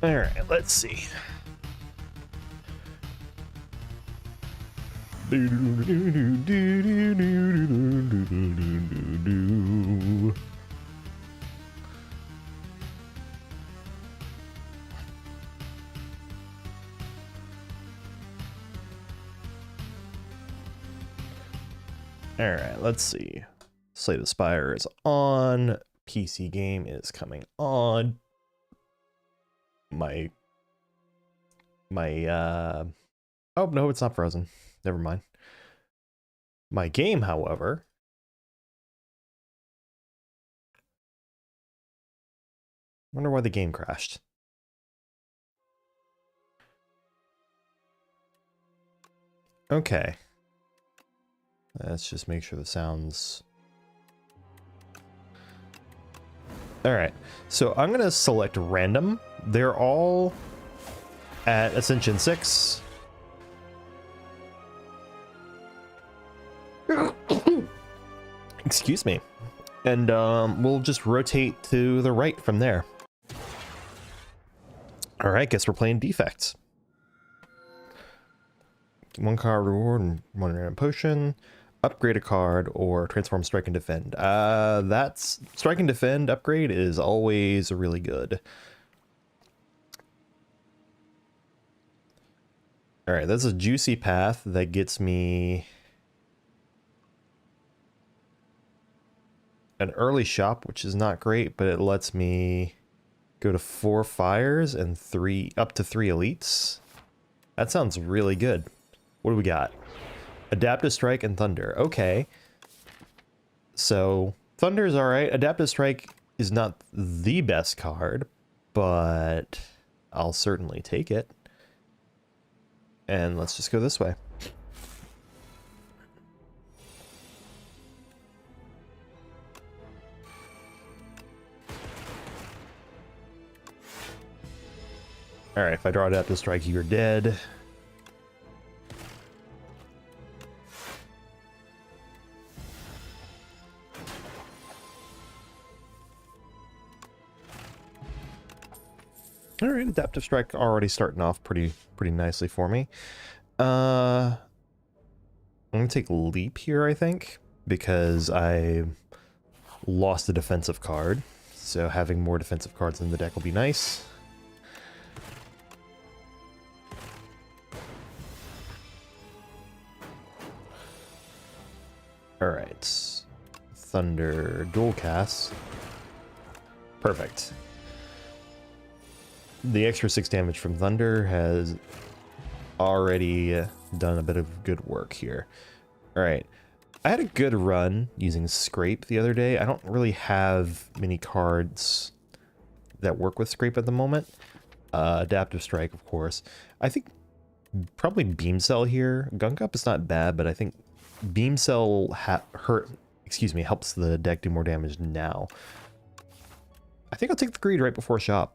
All right, let's see. All right, let's see. Slay the Spire is on. PC game is coming on. Oh no, it's not frozen. Never mind. My game, however, wonder why the game crashed. Okay. Let's just make sure the sounds... Alright, so I'm going to select random. They're all at Ascension 6. Excuse me. And we'll just rotate to the right from there. Alright, guess we're playing defects. 1 card reward and 1 random potion. Upgrade a card or transform strike and defend. That's strike and defend upgrade is always really good. All right, that's a juicy path that gets me an early shop, which is not great, but it lets me go to 4 fires and up to 3 elites. That sounds really good. What do we got? Adaptive Strike and Thunder. Okay. So, Thunder's alright. Adaptive Strike is not the best card, but I'll certainly take it. And let's just go this way. Alright, if I draw Adaptive Strike, you're dead. All right, Adaptive Strike already starting off pretty nicely for me. I'm gonna take Leap here, I think, because I lost a defensive card. So having more defensive cards in the deck will be nice. All right, Thunder dual cast. Perfect. The extra 6 damage from Thunder has already done a bit of good work here. Alright, I had a good run using Scrape the other day. I don't really have many cards that work with Scrape at the moment. Adaptive Strike, of course. I think probably Beam Cell here. Gunk Up is not bad, but I think Beam Cell helps the deck do more damage now. I think I'll take the Greed right before Shop.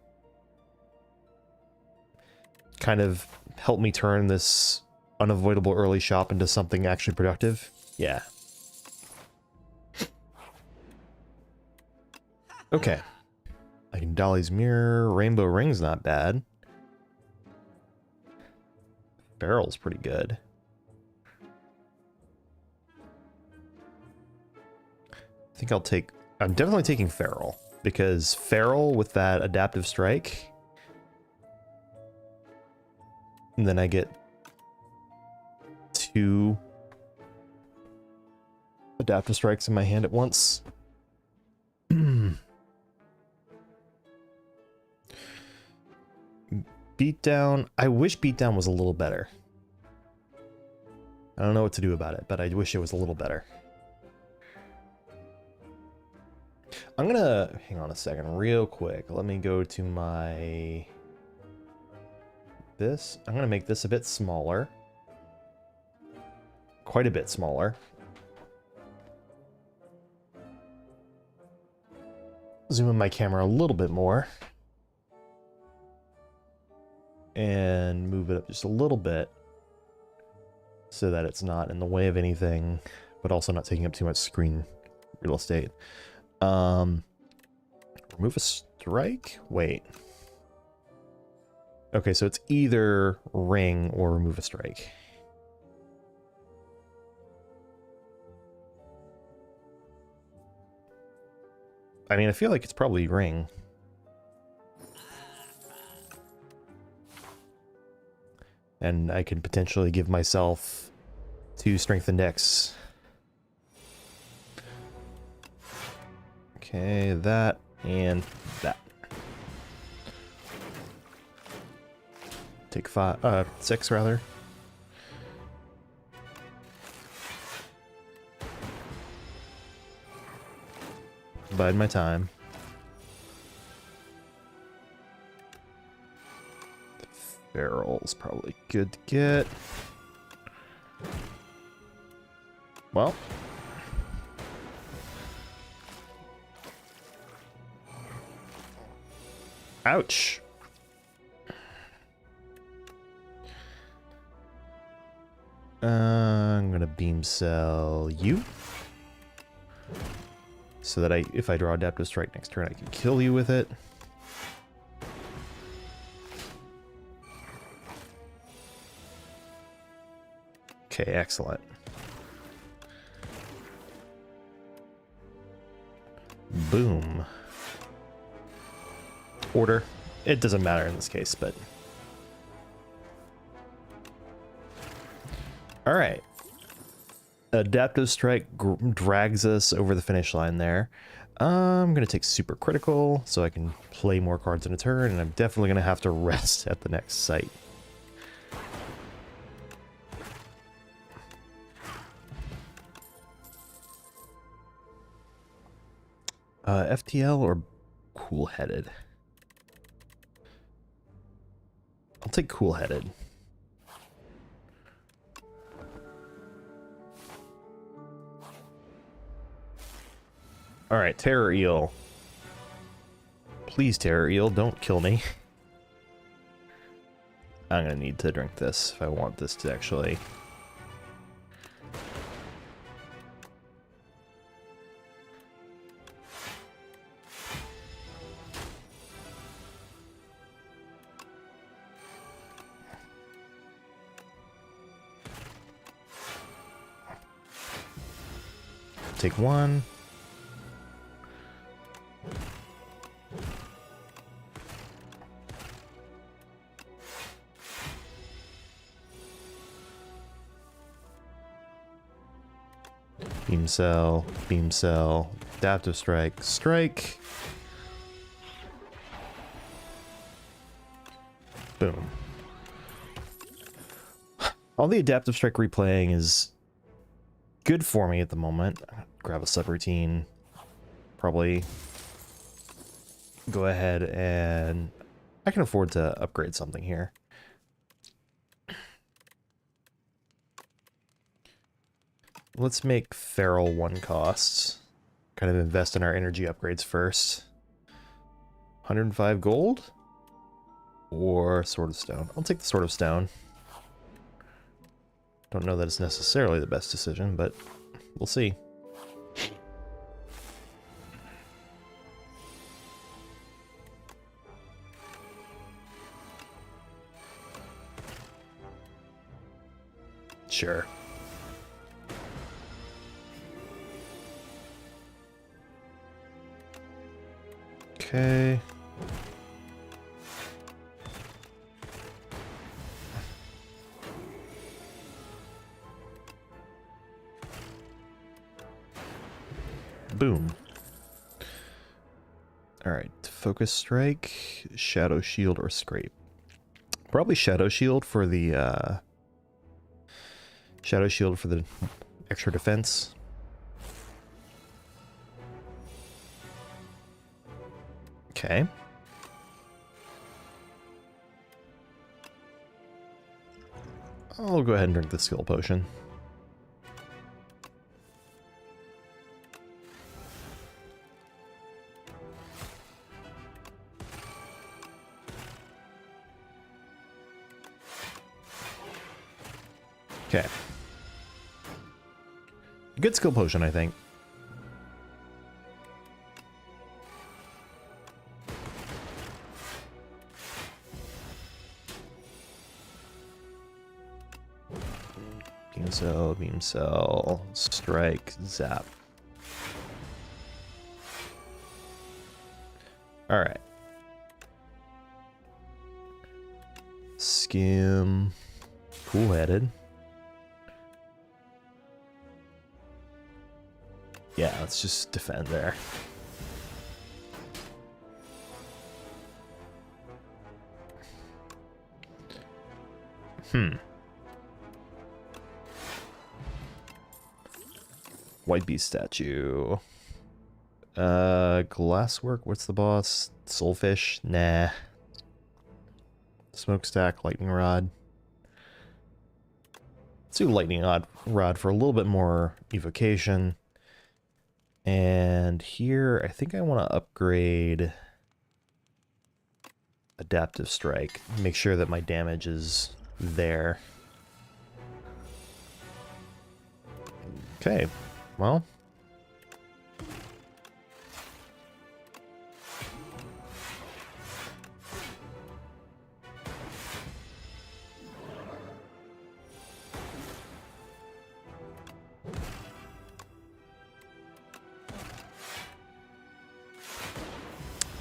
Kind of help me turn this unavoidable early shop into something actually productive. Yeah. Okay. I can Dolly's Mirror. Rainbow Ring's not bad. Barrel's pretty good. I think I'm definitely taking Feral, because Feral with that Adaptive Strike, and then I get 2 Adaptive Strikes in my hand at once. Beatdown. I wish Beatdown was a little better. I don't know what to do about it, but I wish it was a little better. I'm gonna hang on a second real quick. Let me go to my... I'm going to make this a bit smaller. Quite a bit smaller. Zoom in my camera a little bit more. And move it up just a little bit so that it's not in the way of anything, but also not taking up too much screen real estate. Remove a strike? Wait. Okay, so it's either ring or remove a strike. I mean, I feel like it's probably ring. And I can potentially give myself 2 strength index. Okay, that and that. Take 6 rather. Bide my time. The feral's probably good to get. Well. Ouch. I'm gonna beam cell you. So that if I draw Adaptive Strike next turn, I can kill you with it. Okay, excellent. Boom. Order. It doesn't matter in this case, but... Alright. Adaptive Strike drags us over the finish line there. I'm going to take Super Critical so I can play more cards in a turn, and I'm definitely going to have to rest at the next site. FTL or Cool-Headed? I'll take Cool-Headed. Alright, Terror Eel. Please, Terror Eel, don't kill me. I'm gonna need to drink this if I want this to actually... Take 1. Beam cell, Adaptive Strike, strike. Boom. All the Adaptive Strike replaying is good for me at the moment. Grab a subroutine. Probably go ahead and I can afford to upgrade something here. Let's make Feral 1 costs. Kind of invest in our energy upgrades first. 105 gold? Or Sword of Stone? I'll take the Sword of Stone. Don't know that it's necessarily the best decision, but we'll see. Sure. Okay. Boom. Alright, Focus Strike, Shadow Shield, or Scrape. Probably Shadow Shield for the extra defense. Okay. I'll go ahead and drink the skill potion. Okay. Good skill potion, I think. beam cell, strike, zap. Alright. Skim. Cool-headed. Yeah, let's just defend there. White beast statue. Glasswork, what's the boss? Soulfish? Nah. Smokestack, lightning rod. Let's do lightning rod for a little bit more evocation. And here, I think I want to upgrade adaptive strike. Make sure that my damage is there. Okay, well.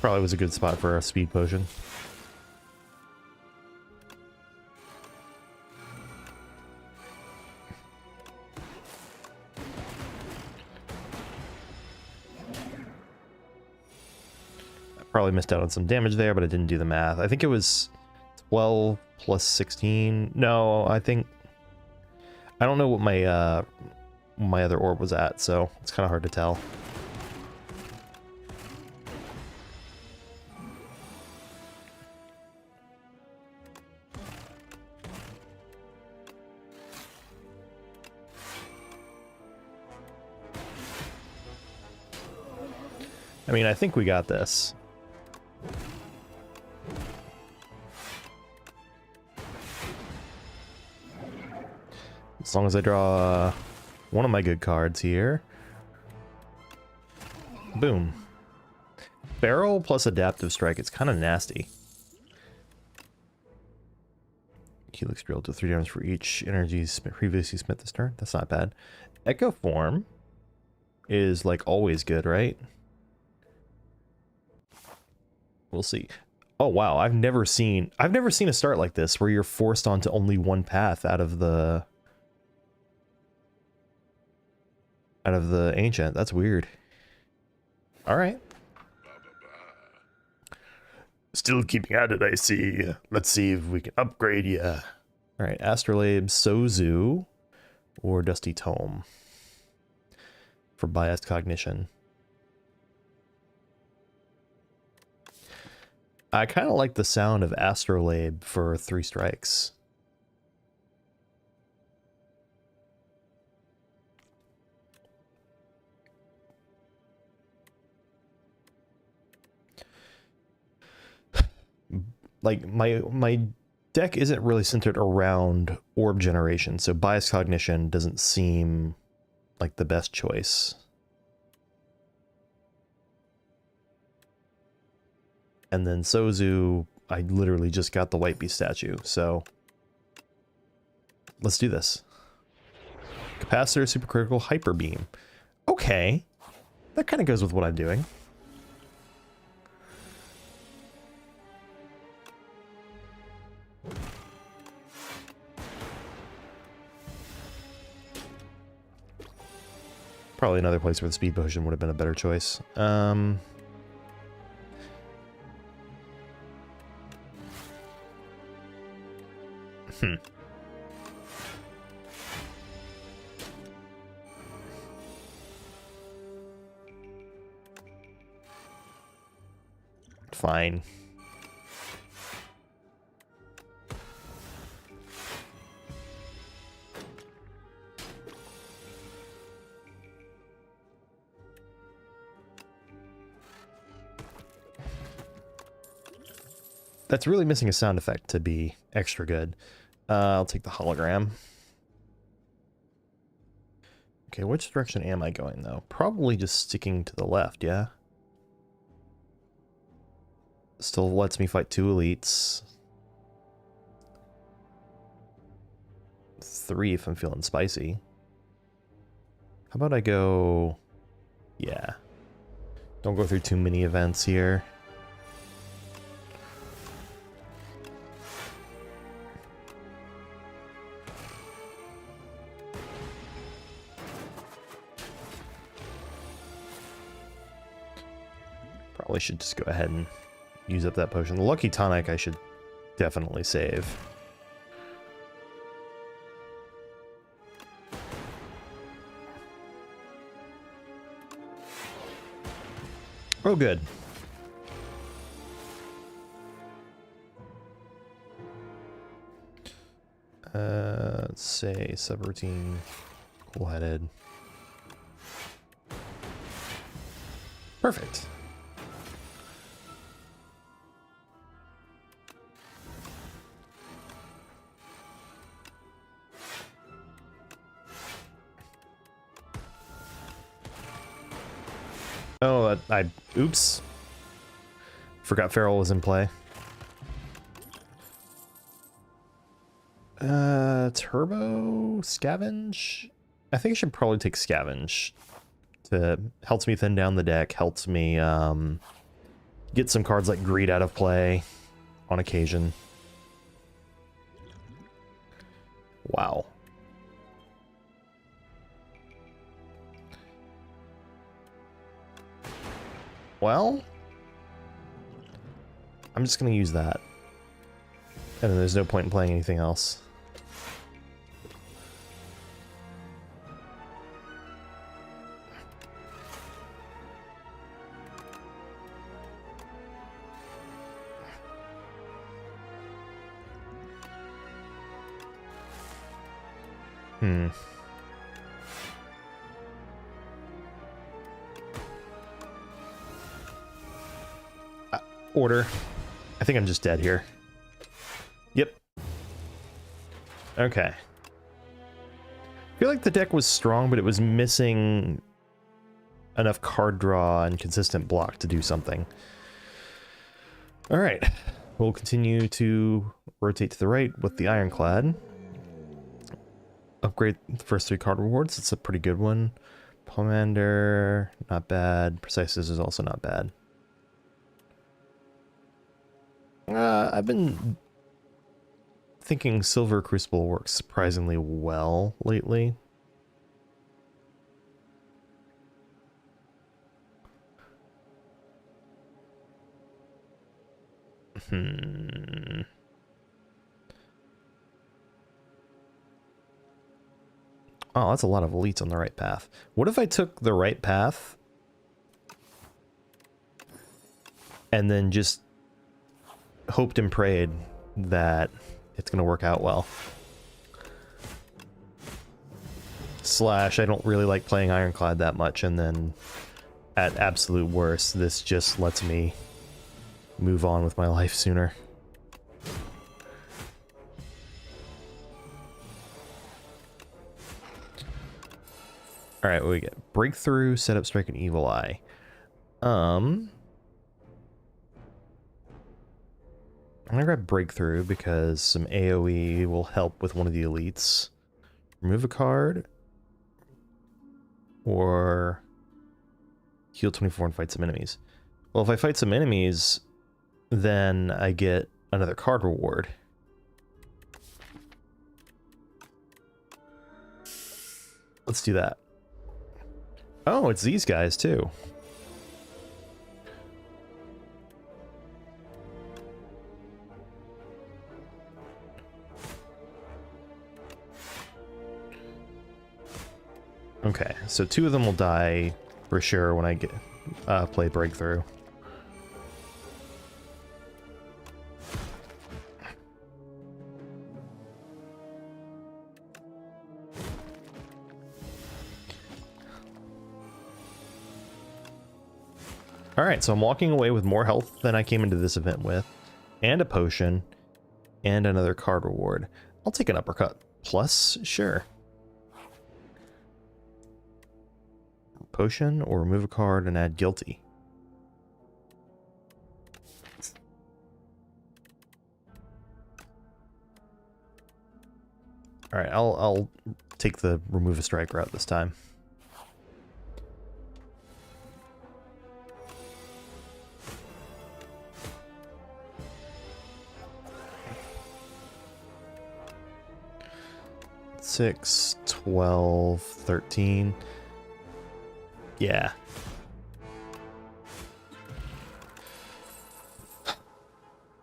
Probably was a good spot for a speed potion. Probably missed out on some damage there, but I didn't do the math. I think it was 12 plus 16. No, I think... I don't know what my my other orb was at, so it's kind of hard to tell. I mean, I think we got this. As long as I draw one of my good cards here. Boom. Barrel plus adaptive strike. It's kind of nasty. Helix drill to 3 damage for each energy previously spent this turn. That's not bad. Echo form is like always good, right? We'll see. Oh wow, I've never seen a start like this where you're forced onto only one path out of the ancient. That's weird. All right. Still keeping at it, I see. Let's see if we can upgrade you. All right, Astrolabe, Sozu, or Dusty Tome for biased cognition. I kind of like the sound of Astrolabe for 3 strikes. Like, my deck isn't really centered around orb generation, so biased cognition doesn't seem like the best choice. And then Sozu, I literally just got the White Beast statue, so let's do this. Capacitor, Supercritical, Hyper Beam. Okay, that kind of goes with what I'm doing. Probably another place where the speed potion would have been a better choice. Fine. That's really missing a sound effect to be extra good. I'll take the hologram. Okay, which direction am I going, though? Probably just sticking to the left, yeah? Still lets me fight 2 elites. 3 if I'm feeling spicy. How about I go... Yeah. Don't go through too many events here. Probably should just go ahead and use up that potion. The Lucky Tonic I should definitely save. Oh, good. Let's say subroutine, cool-headed. Perfect. Oh, oops. Forgot Feral was in play. Turbo? Scavenge? I think I should probably take Scavenge. Helps me thin down the deck, helps me get some cards like Greed out of play on occasion. Wow. Well, I'm just going to use that. And then there's no point in playing anything else. Order. I think I'm just dead here. Yep. Okay. I feel like the deck was strong, but it was missing enough card draw and consistent block to do something. All right. We'll continue to rotate to the right with the Ironclad. Upgrade the first 3 card rewards. It's a pretty good one. Pomander, not bad. Precise Scissors, also not bad. I've been thinking Silver Crucible works surprisingly well lately. Oh, that's a lot of elites on the right path. What if I took the right path and then just hoped and prayed that it's going to work out well? Slash, I don't really like playing Ironclad that much, and then at absolute worst, this just lets me move on with my life sooner. Alright, what do we get? Breakthrough, Setup, Strike, and Evil Eye. I'm gonna grab Breakthrough because some AoE will help with one of the elites. Remove a card. Or heal 24 and fight some enemies. Well, if I fight some enemies, then I get another card reward. Let's do that. Oh, it's these guys too. Okay, so 2 of them will die for sure when I get play Breakthrough. Alright, so I'm walking away with more health than I came into this event with, and a potion, and another card reward. I'll take an Uppercut Plus, sure. Potion, or remove a card and add Guilty. All right, I'll take the remove a strike route this time. Six, 12, 13. Yeah.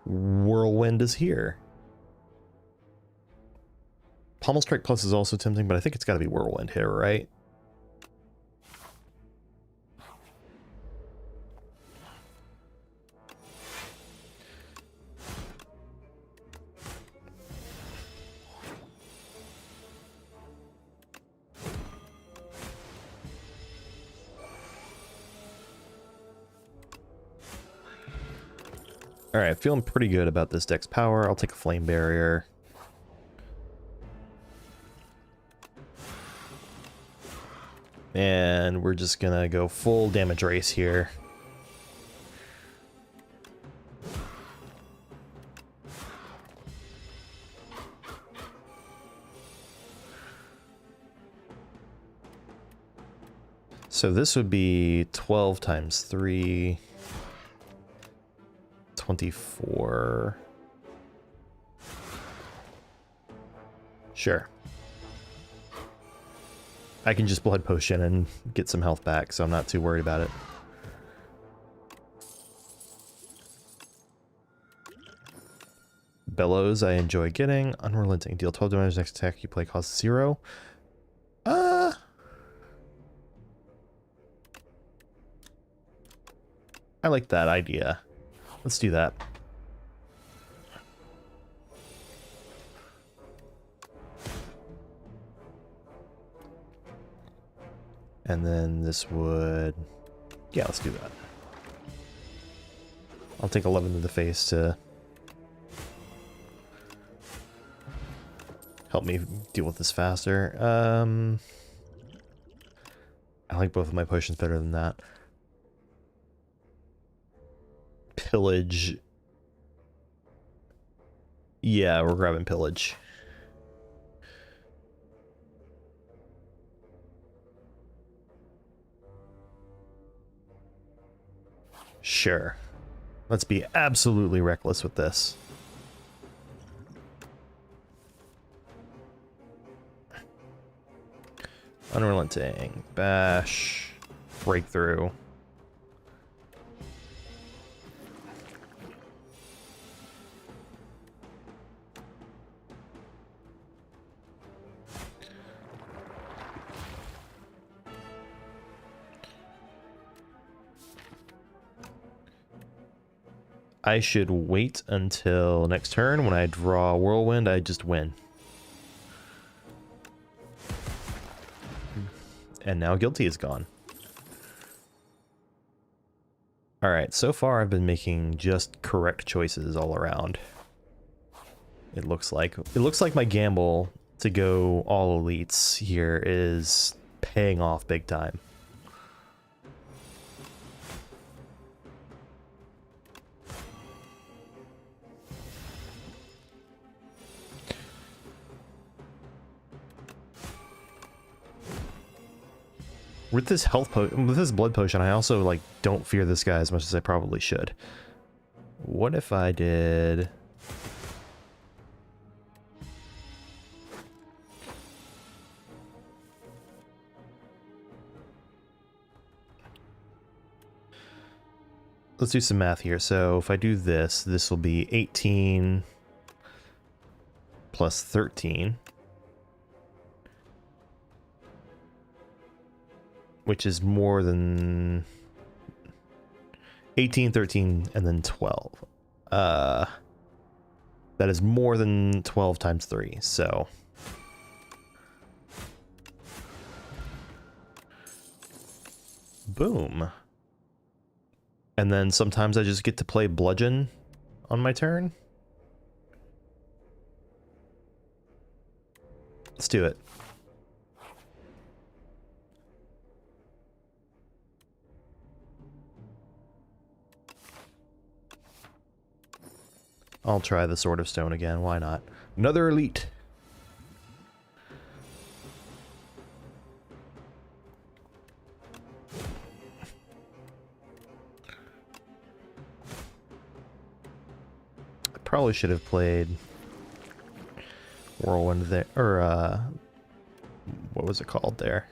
Whirlwind is here. Pommel Strike Plus is also tempting, but I think it's got to be Whirlwind here, right? Alright, feeling pretty good about this deck's power. I'll take a Flame Barrier. And we're just gonna go full damage race here. So this would be 12 times 3... 24. Sure. I can just Blood Potion and get some health back, so I'm not too worried about it. Bellows I enjoy getting. Unrelenting. Deal 12 damage next attack you play costs 0. I like that idea. Let's do that. And then this would... Yeah, let's do that. I'll take 11 to the face to help me deal with this faster. I like both of my potions better than that. Pillage. Yeah, we're grabbing Pillage. Sure. Let's be absolutely reckless with this. Unrelenting. Bash. Breakthrough. I should wait until next turn. When I draw Whirlwind, I just win. And now Guilty is gone. Alright, so far I've been making just correct choices all around. It looks like my gamble to go all elites here is paying off big time. With this with this blood potion, I also like don't fear this guy as much as I probably should. What if I did? Let's do some math here. So if I do this, this will be 18 plus 13. Which is more than 18, 13, and then 12. That is more than 12 times 3, so... Boom. And then sometimes I just get to play Bludgeon on my turn. Let's do it. I'll try the Sword of Stone again, why not? Another elite. probably should have played Whirlwind there, or what was it called there?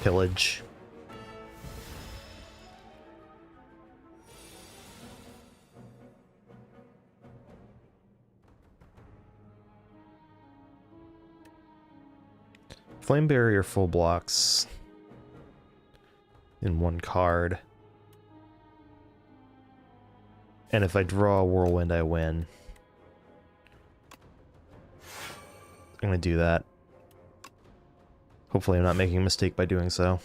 Pillage. Flame Barrier full blocks in one card. And if I draw a Whirlwind, I win. I'm gonna do that. Hopefully I'm not making a mistake by doing so.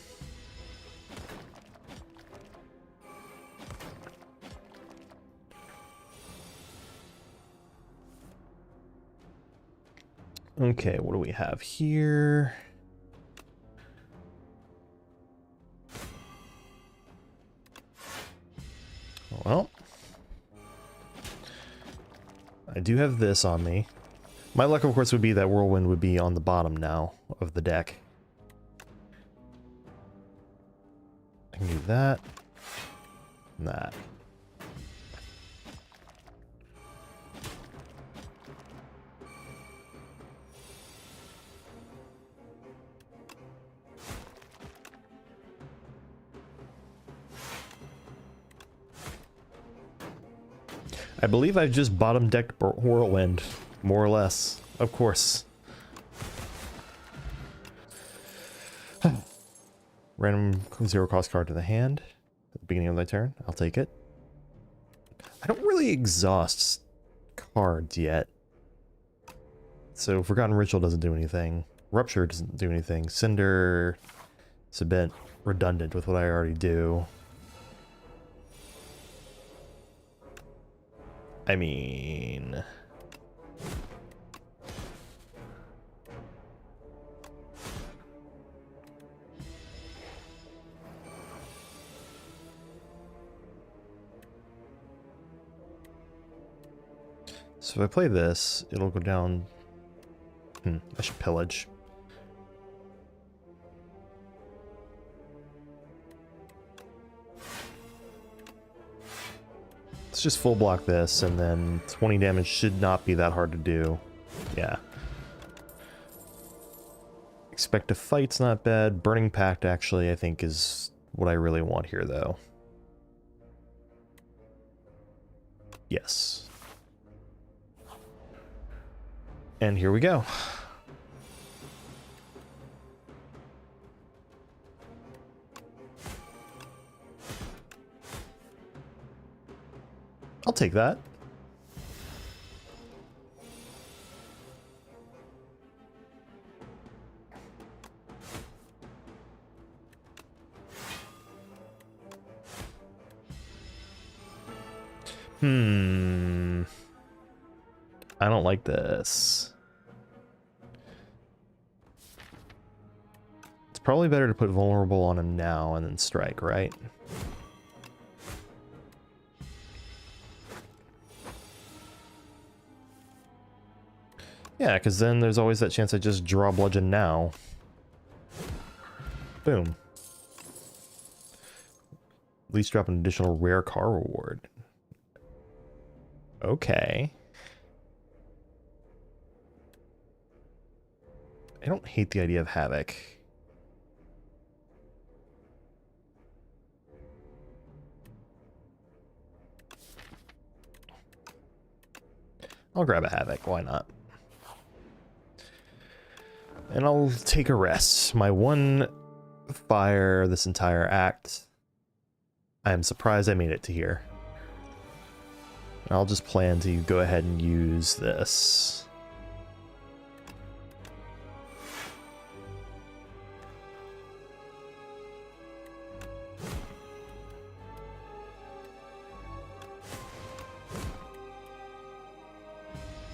Okay, what do we have here? Well, I do have this on me. My luck, of course, would be that Whirlwind would be on the bottom now of the deck. I can do that. And that. I believe I've just bottom decked Whirlwind, more or less, of course. Random 0 cost card to the hand at the beginning of my turn. I'll take it. I don't really exhaust cards yet. So Forgotten Ritual doesn't do anything. Rupture doesn't do anything. Cinder is a bit redundant with what I already do. I mean... So if I play this, it'll go down... I should pillage. Let's just full block this, and then 20 damage should not be that hard to do. Yeah. Expect to Fight's not bad. Burning Pact, actually, I think is what I really want here, though. Yes. And here we go. I'll take that. I don't like this. It's probably better to put vulnerable on him now and then strike, right? Yeah, because then there's always that chance I just draw bludgeon now. Boom. At least drop an additional rare car reward. Okay. I don't hate the idea of Havoc. I'll grab a Havoc, why not? And I'll take a rest. My one fire this entire act. I am surprised I made it to here. I'll just plan to go ahead and use this.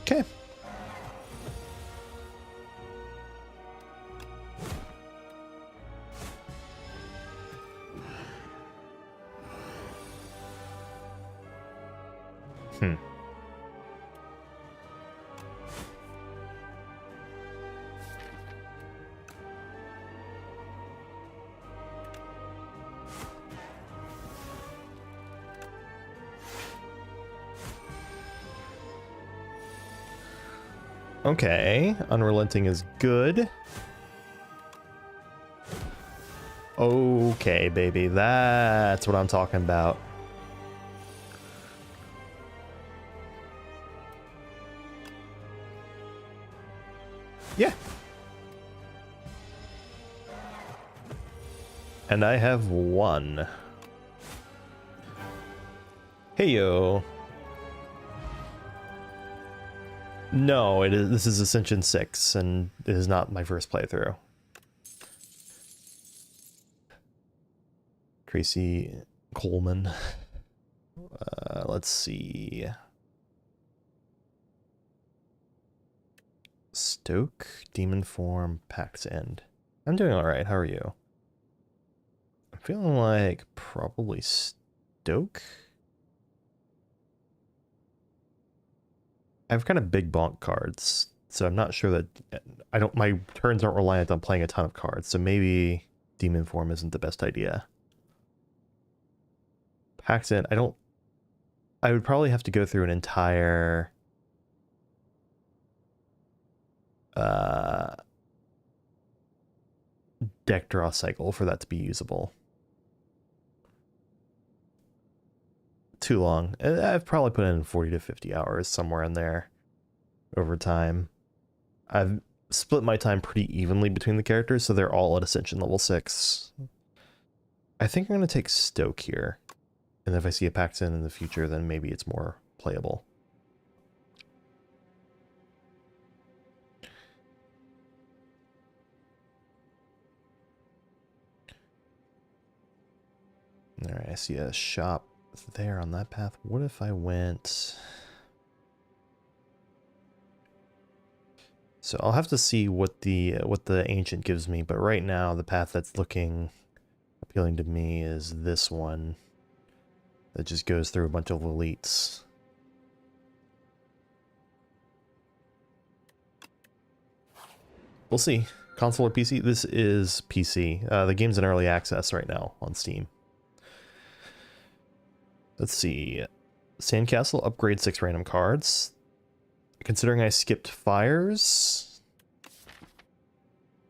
Okay. Okay, Unrelenting is good. Okay, baby, that's what I'm talking about. Yeah. And I have one. Hey yo. No, it is. This is Ascension 6, and it is not my first playthrough. Tracy Coleman. Let's see. Stoke, Demon Form, Pact's End. I'm doing alright, how are you? I'm feeling like probably Stoke? I have kind of big bonk cards, so I'm not sure that my turns aren't reliant on playing a ton of cards, so maybe Demon Form isn't the best idea. Pact's End, I would probably have to go through an entire deck draw cycle for that to be usable. Too long. I've probably put in 40 to 50 hours somewhere in there over time. I've split my time pretty evenly between the characters, so they're all at Ascension level 6. I think I'm going to take Stoke here. And if I see a Pact's End in the future, then maybe it's more playable. Alright, I see a shop there on that path. What if I went... So I'll have to see what the ancient gives me, but right now the path that's looking appealing to me is this one that just goes through a bunch of elites. We'll see. Console or PC? This is PC. The game's in early access right now on Steam. Let's see. Sandcastle, upgrade 6 random cards. Considering I skipped fires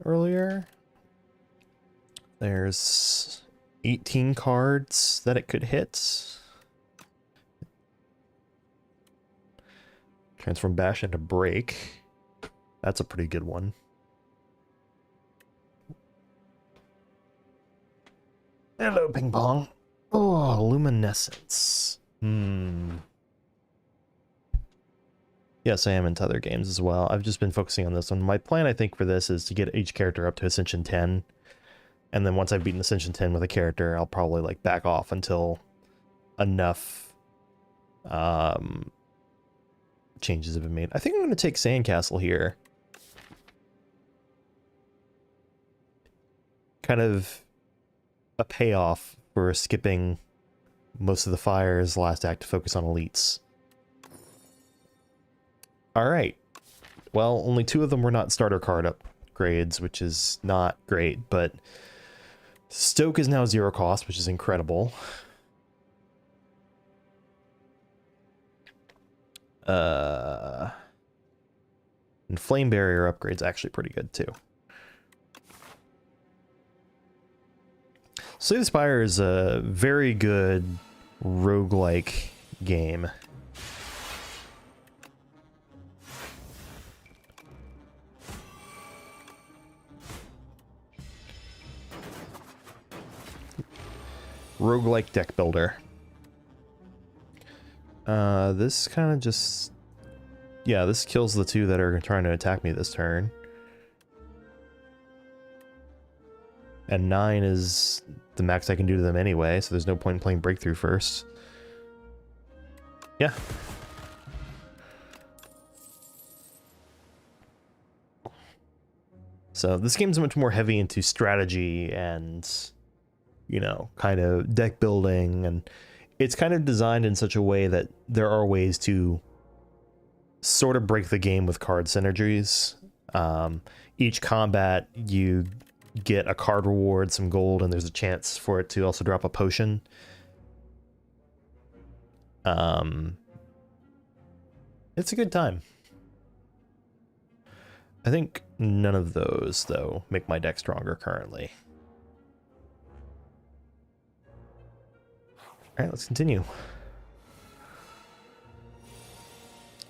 earlier, there's 18 cards that it could hit. Transform Bash into Break. That's a pretty good one. Hello, Ping Pong. Oh, Luminescence. Yes, I am into other games as well. I've just been focusing on this one. My plan, I think, for this is to get each character up to Ascension 10. And then once I've beaten Ascension 10 with a character, I'll probably like back off until enough changes have been made. I think I'm going to take Sandcastle here. Kind of a payoff for skipping most of the fires last act to focus on elites. Alright. Well, only 2 of them were not starter card upgrades, which is not great, but Stoke is now 0 cost, which is incredible. And Flame Barrier upgrade's actually pretty good, too. Slay the Spire is a very good roguelike game. Roguelike deck builder. This kind of just... Yeah, this kills the 2 that are trying to attack me this turn. And 9 is the max I can do to them anyway, so there's no point in playing Breakthrough first. Yeah. So this game's much more heavy into strategy and, you know, kind of deck building, and it's kind of designed in such a way that there are ways to sort of break the game with card synergies. Each combat, you get a card reward, some gold, and there's a chance for it to also drop a potion. It's a good time. I think none of those, though, make my deck stronger currently. Alright, let's continue.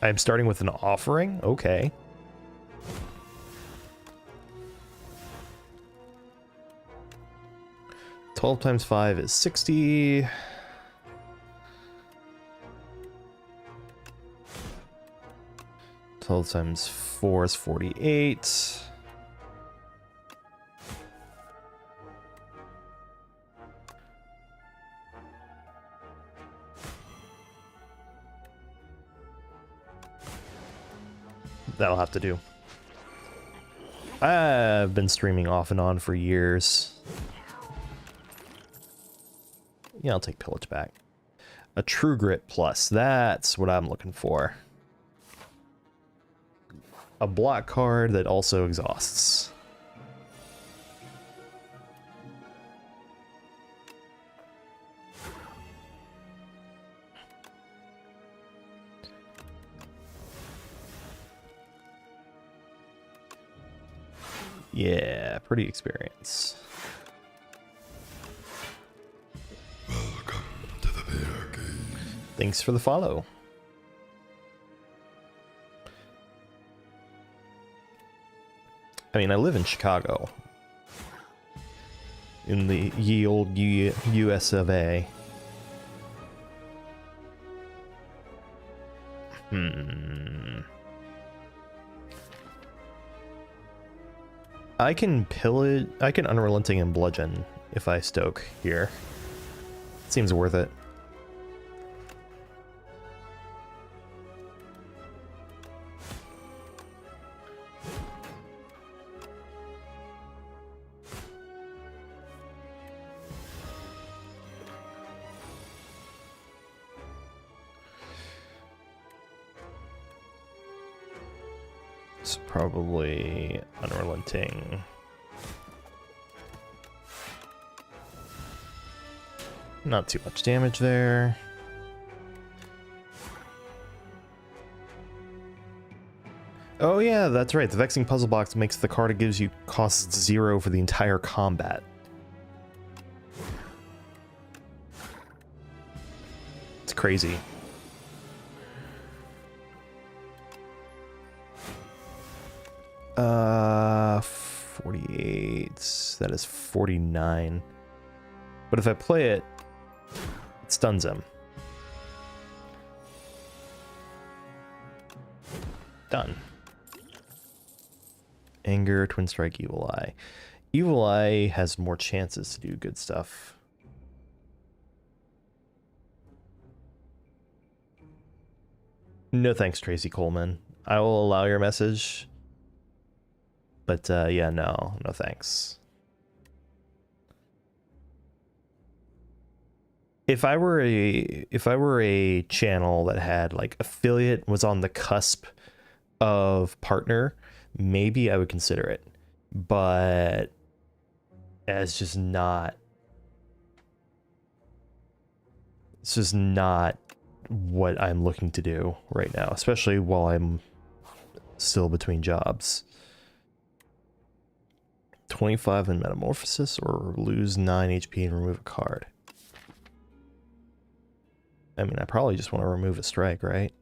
I'm starting with an offering? Okay. $12 times 5 is 60. $12 times 4 is 48. That'll have to do. I've been streaming off and on for years. Yeah, I'll take Pillage back. A True Grit Plus. That's what I'm looking for. A block card that also exhausts. Yeah, pretty experience. Welcome to the bear cave. Thanks for the follow. I mean, I live in Chicago. In the ye old US of A. I can pillage. I can Unrelenting and Bludgeon if I stoke here. Seems worth it. It's probably Unrelenting. Not too much damage there. Oh yeah, that's right. The Vexing Puzzle Box makes the card it gives you costs 0 for the entire combat. It's crazy. Uh, 48. That is 49. But if I play it, it stuns him. Done. Anger, Twin Strike, Evil Eye. Evil Eye has more chances to do good stuff. No thanks, Tracy Coleman. I will allow your message. But yeah, no thanks. If I were a channel that had like affiliate, was on the cusp of partner, maybe I would consider it. But it's just not what I'm looking to do right now, especially while I'm still between jobs. 25 in Metamorphosis or lose 9 HP and remove a card. I mean, I probably just want to remove a strike, right?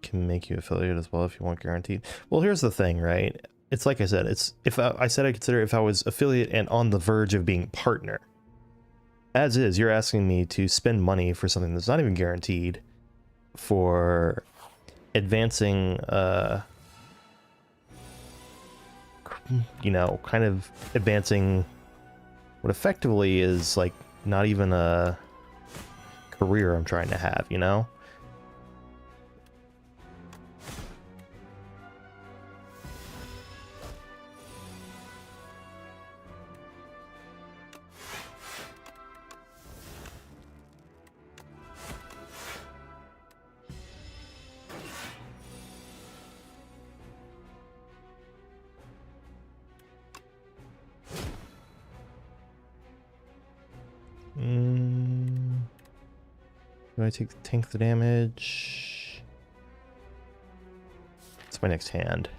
Can make you affiliate as well if you want guaranteed. Well, here's the thing, right? It's like I said, it's if I said I consider if I was affiliate and on the verge of being partner. As is, you're asking me to spend money for something that's not even guaranteed for advancing, you know, kind of advancing what effectively is like not even a career I'm trying to have, you know? Do I tank the damage? It's my next hand.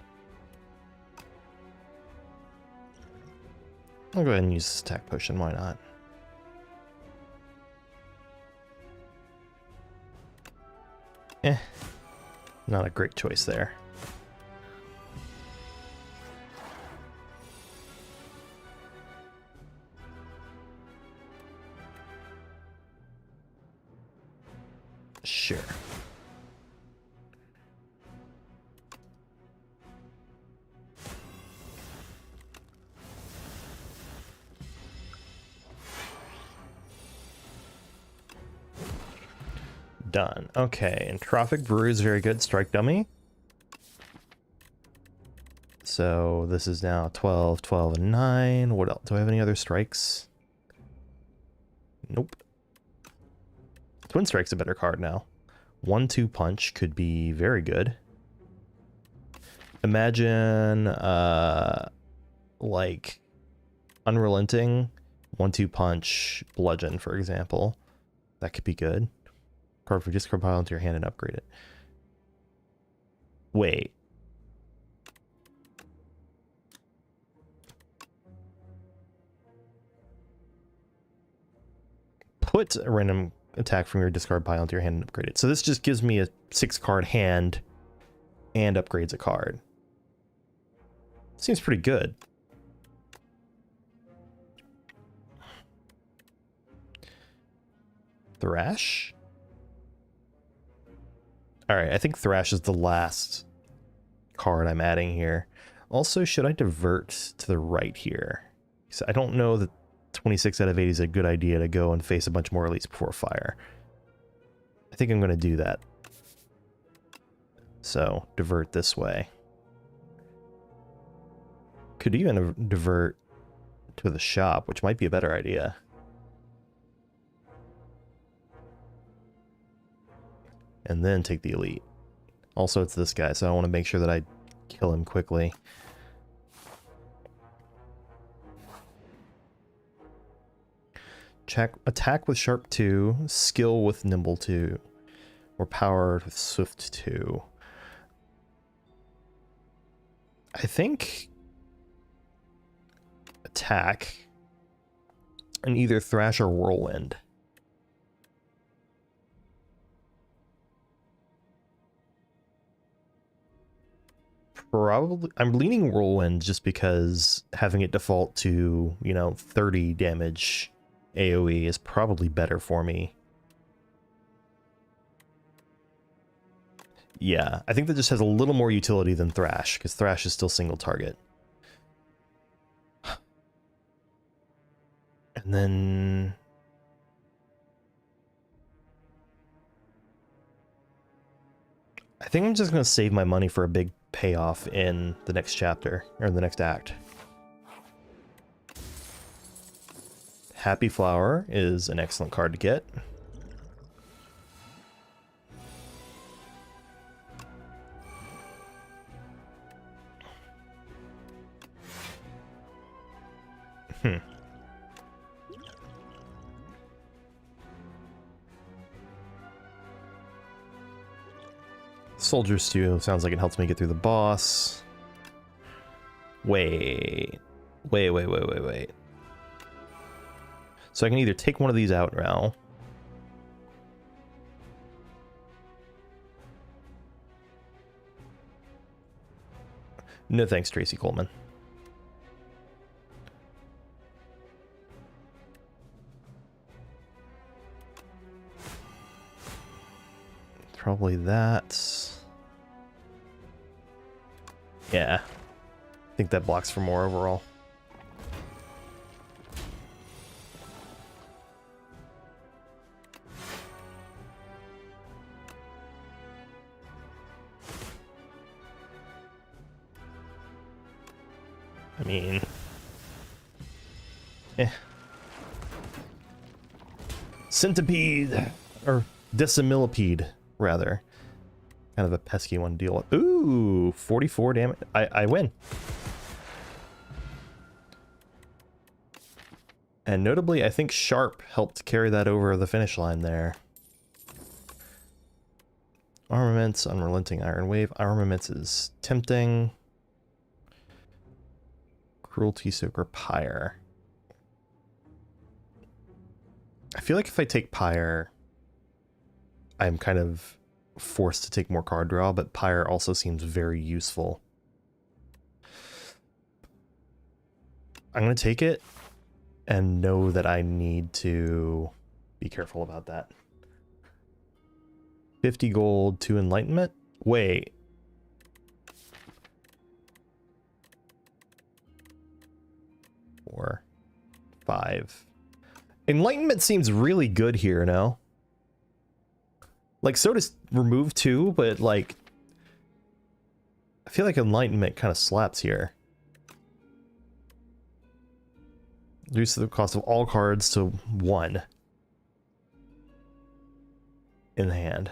I'll go ahead and use this attack potion, why not? Not a great choice there. Sure. Done. Okay, Entrophic Brew is very good. Strike Dummy. So this is now 12, 12, and 9. What else? Do I have any other strikes? Nope. Twin Strike's a better card now. 1-2 Punch could be very good. Imagine, like, Unrelenting, 1-2 Punch, Bludgeon, for example. That could be good. Card for discard pile into your hand and upgrade it. Wait. Put a random attack from your discard pile into your hand and upgrade it. So this just gives me a 6-card hand and upgrades a card. Seems pretty good. Thrash? Alright, I think Thrash is the last card I'm adding here. Also, should I divert to the right here? So I don't know that 26 out of 80 is a good idea to go and face a bunch more elites before fire. I think I'm going to do that. So, divert this way. Could even divert to the shop, which might be a better idea. And then take the elite. Also, it's this guy, so I want to make sure that I kill him quickly. Attack with Sharp 2, Skill with Nimble 2, or Power with Swift 2. I think attack and either Thrash or Whirlwind. Probably, I'm leaning Whirlwind just because having it default to, 30 damage AoE is probably better for me. Yeah, I think that just has a little more utility than Thrash, because Thrash is still single target. And then... I think I'm just going to save my money for a big payoff in the next chapter, or the next act. Happy Flower is an excellent card to get. Soldier Stew sounds like it helps me get through the boss. Wait. So I can either take one of these out now. No thanks, Tracy Coleman. Probably that. Yeah. I think that blocks for more overall. I mean... Centipede! Or Decimillipede, rather. Kind of a pesky one to deal with. Ooh, 44 damage. I win. And notably, I think Sharp helped carry that over the finish line there. Armaments, Unrelenting Iron Wave. Armaments is tempting. Cruelty Soaker, Pyre. I feel like if I take Pyre, I'm kind of forced to take more card draw, but Pyre also seems very useful. I'm going to take it and know that I need to be careful about that. 50 gold, 2 enlightenment? Wait. Four, 5. Enlightenment seems really good here, no? Like, so does remove 2, but like, I feel like enlightenment kind of slaps here. Reduce the cost of all cards to 1 in the hand.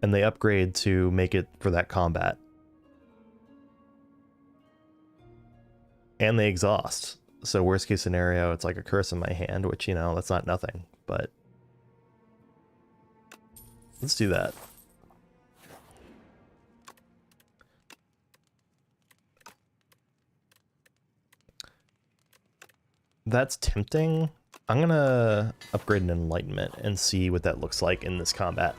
And they upgrade to make it for that combat. And they exhaust. So worst case scenario, it's like a curse in my hand, which, you know, that's not nothing, but let's do that. That's tempting. I'm gonna upgrade an enlightenment and see what that looks like in this combat.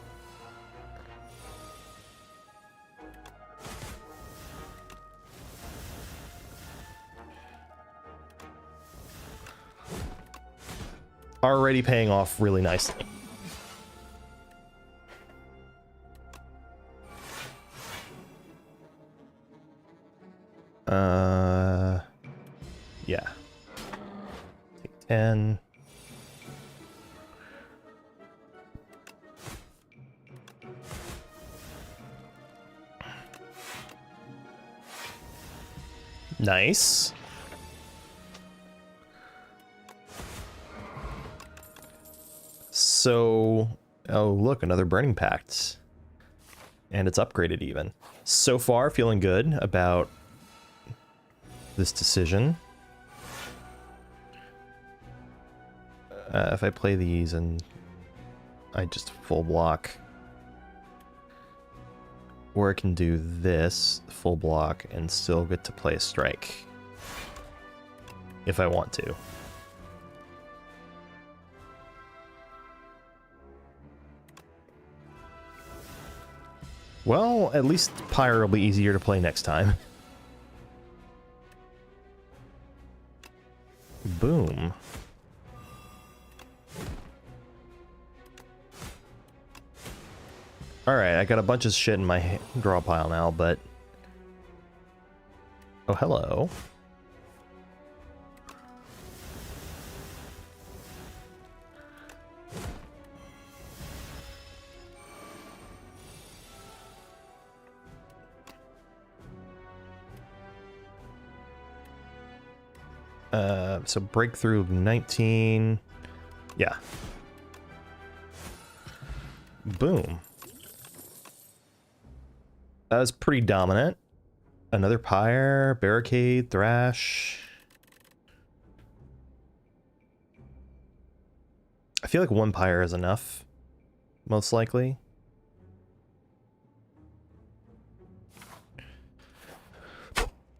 Already paying off really nicely. Yeah. Take 10. Nice. So, oh look, another Burning Pact. And it's upgraded even. So far, feeling good about this decision. If I play these and I just full block, or I can do this full block and still get to play a strike if I want to. Well, at least Pyre will be easier to play next time. Boom. Alright, I got a bunch of shit in my draw pile now, but... Oh, hello. So breakthrough 19. Yeah. Boom. That was pretty dominant. Another Pyre, Barricade, Thrash. I feel like 1 Pyre is enough, most likely.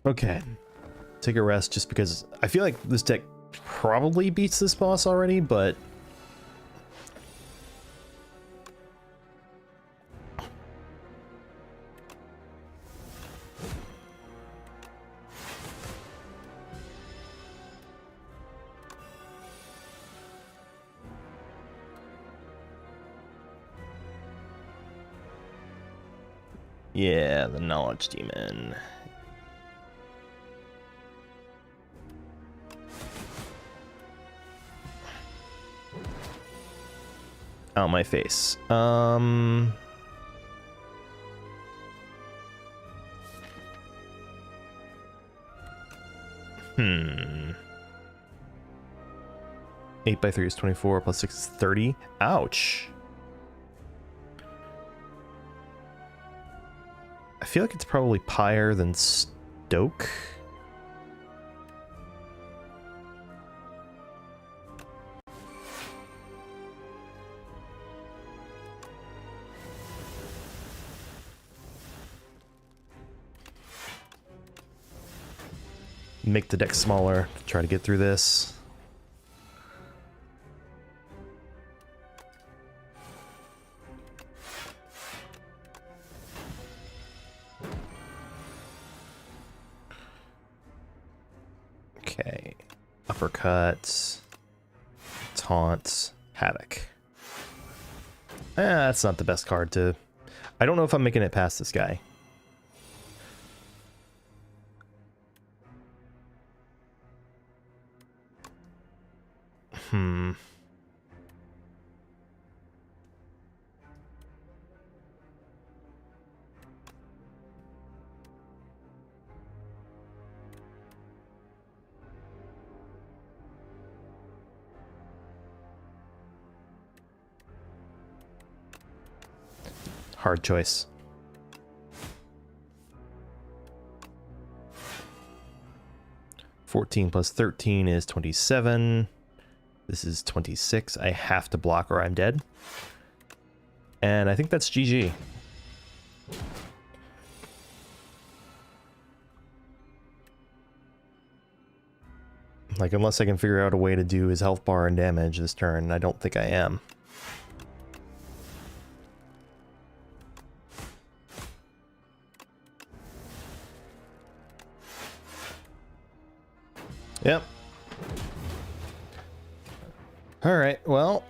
Okay. Take a rest just because I feel like this deck probably beats this boss already, but yeah, the Knowledge Demon. Out my face. 8 by 3 is 24, plus 6 is 30. Ouch. I feel like it's probably Pyre than Stoke. make the deck smaller to try to get through this. Okay, uppercuts, taunts, havoc. That's not the best card to... I don't know if I'm making it past this guy. Hard choice. $14 plus 13 is 27. This is 26. I have to block or I'm dead. And I think that's GG. Like, unless I can figure out a way to do his health bar and damage this turn, I don't think I am. Yep. Alright, well.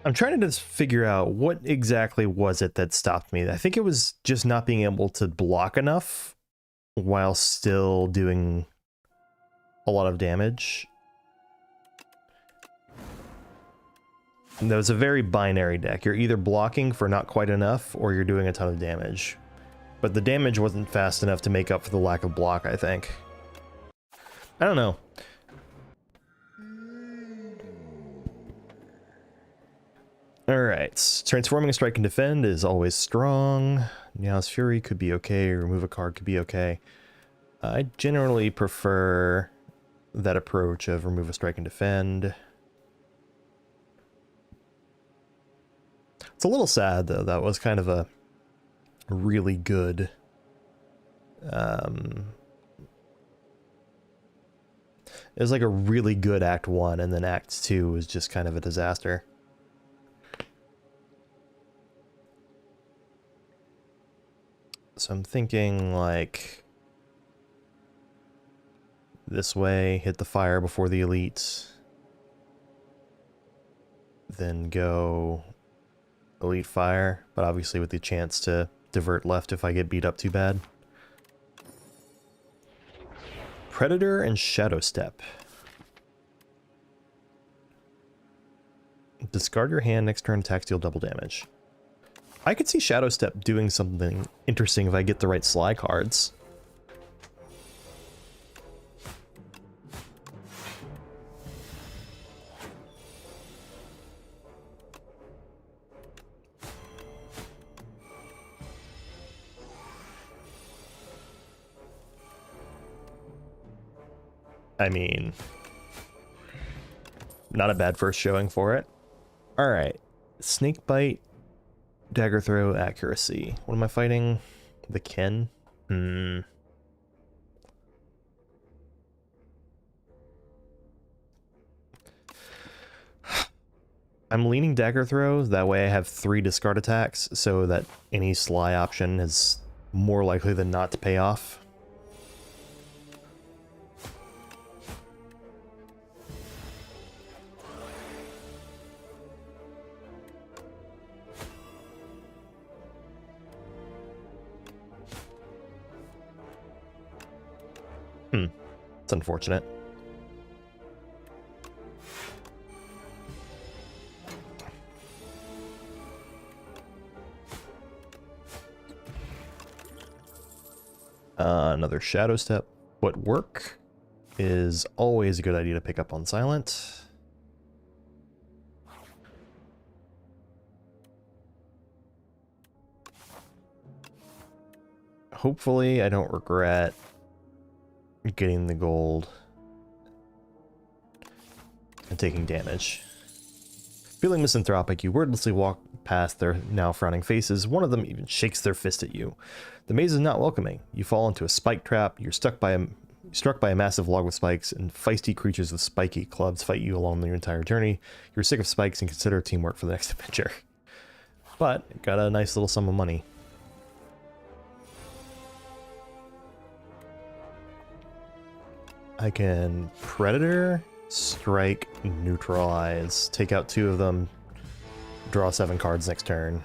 I'm trying to just figure out what exactly was it that stopped me. I think it was just not being able to block enough while still doing a lot of damage. And that was a very binary deck. You're either blocking for not quite enough or you're doing a ton of damage. But the damage wasn't fast enough to make up for the lack of block, I think. I don't know. Alright, transforming a strike and defend is always strong. Now's Fury could be okay, remove a card could be okay. I generally prefer that approach of remove a strike and defend. It's a little sad though, that was kind of a really good it was like a really good Act 1, and then Act 2 was just kind of a disaster. So I'm thinking like this way, hit the fire before the elite, then go elite fire, but obviously with the chance to divert left if I get beat up too bad. Predator and Shadow Step. Discard your hand, next turn attacks deal double damage. I could see Shadow Step doing something interesting if I get the right Sly cards. I mean, not a bad first showing for it. Alright, Snake Bite, Dagger Throw, Accuracy. What am I fighting? The Ken? I'm leaning Dagger Throw, that way I have 3 discard attacks, so that any Sly option is more likely than not to pay off. It's unfortunate. Another Shadow Step would work. Is always a good idea to pick up on Silent. Hopefully I don't regret getting the gold and taking damage. Feeling misanthropic, you wordlessly walk past their now frowning faces, one of them even shakes their fist at you. The maze is not welcoming. You fall into a spike trap, you're struck by a massive log with spikes, and feisty creatures with spiky clubs fight you along your entire journey. You're sick of spikes and consider teamwork for the next adventure. But, got a nice little sum of money. I can Predator, Strike, Neutralize, take out 2 of them, draw 7 cards next turn.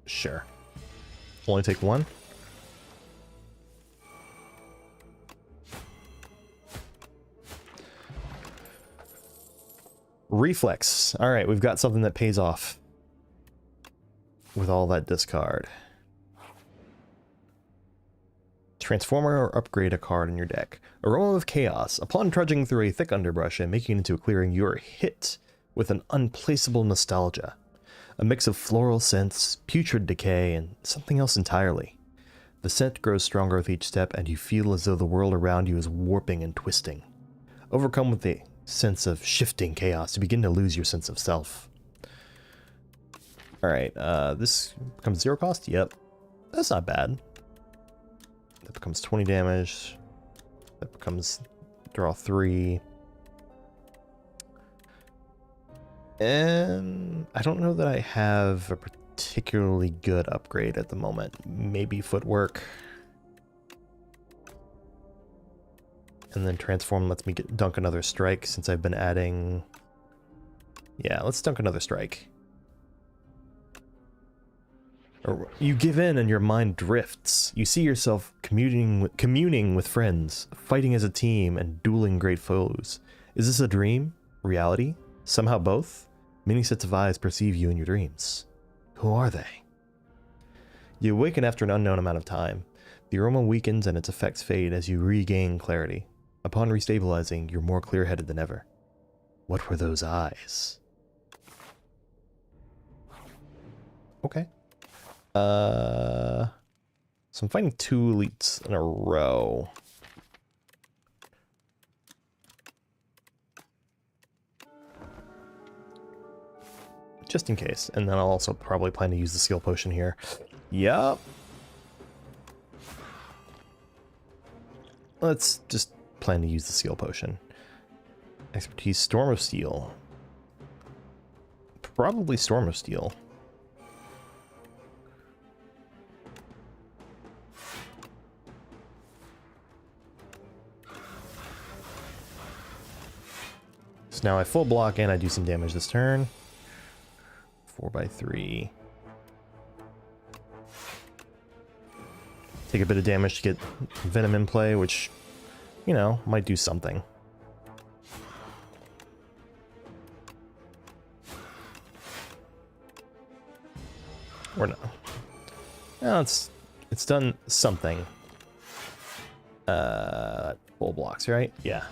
Sure. Only take 1. Reflex. Alright, we've got something that pays off with all that discard. Transform or upgrade a card in your deck. Aroma of Chaos. Upon trudging through a thick underbrush and making it into a clearing, you are hit with an unplaceable nostalgia. A mix of floral scents, putrid decay, and something else entirely. The scent grows stronger with each step, and you feel as though the world around you is warping and twisting. Overcome with the sense of shifting chaos, you begin to lose your sense of self. Alright, this becomes 0 cost? Yep. That's not bad. That becomes 20 damage. That becomes draw 3. And I don't know that I have a particularly good upgrade at the moment. Maybe footwork. And then transform lets me dunk another strike since I've been adding... Yeah, let's dunk another strike. Or you give in and your mind drifts. You see yourself communing with friends, fighting as a team, and dueling great foes. Is this a dream? Reality? Somehow both? Many sets of eyes perceive you in your dreams. Who are they? You awaken after an unknown amount of time. The aroma weakens and its effects fade as you regain clarity. Upon restabilizing, you're more clear-headed than ever. What were those eyes? Okay. So I'm fighting 2 elites in a row. Just in case. And then I'll also probably plan to use the skill potion here. Yup. Let's just plan to use the skill potion. Expertise, Storm of Steel. Probably Storm of Steel. So now I full block and I do some damage this turn. 4x3. Take a bit of damage to get Venom in play, which, you know, might do something. Or no. No, it's done something. Full blocks, right? Yeah.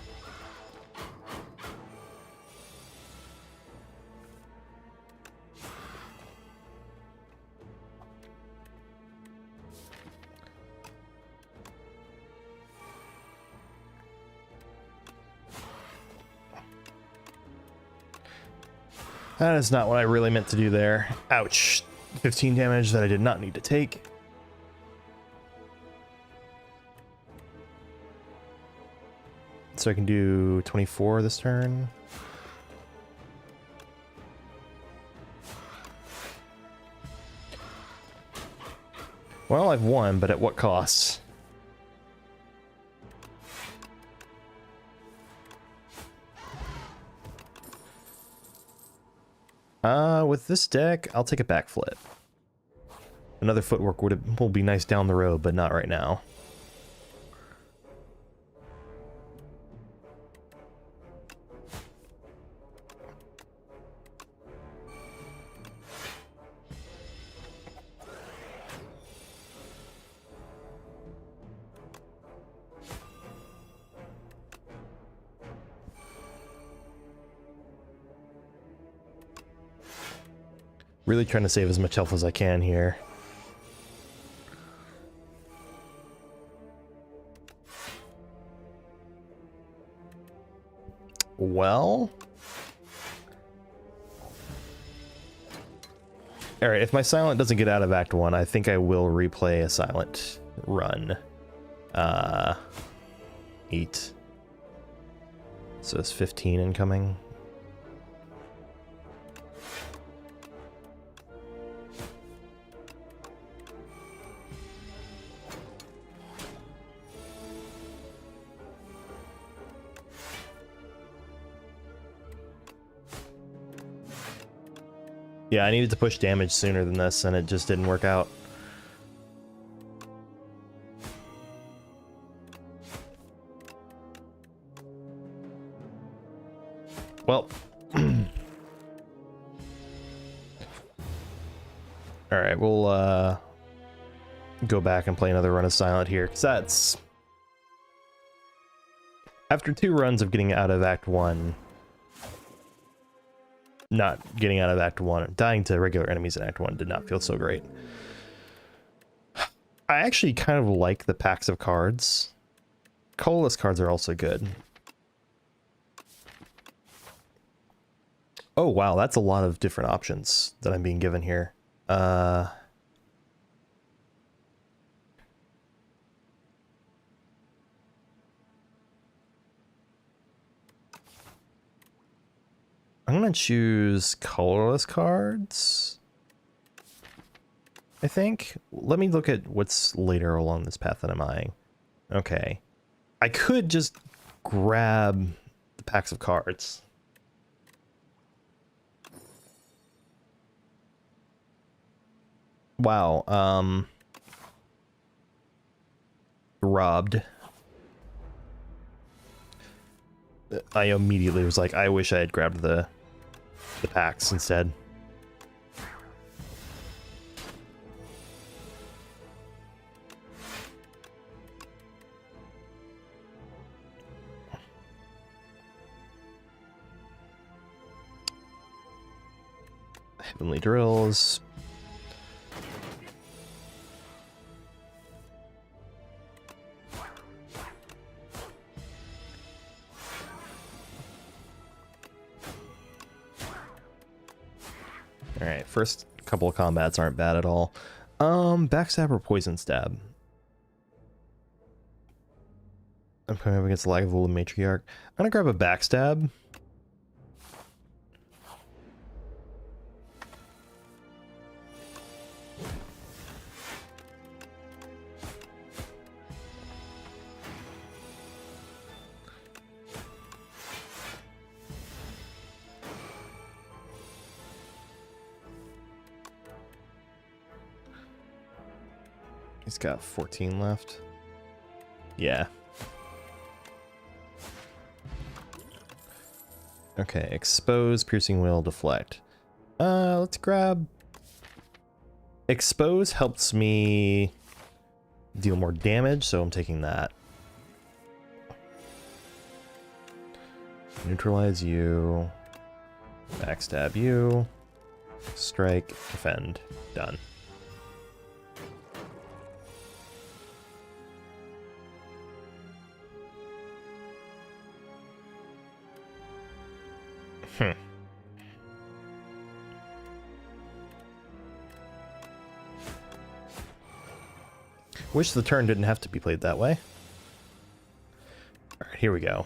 That is not what I really meant to do there. Ouch. 15 damage that I did not need to take. So I can do 24 this turn. Well, I've won, but at what cost? With this deck, I'll take a backflip. Another footwork will be nice down the road, but not right now. Really trying to save as much health as I can here. well. Alright, if my silent doesn't get out of Act 1, I think I will replay a silent run. 8. So it's 15 incoming. Yeah, I needed to push damage sooner than this, and it just didn't work out. Well. Alright, we'll go back and play another run of Silent here, because that's... After 2 runs of getting out of Act 1... Not getting out of Act 1, dying to regular enemies in Act 1 did not feel so great. I actually kind of like the packs of cards. Colorless cards are also good. Oh wow, that's a lot of different options that I'm being given here. I'm gonna choose colorless cards, I think. Let me look at what's later along this path that I'm eyeing. Okay. I could just grab the packs of cards. Wow, robbed. I immediately was like, I wish I had grabbed the packs instead. Heavenly Drills. Alright, first couple of combats aren't bad at all. Backstab or Poison Stab? I'm coming up against the Lagavulin Matriarch. I'm gonna grab a Backstab. He's got 14 left. Yeah. Okay, expose, piercing will, deflect. Let's grab... Expose helps me deal more damage, so I'm taking that. Neutralize you. Backstab you. Strike, defend. Done. Wish the turn didn't have to be played that way. Alright, here we go.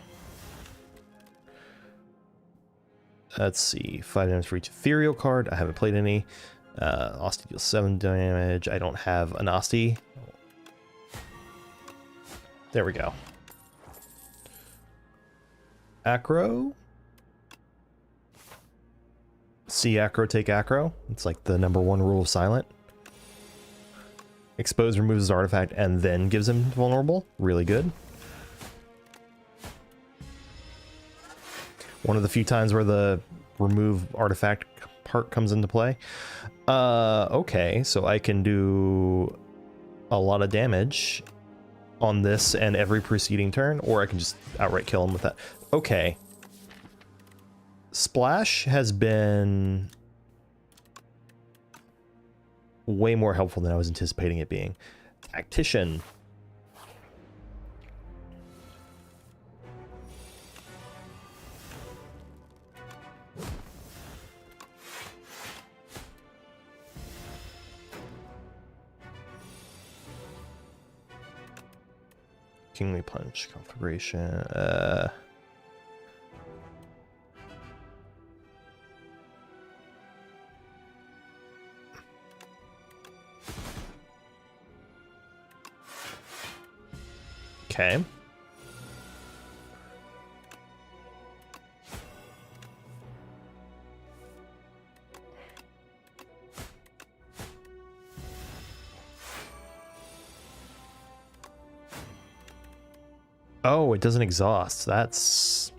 Let's see. 5 damage for each ethereal card. I haven't played any. Asti deals 7 damage. I don't have an Asti. There we go. Acro. See Acro, take Acro. It's like the #1 rule of Silent. Expose removes his artifact and then gives him vulnerable. Really good. One of the few times where the remove artifact part comes into play. Okay, so I can do a lot of damage on this and every preceding turn, or I can just outright kill him with that. Okay. Splash has been way more helpful than I was anticipating it being. Tactician. Kingly Punch configuration. Okay. Oh, it doesn't exhaust. That's...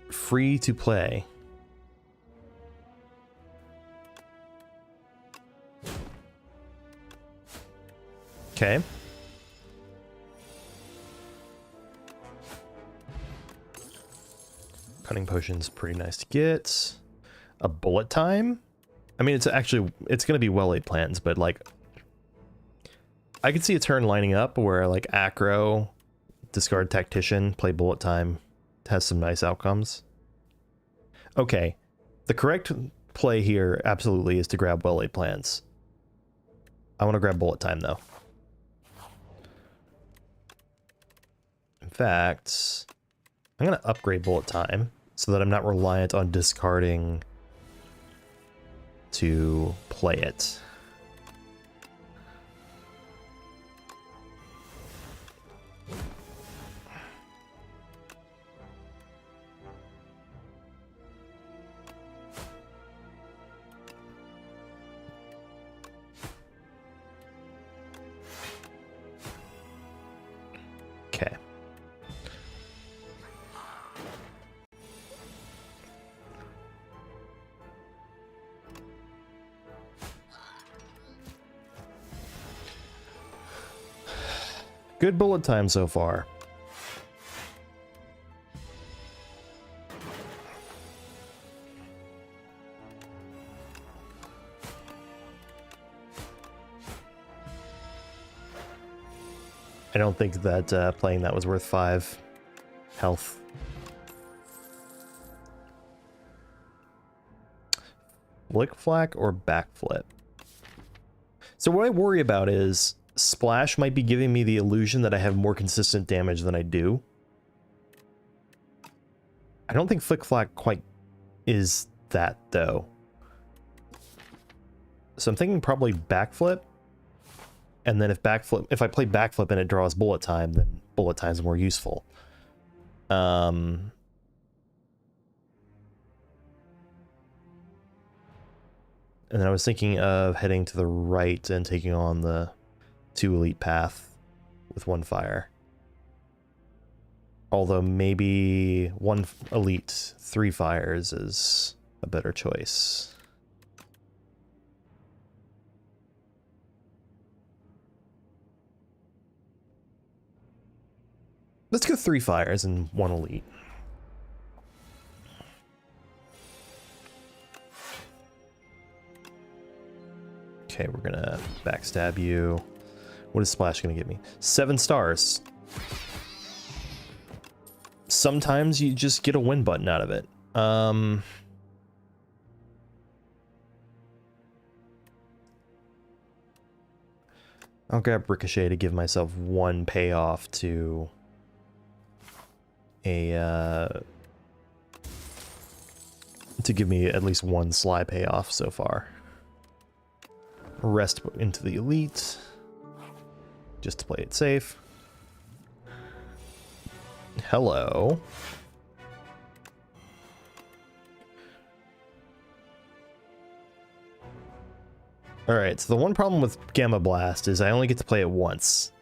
Free to play. Okay. Cunning Potion's pretty nice to get. A bullet time? I mean, it's going to be well-laid plans, but like... I could see a turn lining up where like Acro, discard Tactician, play bullet time, has some nice outcomes. Okay, the correct play here absolutely is to grab well-laid plans. I want to grab bullet time though. In fact, I'm going to upgrade bullet time so that I'm not reliant on discarding to play it. Okay. Good bullet time so far. I don't think that playing that was worth 5 health. Flick Flack or Backflip? So what I worry about is Splash might be giving me the illusion that I have more consistent damage than I do. I don't think Flick Flack quite is that, though. So I'm thinking probably Backflip. And then if I play Backflip and it draws bullet time, then bullet time is more useful. And then I was thinking of heading to the right and taking on the 2 elite path with 1 fire. Although maybe 1 elite, 3 fires is a better choice. Let's go 3 fires and 1 elite. Okay, we're gonna backstab you. What is Splash gonna give me? 7 stars. Sometimes you just get a win button out of it. I'll grab Ricochet to give myself 1 payoff to to give me at least 1 Sly payoff so far. Rest into the elite just to play it safe. Hello. Alright, so the one problem with Gamma Blast is I only get to play it once.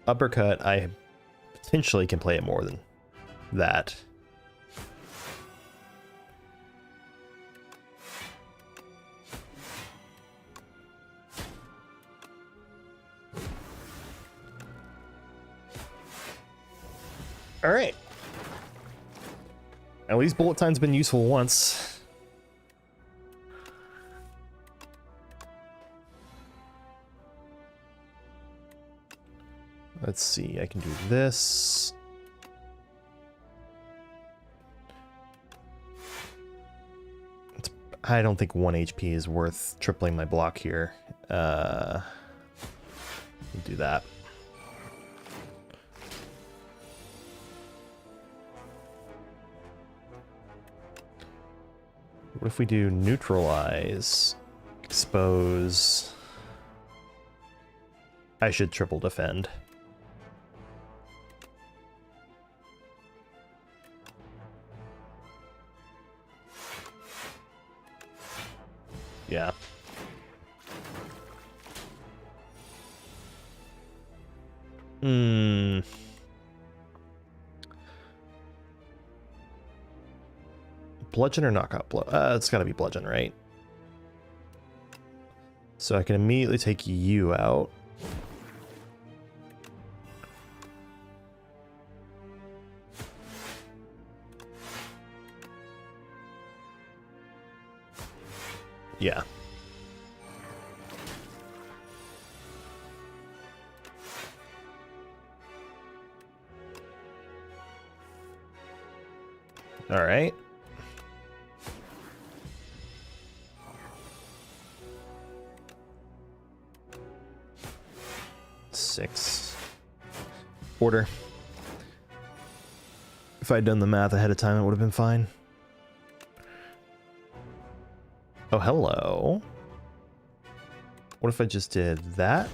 Uppercut, I potentially can play it more than that. Alright. At least bullet time's been useful once. Let's see, I can do this. I don't think 1 HP is worth tripling my block here. Do that. What if we do neutralize, expose? I should triple defend. Yeah. Bludgeon or knockout blow? It's gotta be bludgeon, right? So I can immediately take you out. Yeah. All right. Six. Order. If I'd done the math ahead of time, it would have been fine. Oh, hello. What if I just did that?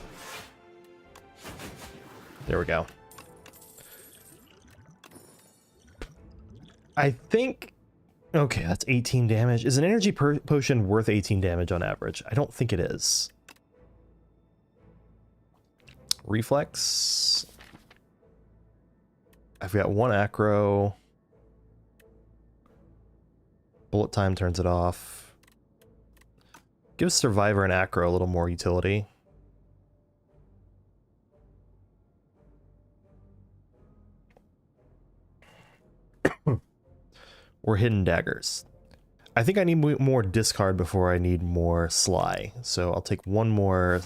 There we go. I think... Okay, that's 18 damage. Is an energy potion worth 18 damage on average? I don't think it is. Reflex. I've got one acro. Bullet time turns it off. Gives Survivor and acro a little more utility. Or hidden daggers. I think I need more discard before I need more sly. So I'll take one more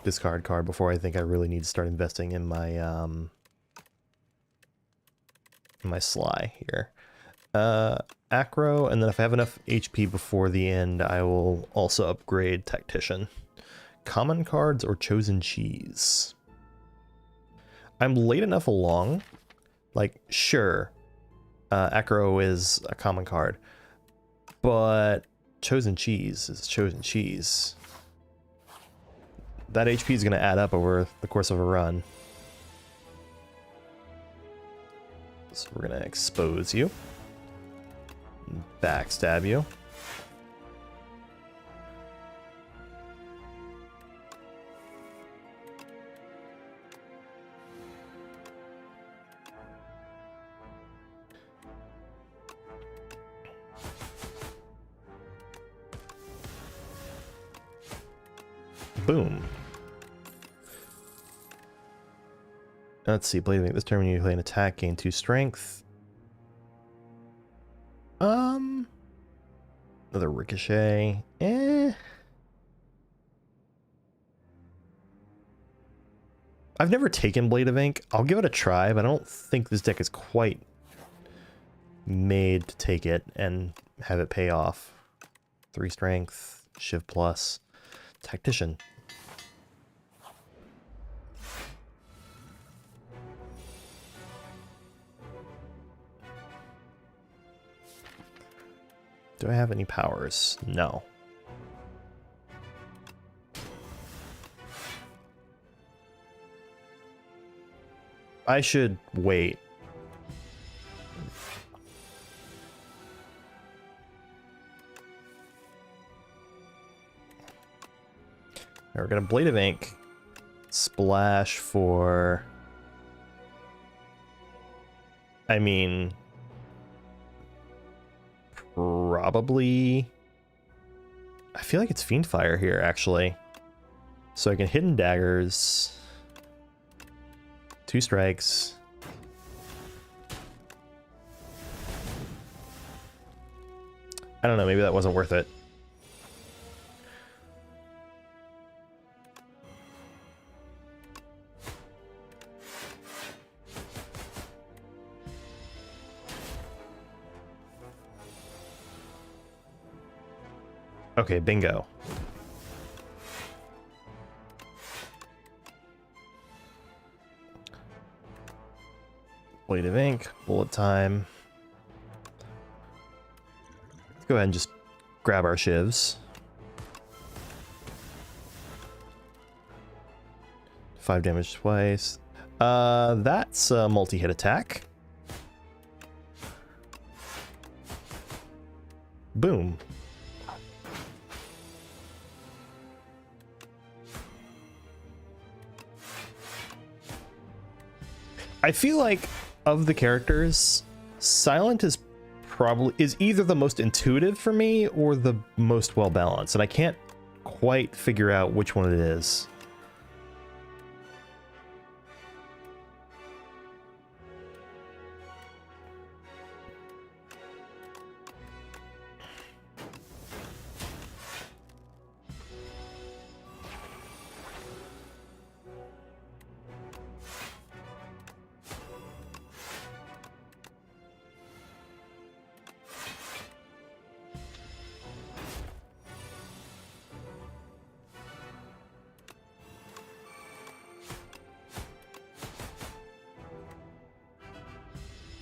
discard card before I think I really need to start investing in my sly here. Acro, and then if I have enough HP before the end, I will also upgrade Tactician. Common cards or Chosen Cheese? I'm late enough along. Like, sure, Acro is a common card, but Chosen Cheese is Chosen Cheese. That HP is going to add up over the course of a run. So we're going to expose you. Backstab you. Boom. Let's see, Blade, this turn when you play an attack, gain 2 strength. Another ricochet. I've never taken Blade of Ink. I'll give it a try, but I don't think this deck is quite made to take it and have it pay off. 3 strength, Shiv plus, Tactician. Do I have any powers? No. I should wait. Now we're gonna Blade of Ink. Splash for... I mean... Probably... I feel like it's Fiendfire here, actually. So I can Hidden Daggers. 2 strikes. I don't know, maybe that wasn't worth it. Okay, bingo. Blade of ink, bullet time. Let's go ahead and just grab our shivs. 5 damage twice. That's a multi-hit attack. Boom. I feel like of the characters, Silent is either the most intuitive for me or the most well balanced, and I can't quite figure out which one it is.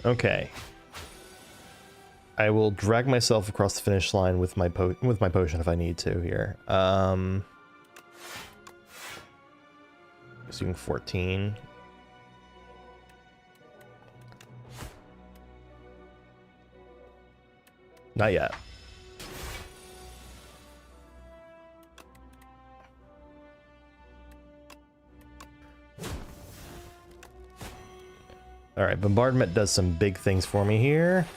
Okay. I will drag myself across the finish line with my potion if I need to here. Assuming 14. Not yet. All right, bombardment does some big things for me here.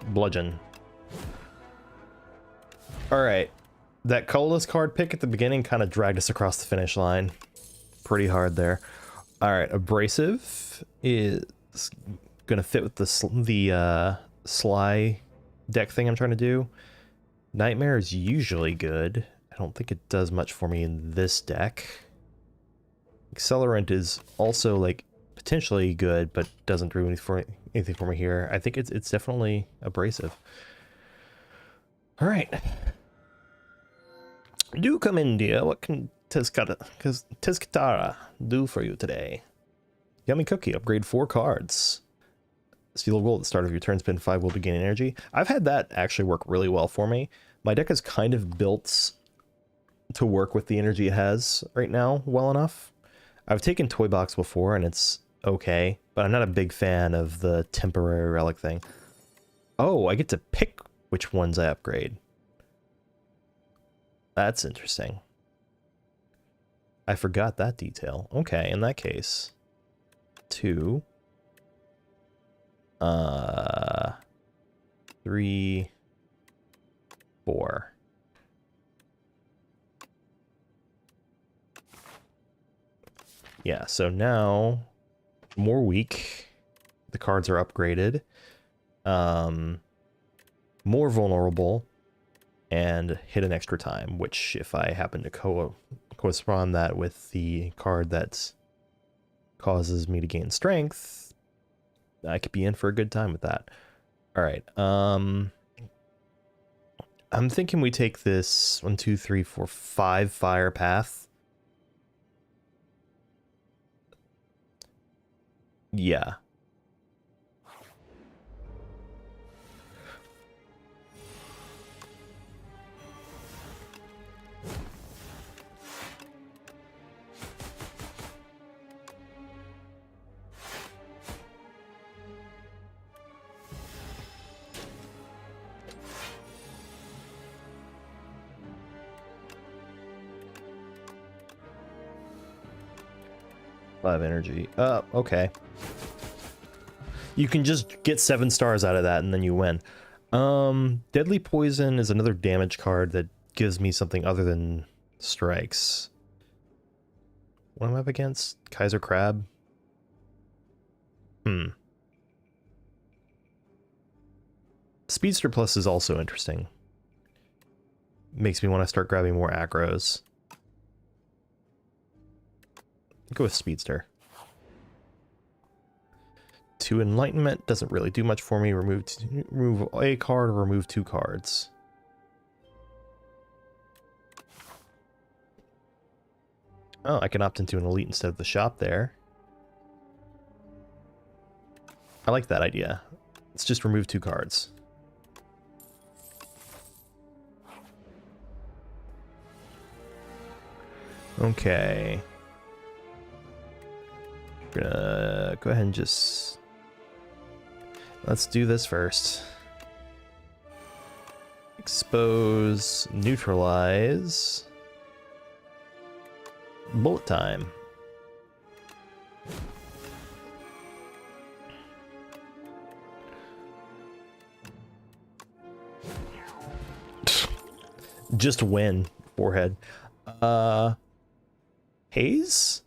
Bludgeon. All right, that colorless card pick at the beginning kind of dragged us across the finish line pretty hard there. All right, abrasive is gonna fit with the Sly deck thing I'm trying to do. Nightmare is usually good. I don't think it does much for me in this deck. Accelerant is also like potentially good, but doesn't do anything for me here. I think it's definitely abrasive. All right. Do come in, dear. What can Tezkatara do for you today? Yummy cookie. Upgrade 4 cards. Steal a gold at the start of your turn. Spend 5 gold to gain energy. I've had that actually work really well for me. My deck is kind of built to work with the energy it has right now well enough. I've taken Toy Box before and it's okay, but I'm not a big fan of the temporary relic thing. Oh, I get to pick which ones I upgrade. That's interesting. I forgot that detail. Okay, in that case, 2, 3, 4. Yeah, so now more weak. The cards are upgraded. More vulnerable. And hit an extra time, which if I happen to correspond that with the card that causes me to gain strength, I could be in for a good time with that. All right. I'm thinking we take this 1, 2, 3, 4, 5 fire path. Yeah. Five energy. Okay. You can just get 7 stars out of that and then you win. Deadly Poison is another damage card that gives me something other than strikes. What am I up against? Kaiser Crab? Speedster Plus is also interesting. Makes me want to start grabbing more aggros. Go with Speedster. 2 enlightenment doesn't really do much for me. Remove a card or remove 2 cards. Oh, I can opt into an elite instead of the shop there. I like that idea. Let's just remove 2 cards. Okay. Gonna go ahead and just... Let's do this first. Expose, neutralize. Bullet time. Just win, forehead. Haze?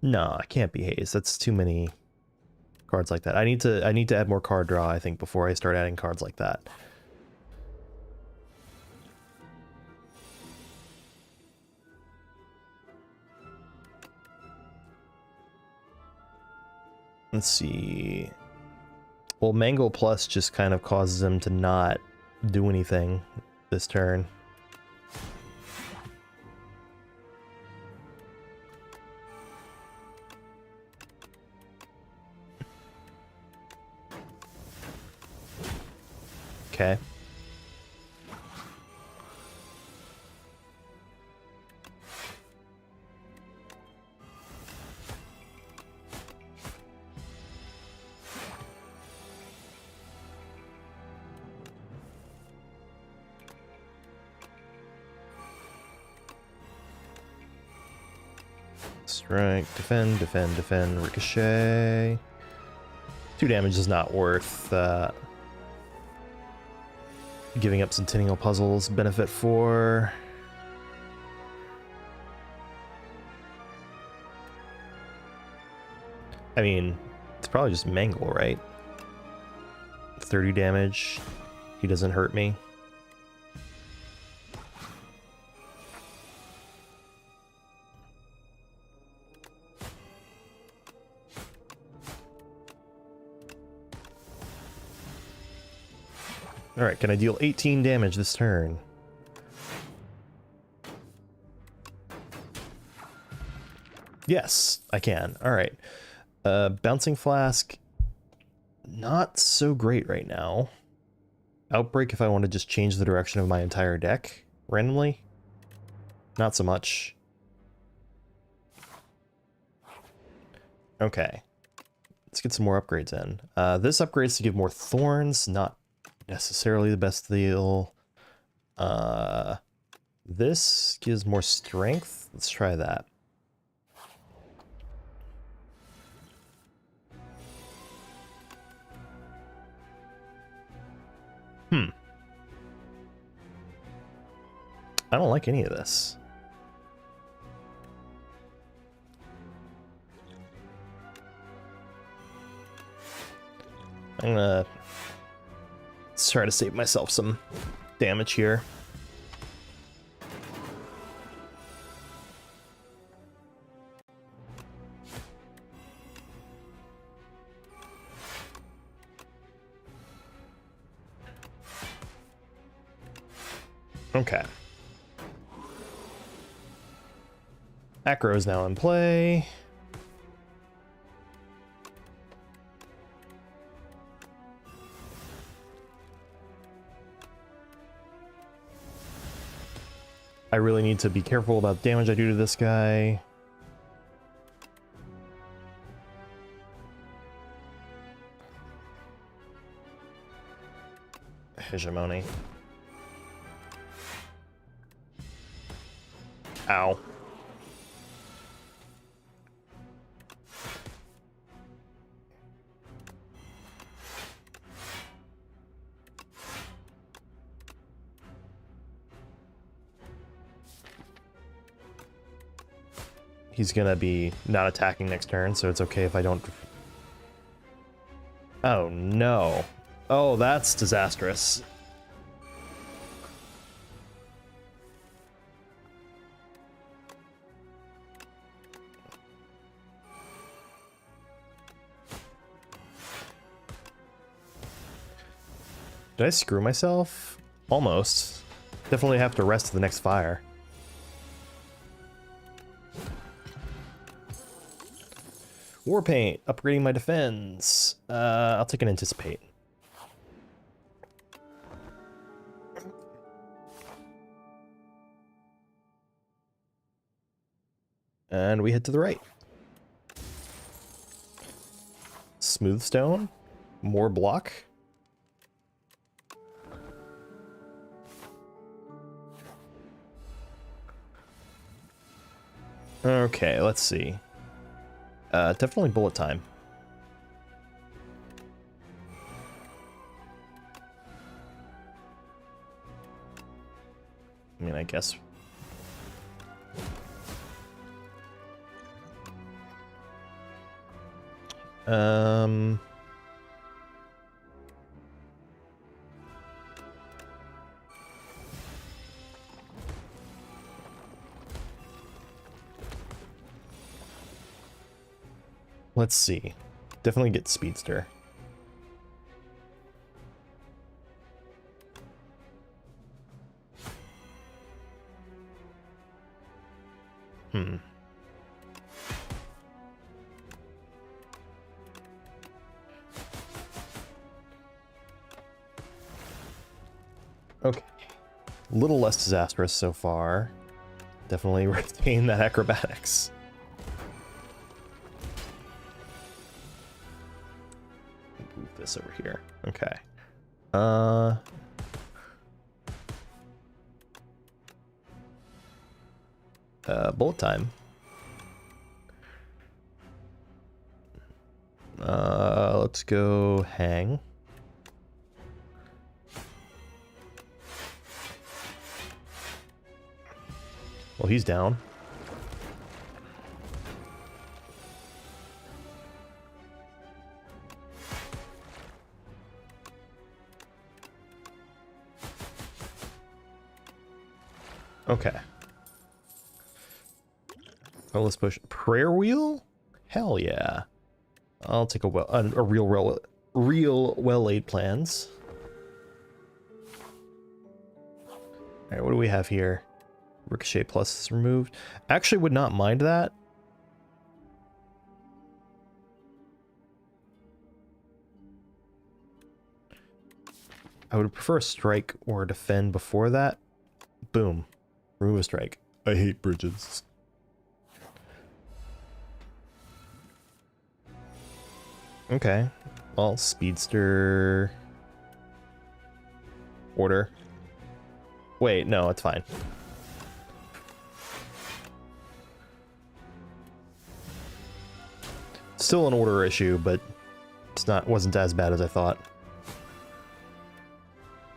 No, it can't be Haze. That's too many cards like that. I need to add more card draw, I think, before I start adding cards like that. Let's see. Well, Mango Plus just kind of causes him to not do anything this turn. Okay. Strike, defend, defend, defend, ricochet. 2 damage is not worth giving up Centennial Puzzle's benefit for. I mean, it's probably just Mangle, right? 30 damage. He doesn't hurt me. Alright, can I deal 18 damage this turn? Yes, I can. Alright. Bouncing Flask, not so great right now. Outbreak if I want to just change the direction of my entire deck randomly. Not so much. Okay. Let's get some more upgrades in. This upgrades to give more thorns, not necessarily the best deal. This gives more strength. Let's try that. I don't like any of this. I'm gonna try to save myself some damage here. Okay. Acro is now in play. I really need to be careful about damage I do to this guy. Hegemony. Ow. He's gonna be not attacking next turn, so it's okay if I don't... Oh no. Oh, that's disastrous. Did I screw myself? Almost. Definitely have to rest to the next fire. War paint, upgrading my defense. I'll take an anticipate. And we head to the right. Smooth stone, more block. Okay, let's see. Definitely bullet time. I mean, I guess. Let's see. Definitely get speedster. Okay. A little less disastrous so far. Definitely retain that acrobatics. Move this over here. Okay. Bullet time. Let's go hang. Well, he's down. Okay. Oh, let's push. Prayer wheel? Hell yeah. I'll take a real well-laid plans. All right, what do we have here? Ricochet plus is removed. Actually would not mind that. I would prefer a strike or a defend before that. Boom. Remove a strike. I hate bridges. Okay. Well, speedster. Order. Wait, no, it's fine. Still an order issue, but wasn't as bad as I thought.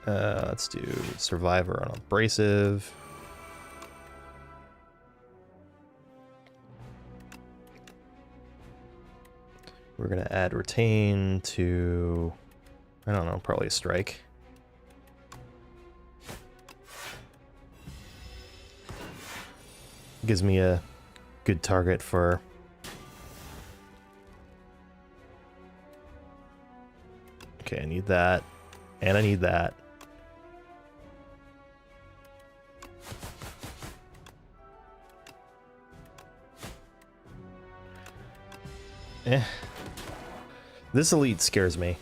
Let's do survivor on abrasive. We're gonna add retain to, I don't know, probably a strike. Gives me a good target for okay, I need that, and I need that. This elite scares me.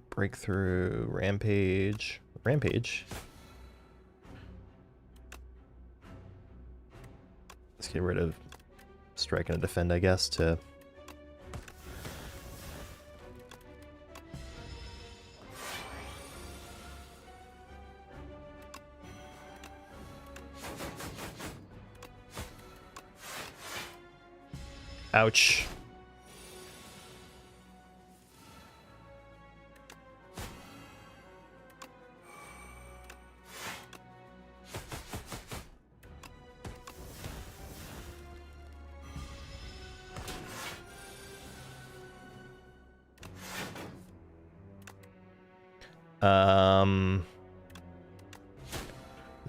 Breakthrough, rampage. Rampage. Let's get rid of strike and defend, I guess, to ouch.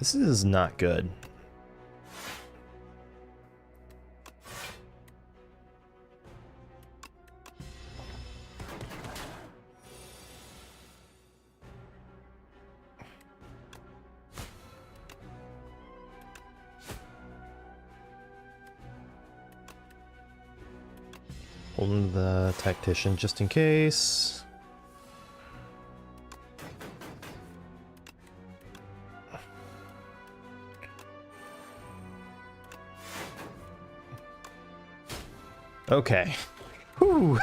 This is not good. Holding the tactician just in case. Okay. Whew.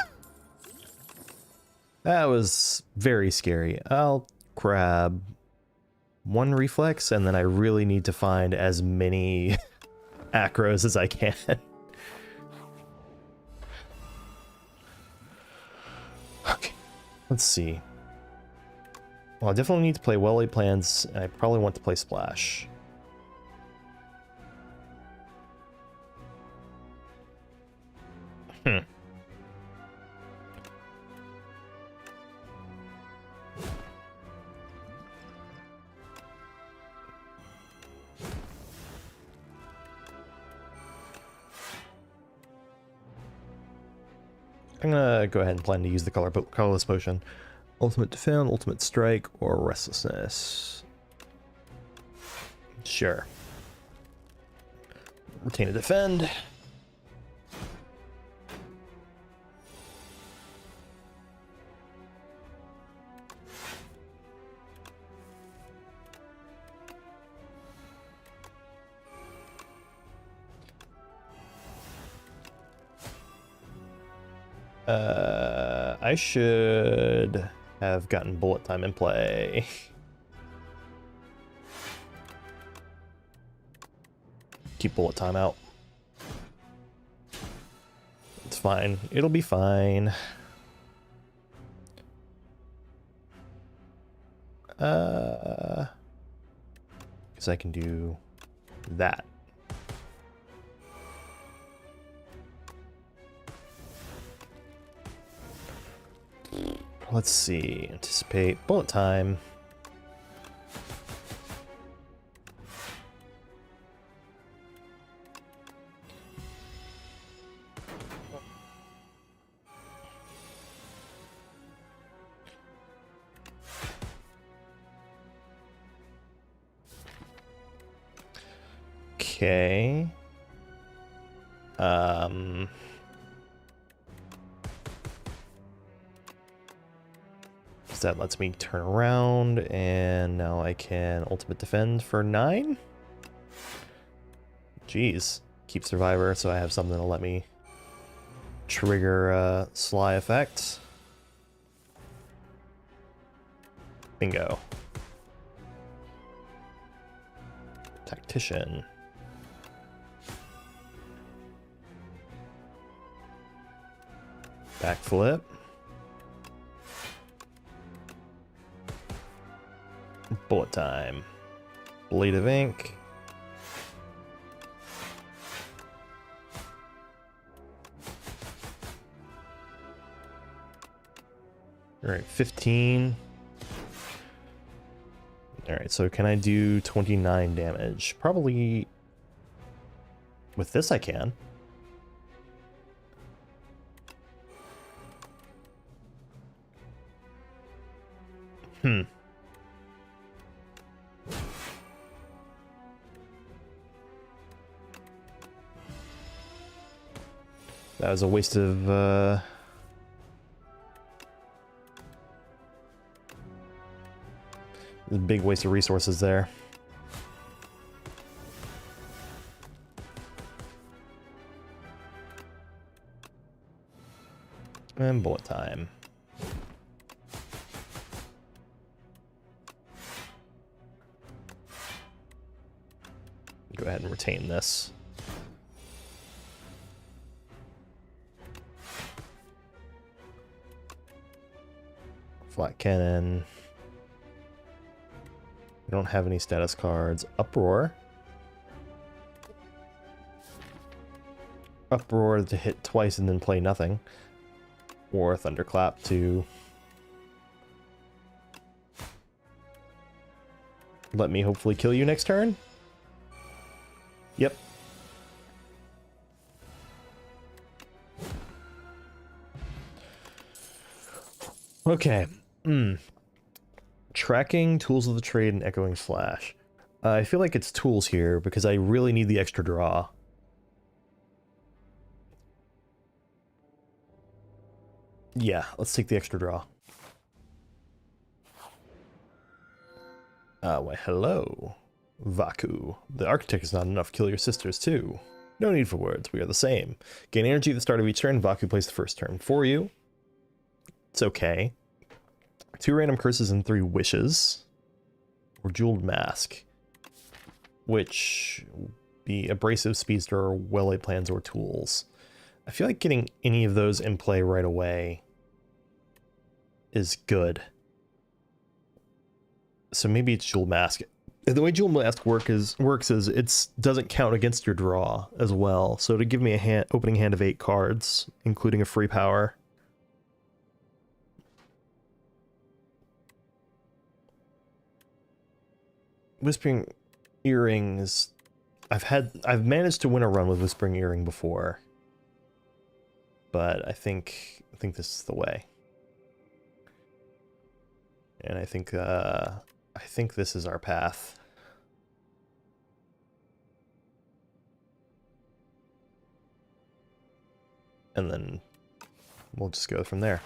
That was very scary. I'll grab one reflex, and then I really need to find as many acros as I can. Okay, let's see. Well, I definitely need to play well-laid plans, and I probably want to play Splash. I'm gonna go ahead and plan to use the colorless potion. Ultimate defend, ultimate strike, or restlessness. Sure. Retain a defend. I should have gotten bullet time in play. Keep bullet time out. It's fine. It'll be fine. Because I can do that. Let's see. Anticipate bullet time. Okay. That lets me turn around, and now I can ultimate defend for 9. Jeez. Keep survivor, so I have something to let me trigger Sly effect. Bingo. Tactician. Backflip. Bullet time. Blade of ink. Alright, 15. Alright, so can I do 29 damage? Probably with this I can. That was a waste of, a big waste of resources there. And bullet time. Go ahead and retain this. Flat cannon. We don't have any status cards. Uproar. Uproar to hit twice and then play nothing. Or Thunderclap to Let me hopefully kill you next turn. Yep. Okay. Tracking, Tools of the Trade, and Echoing Slash. I feel like it's tools here because I really need the extra draw. Yeah, let's take the extra draw. Why hello, Vaku. The Architect is not enough. Kill your sisters too. No need for words. We are the same. Gain energy at the start of each turn. Vaku plays the first turn for you. It's okay. 2 random curses and 3 wishes. Or Jeweled Mask. Which be Abrasive, Speedster, or Well-Laid Plans, or Tools. I feel like getting any of those in play right away is good. So maybe it's Jeweled Mask. The way Jeweled Mask works is it doesn't count against your draw as well. So to give me a opening hand of 8 cards, including a free power. Whispering Earrings. I've managed to win a run with Whispering Earring before. But I think this is the way. And I think this is our path. And then we'll just go from there.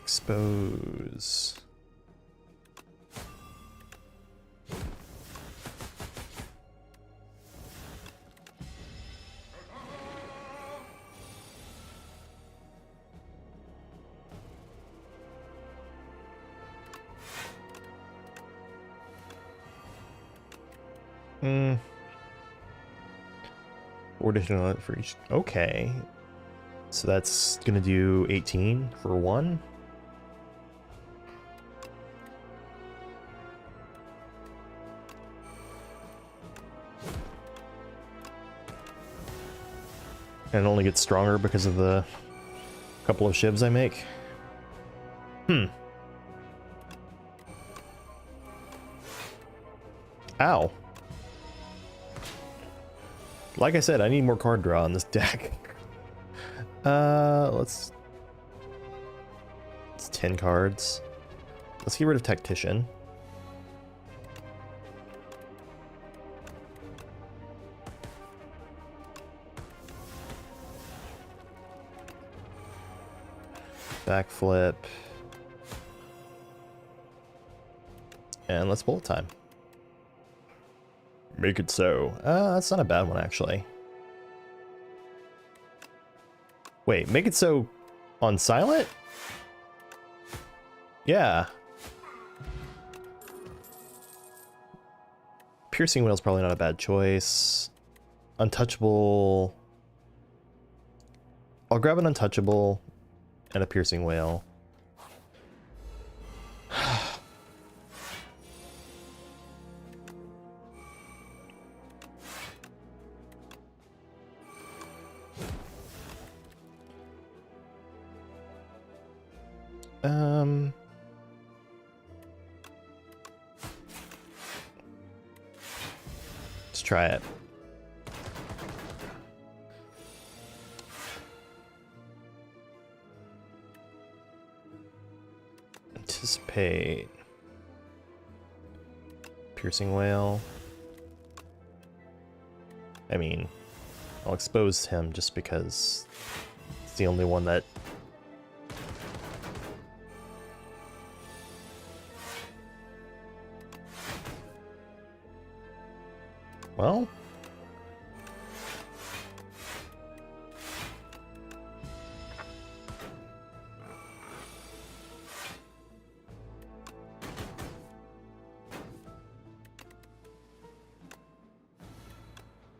Expose. Four additional for each. Okay. So that's gonna do 18 for 1. And it only gets stronger because of the couple of shivs I make. Ow. Like I said, I need more card draw in this deck. It's 10 cards. Let's get rid of Tactician. Backflip. And let's bullet time. Make it so. That's not a bad one, actually. Wait, make it so on silent? Yeah. Piercing Whale's probably not a bad choice. Untouchable. I'll grab an Untouchable and a Piercing Whale. Let's try it. Anticipate. Piercing Whale. I mean, I'll expose him just because it's the only one that... Well...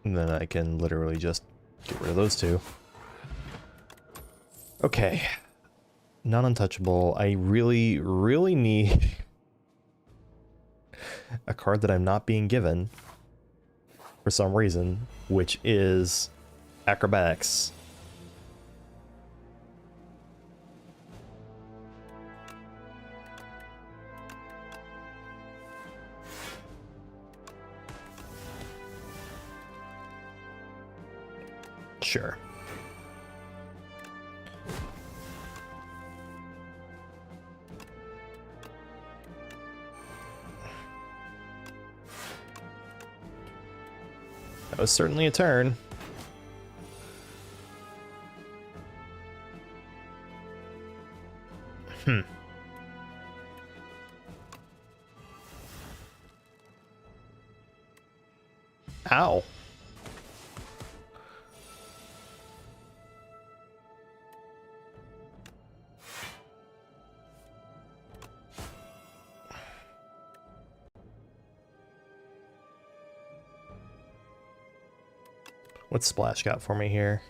And then I can literally just get rid of those two. Okay. Non-untouchable. I really, really need... a card that I'm not being given for some reason, which is acrobatics. Sure. That was certainly a turn. Ow. What's Splash got for me here?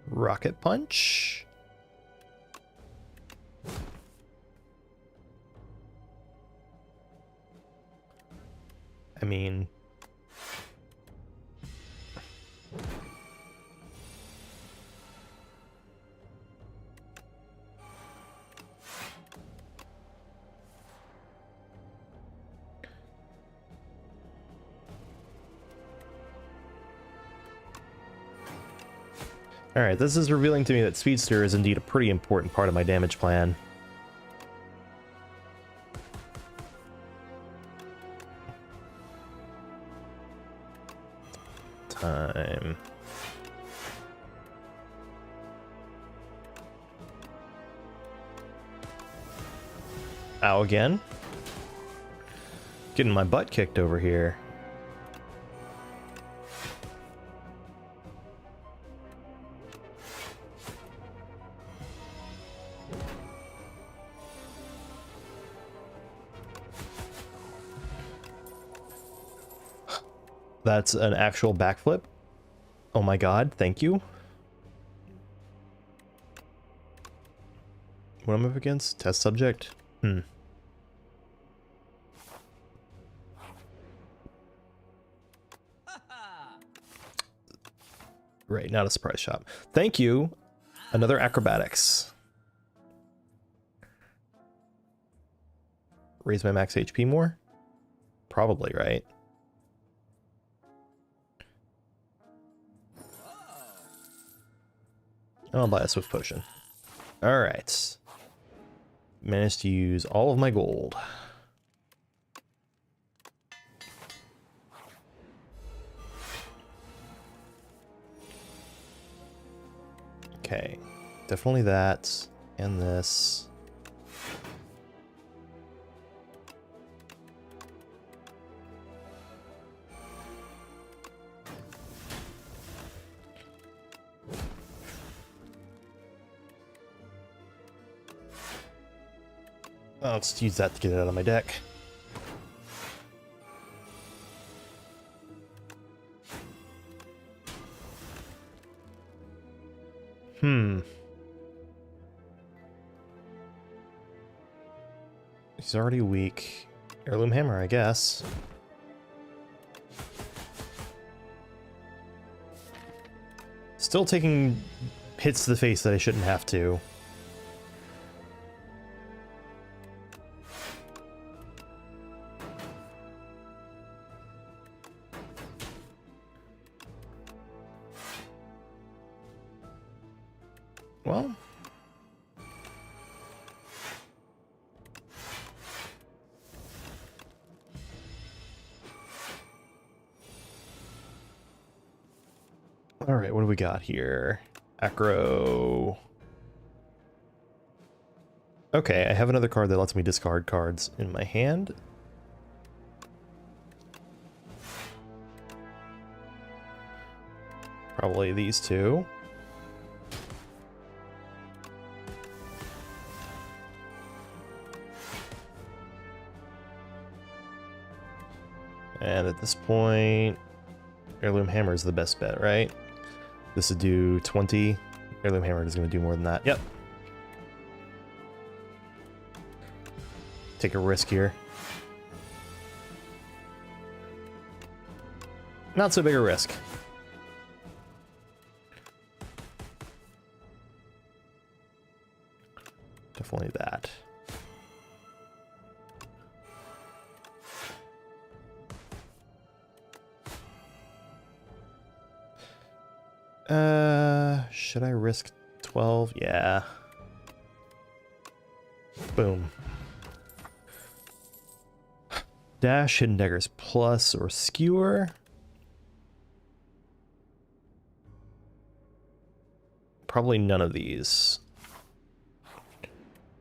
Rocket Punch? I mean... Alright, this is revealing to me that Speedster is indeed a pretty important part of my damage plan. Time. Ow again. Getting my butt kicked over here. That's an actual backflip. Oh my god, thank you. What am I up against? Test subject? Right, not a surprise shop. Thank you. Another acrobatics. Raise my max HP more? Probably, right? I'll buy a Swift Potion. Alright. Managed to use all of my gold. Okay. Definitely that. And this. Oh, let's use that to get it out of my deck. He's already weak. Heirloom Hammer, I guess. Still taking hits to the face that I shouldn't have to. Well, all right, what do we got here? Acro. Okay, I have another card that lets me discard cards in my hand. Probably these two. And at this point, Heirloom Hammer is the best bet, right? This would do 20. Heirloom Hammer is going to do more than that. Yep. take a risk here. Not so big a risk. Definitely that. Should I risk 12? Yeah. Boom. Dash, hidden daggers plus or skewer. Probably none of these.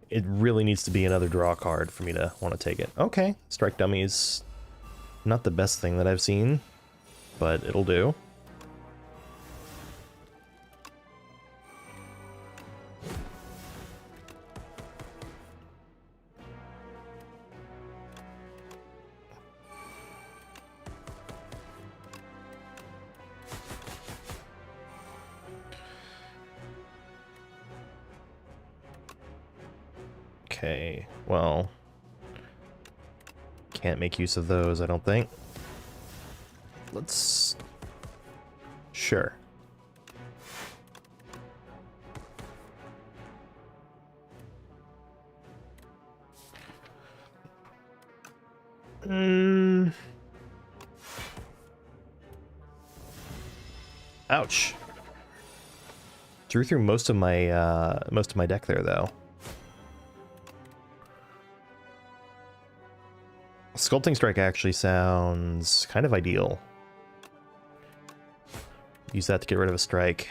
It really needs to be another draw card for me to want to take it. Okay, strike dummies. Not the best thing that I've seen, but it'll do. Okay, well, can't make use of those, I don't think. Let's... Sure. Ouch. Drew through most of my deck there, though. Sculpting Strike actually sounds kind of ideal. Use that to get rid of a strike.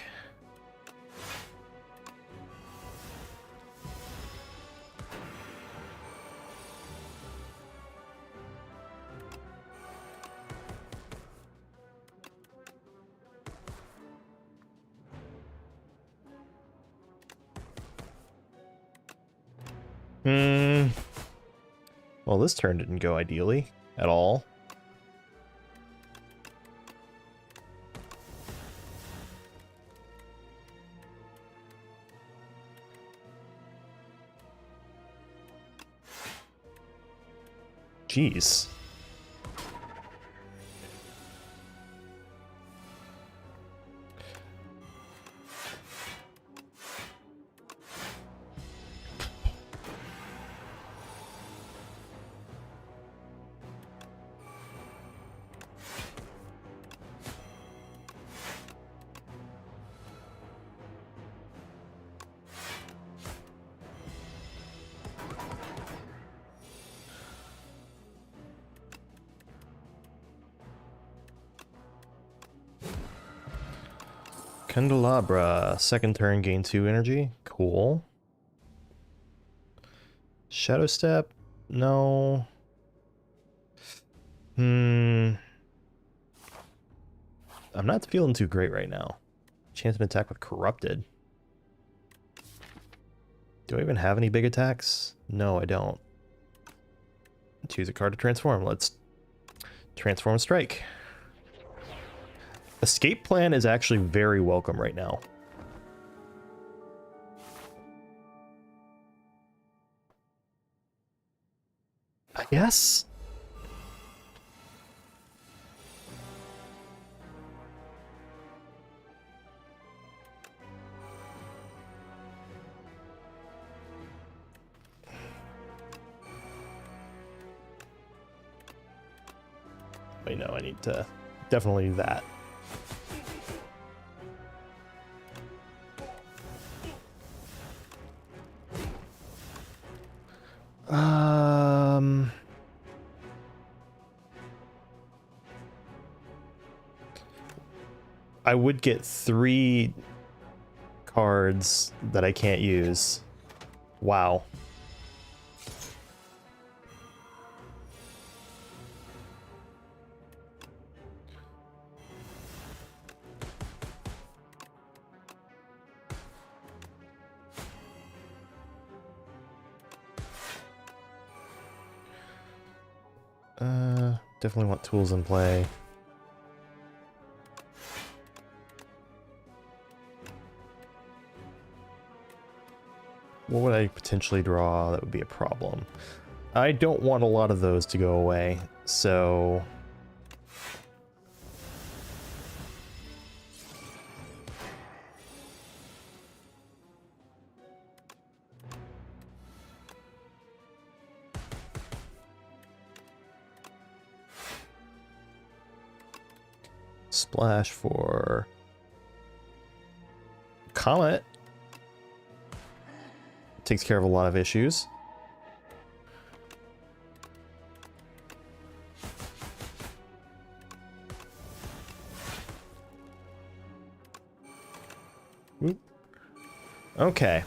Well, this turn didn't go ideally at all. Jeez. Candelabra. Second turn, gain 2 energy. Cool. Shadow Step? No. I'm not feeling too great right now. Chance an attack with Corrupted. Do I even have any big attacks? No, I don't. Choose a card to transform. Let's transform Strike. Escape Plan is actually very welcome right now. I guess. Wait, no, I need to definitely that. I would get 3 cards that I can't use. Wow. Definitely want tools in play. What would I potentially draw that would be a problem? I don't want a lot of those to go away, so... Splash for Comet. Takes care of a lot of issues. Oop. Okay.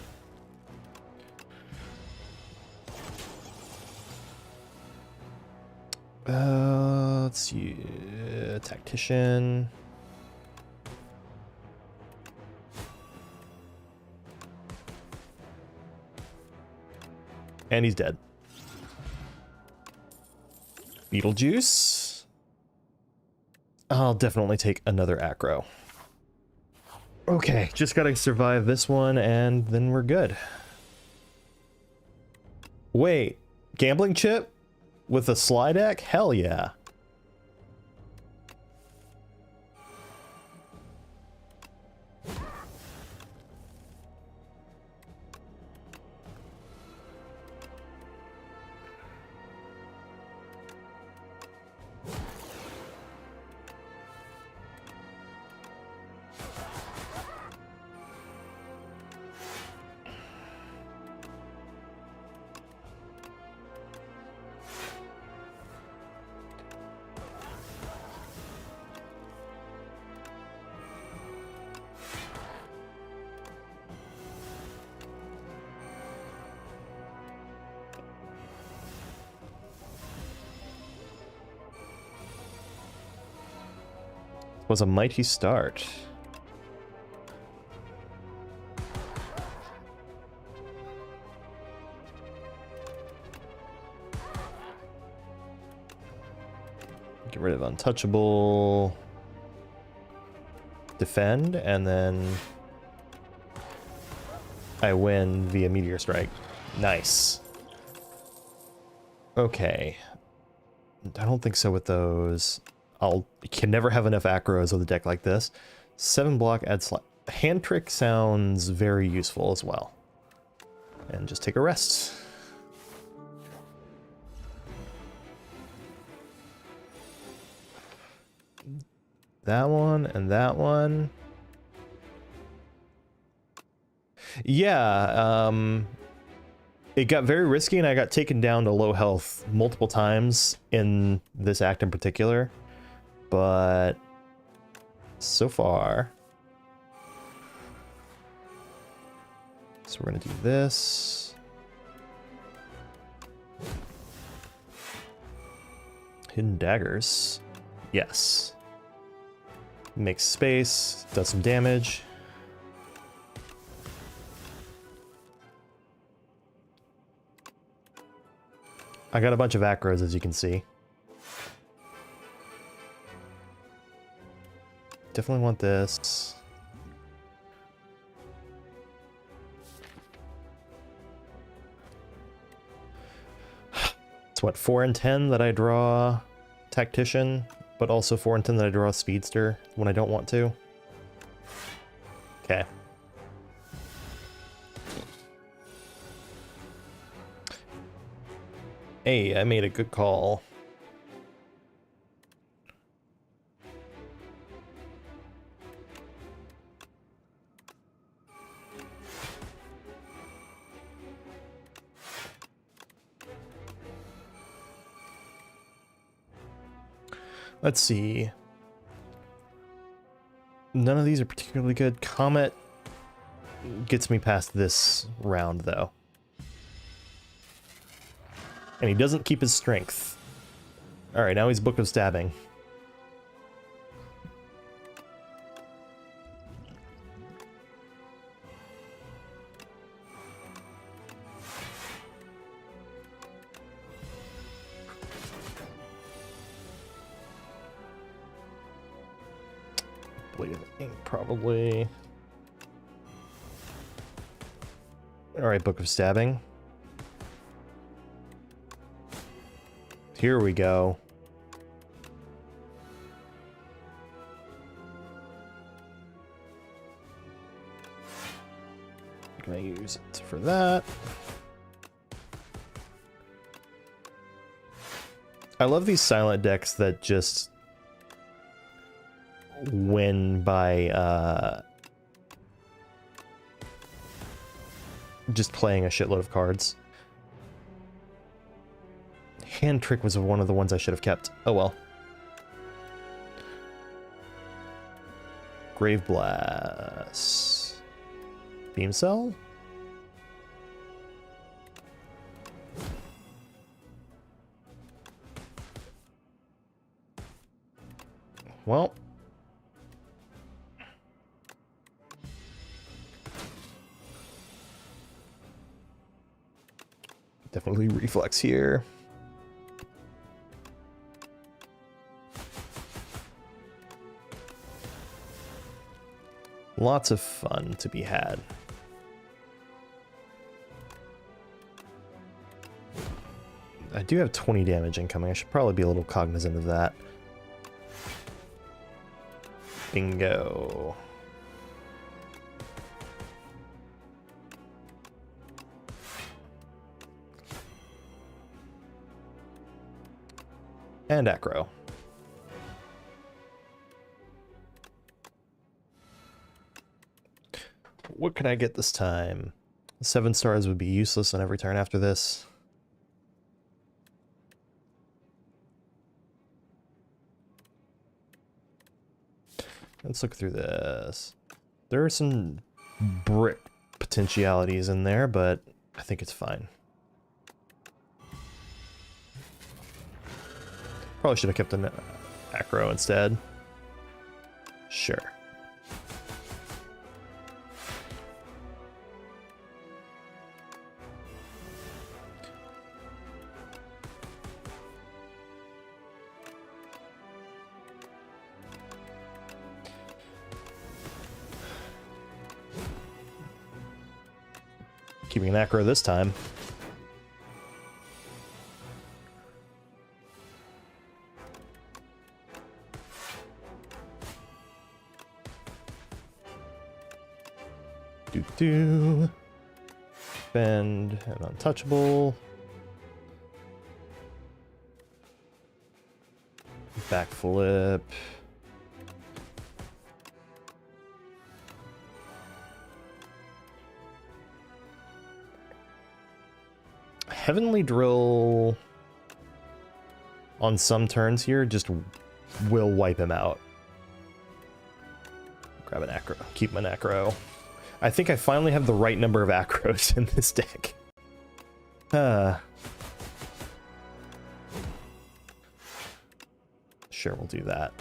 Let's see. Tactician. And he's dead. Beetlejuice. I'll definitely take another acro. Okay, just gotta survive this one and then we're good. Wait, gambling chip? With a slide deck? Hell yeah. Was a mighty start. Get rid of untouchable. Defend, and then I win via meteor strike. Nice. Okay. I don't think so with those. Can never have enough acros with a deck like this. 7 block, add slide. Hand trick sounds very useful as well. And just take a rest. That one and that one. Yeah, it got very risky and I got taken down to low health multiple times in this act in particular. But so far, so we're gonna do this. Hidden daggers, yes. Makes space, does some damage. I got a bunch of acros, as you can see. Definitely want this. It's what, 4 and 10 that I draw Tactician, but also 4 and 10 that I draw Speedster when I don't want to. Okay. Hey, I made a good call. Let's see. None of these are particularly good. Comet gets me past this round, though. And he doesn't keep his strength. Alright, now he's Book of Stabbing. Blade of Ink, probably. Alright, Book of Stabbing. Here we go. Gonna use it for that. I love these silent decks that just win by just playing a shitload of cards. Hand Trick was one of the ones I should have kept. Oh well. Grave Blast. Beam Cell? Well. Definitely reflex here. Lots of fun to be had. I do have 20 damage incoming. I should probably be a little cognizant of that. Bingo. And acro. What can I get this time? 7 stars would be useless on every turn after this. Let's look through this. There are some brick potentialities in there, but I think it's fine. Probably should have kept an acro instead. Sure. Keeping an acro this time. Do bend and untouchable. Backflip. Heavenly Drill on some turns here just will wipe him out. Grab an acro. Keep an acro. I think I finally have the right number of acros in this deck. Sure, we'll do that.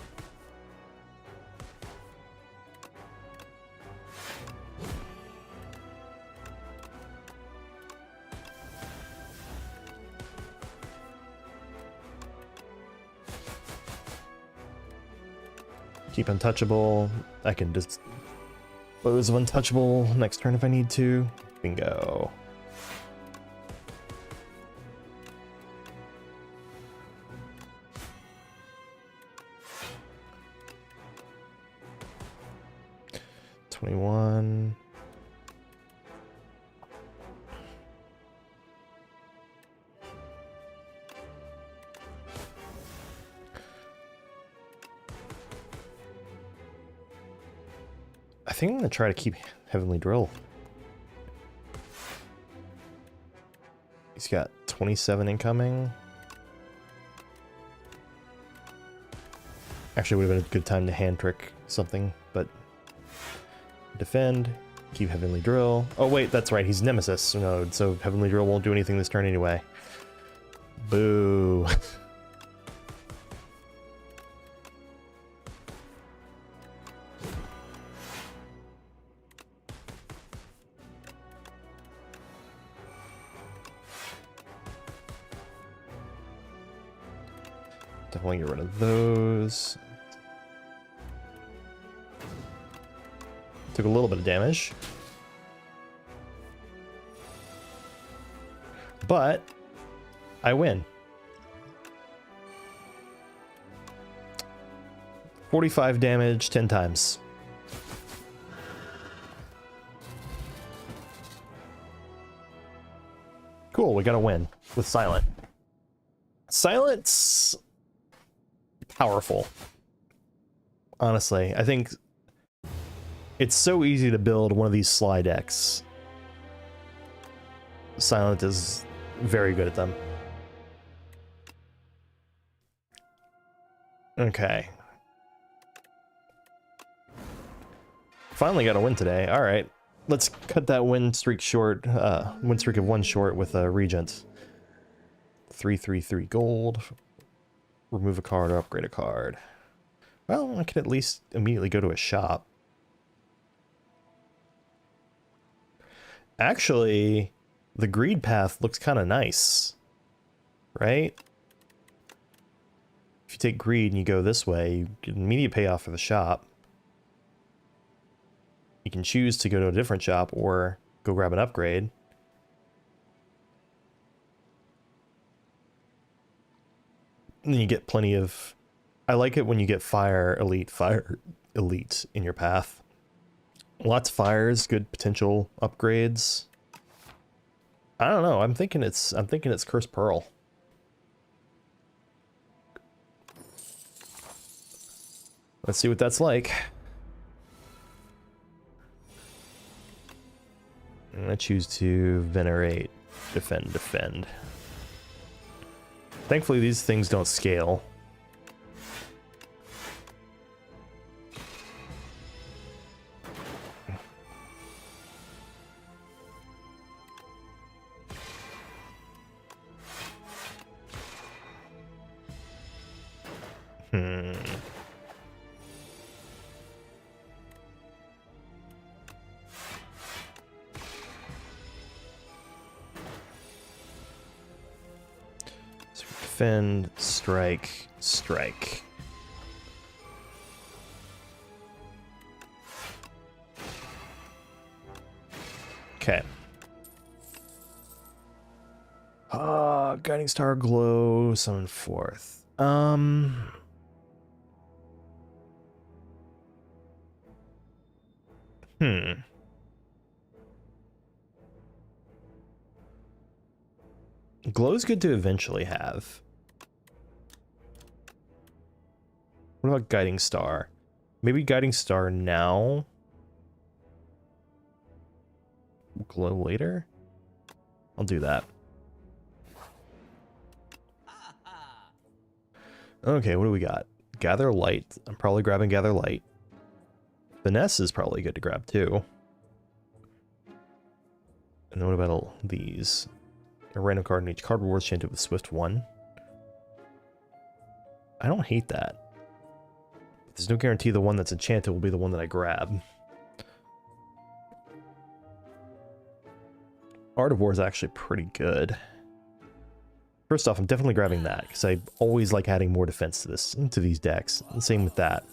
Keep untouchable. I can just dispose of untouchable next turn if I need to. Bingo. $21. I think I'm gonna try to keep Heavenly Drill. He's got 27 incoming. Actually, would have been a good time to hand trick something, but defend, keep Heavenly Drill. Oh wait, that's right, he's Nemesis mode, so Heavenly Drill won't do anything this turn anyway. Boo. Definitely get rid of those. Took a little bit of damage. But I win. 45 damage 10 times. Cool, we got a win with Silent. Silent's powerful. Honestly, I think it's so easy to build one of these Sly decks. Silent is very good at them. Okay. Finally got a win today. All right. Let's cut that win streak short. Win streak of 1 short with a Regent. 3/3/3 gold. Remove a card or upgrade a card. Well, I can at least immediately go to a shop. Actually, the greed path looks kind of nice. Right? If you take greed and you go this way, you get an immediate payoff for the shop. You can choose to go to a different shop or go grab an upgrade. And then you get plenty of... I like it when you get fire elite in your path. Lots of fires, good potential upgrades. I don't know. I'm thinking it's Cursed Pearl. Let's see what that's like. I'm gonna choose to venerate, defend. Thankfully, these things don't scale. Defend, strike, strike. Okay. Guiding Star Glow, summon forth. Glow's good to eventually have. What about Guiding Star? Maybe Guiding Star now? Glow later? I'll do that. Okay, what do we got? Gather Light. I'm probably grabbing Gather Light. Finesse is probably good to grab too. And then what about these? A random card in each card rewards chanted with Swift 1. I don't hate that. There's no guarantee the one that's enchanted will be the one that I grab. Art of War is actually pretty good. First off, I'm definitely grabbing that, because I always like adding more defense to these decks. And same with that.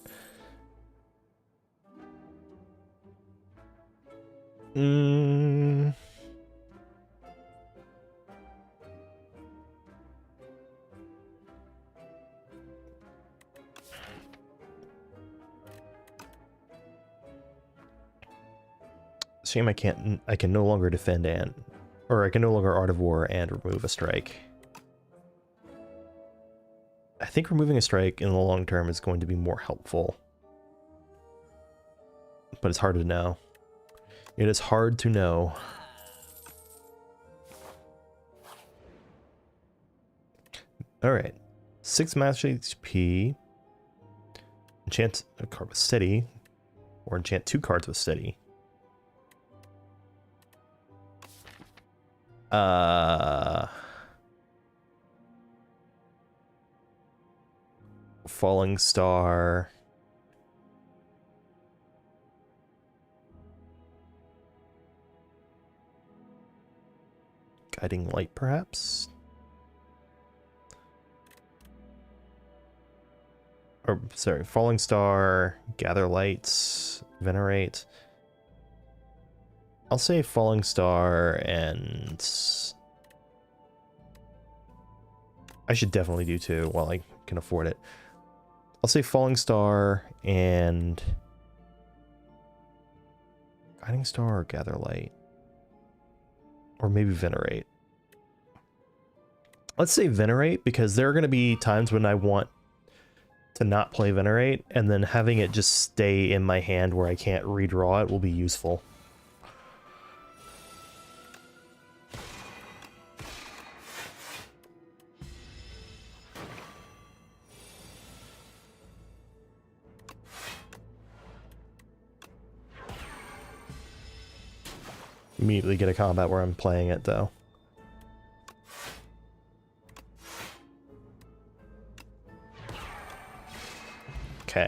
Shame I can no longer defend I can no longer Art of War and remove a strike. I think removing a strike in the long term is going to be more helpful. But it's hard to know. It is hard to know. Alright. 6 master HP. Enchant a card with steady. Or enchant 2 cards with steady. Falling Star. Guiding Light, perhaps? Or, sorry, Falling Star, Gather Lights, Venerate. I'll say Falling Star, and I should definitely do 2 while I can afford it. I'll say Falling Star and Guiding Star or Gather Light. Or maybe Venerate. Let's say Venerate, because there are going to be times when I want to not play Venerate, and then having it just stay in my hand where I can't redraw it will be useful. Immediately get a combat where I'm playing it, though. Okay.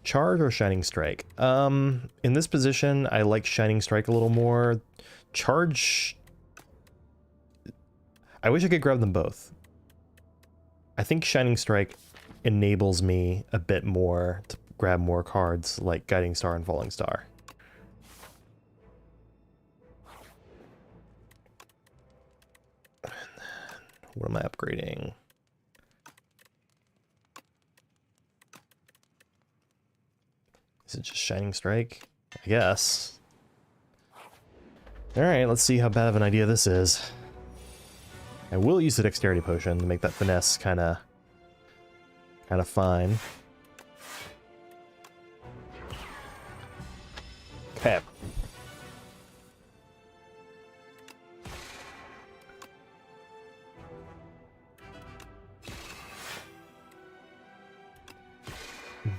Charge or Shining Strike? In this position, I like Shining Strike a little more. Charge... I wish I could grab them both. I think Shining Strike enables me a bit more to grab more cards like Guiding Star and Falling Star. And then, what am I upgrading? Is it just Shining Strike? I guess. Alright, let's see how bad of an idea this is. I will use the Dexterity Potion to make that finesse kinda fine. Okay.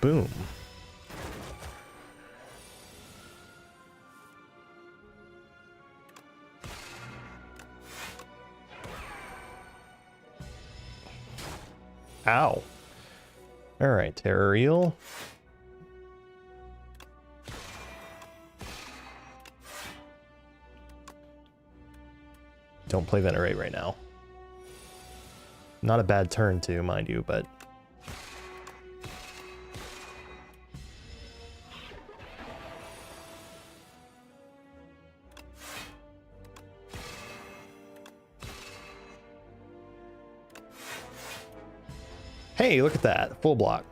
Boom. Ow. Alright, Terror Eel. Don't play Venerate right now. Not a bad turn too, mind you, but... Hey, look at that. Full block.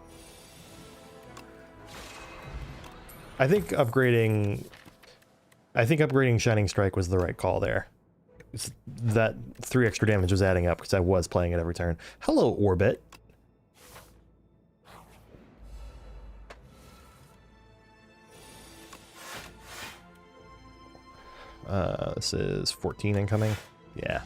I think upgrading Shining Strike was the right call there. That 3 extra damage was adding up because I was playing it every turn. Hello, Orbit. This is 14 incoming. Yeah.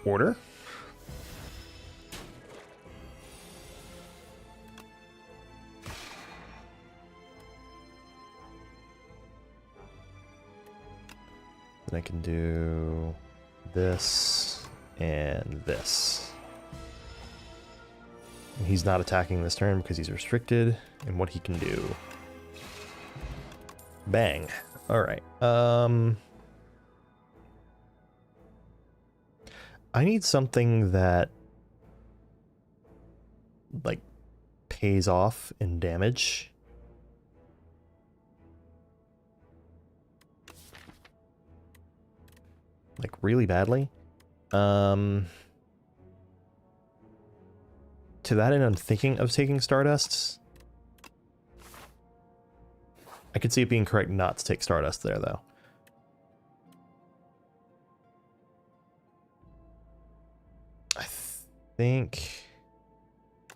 Order. Then I can do this and this. And he's not attacking this turn because he's restricted in what he can do. Bang. All right. I need something that, like, pays off in damage. Like, really badly. To that end, I'm thinking of taking Stardusts. I could see it being correct not to take Stardust there, though. I think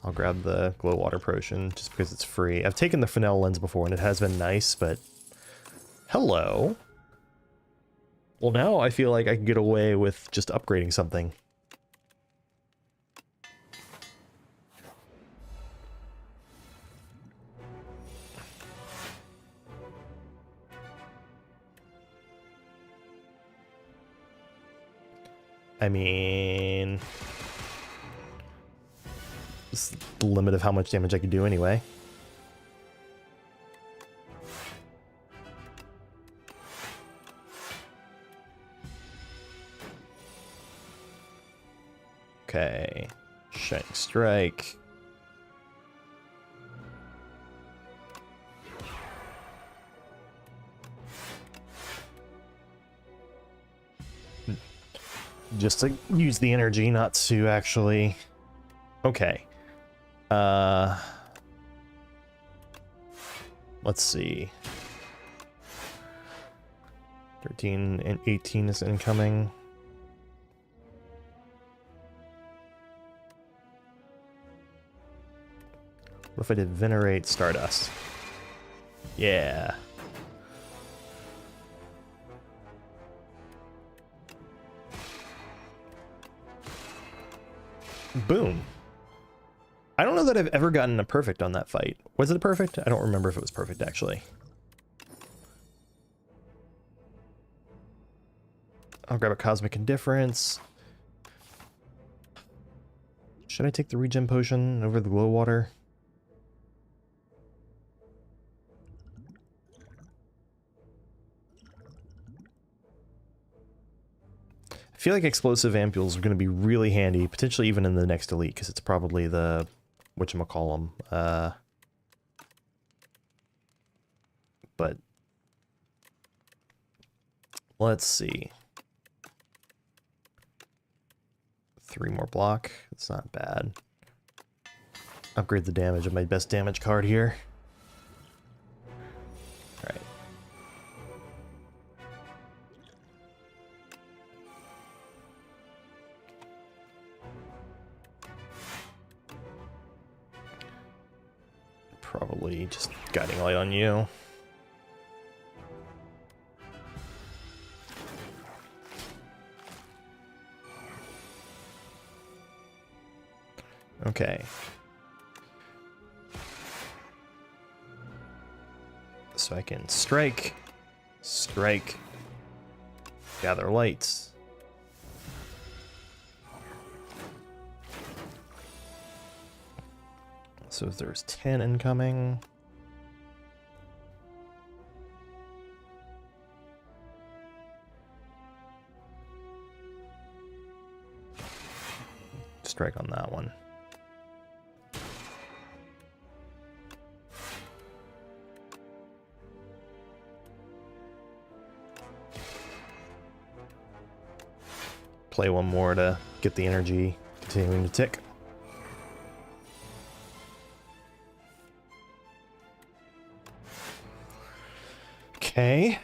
I'll grab the Glow Water Potion just because it's free. I've taken the Fennel Lens before and it has been nice, but hello. Well, now I feel like I can get away with just upgrading something. I mean... it's the limit of how much damage I could do anyway. Okay. Shining Strike. just to use the energy, not to actually... Okay. Let's see. 13 and 18 is incoming. What if I did Venerate Stardust? Yeah. Boom. I don't know that I've ever gotten a perfect on that fight. Was it a perfect? I don't remember if it was perfect, actually. I'll grab a Cosmic Indifference. Should I take the regen potion over the glow water? I feel like explosive ampules are going to be really handy, potentially even in the next elite, because it's probably the whatchamacallem. But let's see. 3 more block. It's not bad. Upgrade the damage of my best damage card here. Alright. Probably just guiding light on you. Okay. So I can strike, gather lights. So there's 10 incoming. Strike on that one. Play one more to get the energy continuing to tick. Okay.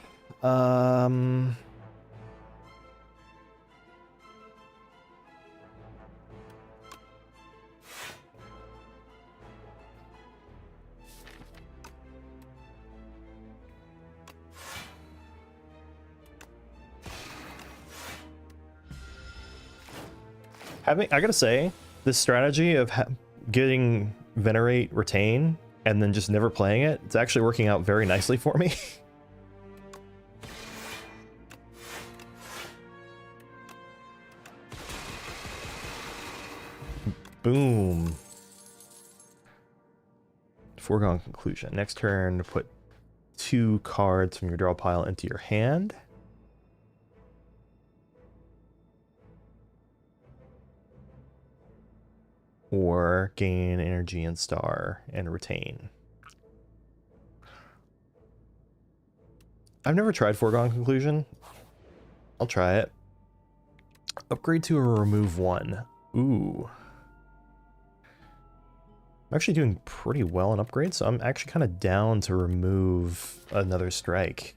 I gotta say, this strategy of getting Venerate, Retain, and then just never playing it, it's actually working out very nicely for me. Boom. Foregone conclusion. Next turn, put 2 cards from your draw pile into your hand. Or gain energy and star and retain. I've never tried Foregone Conclusion. I'll try it. Upgrade to a remove 1. Ooh. I'm actually doing pretty well in upgrades, so I'm actually kind of down to remove another strike.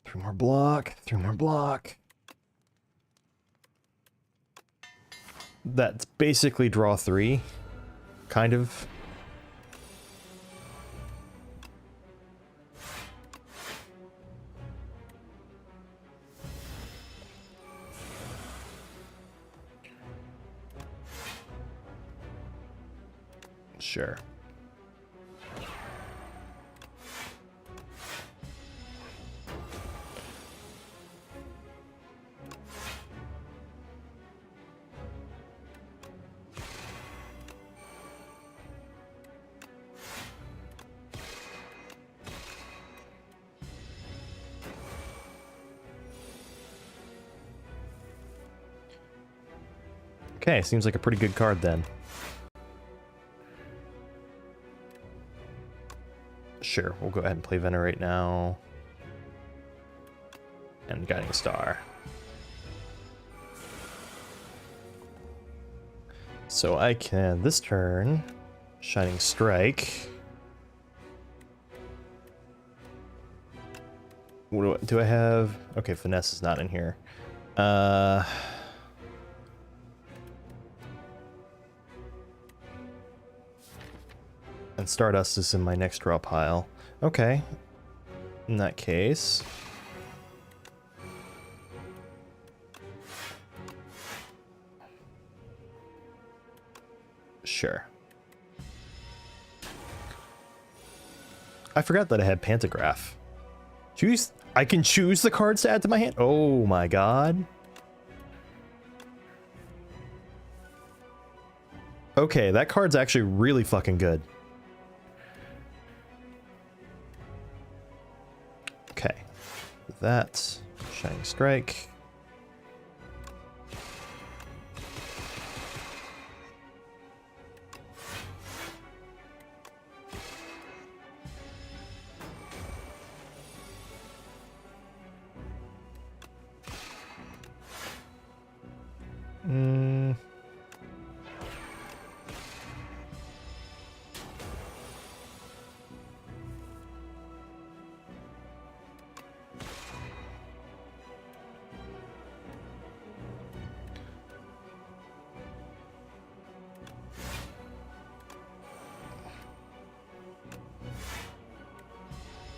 Three more block, 3 more block. That's basically draw 3, kind of. Sure. Okay, seems like a pretty good card then. Sure, we'll go ahead and play Venerate now. And Guiding Star. So I can, this turn, Shining Strike. What do I have? Okay, Finesse is not in here. And Stardust is in my next draw pile. Okay. In that case. Sure. I forgot that I had Pantograph. Choose. I can choose the cards to add to my hand? Oh my god. Okay, that card's actually really fucking good. Okay. That. Shining Strike.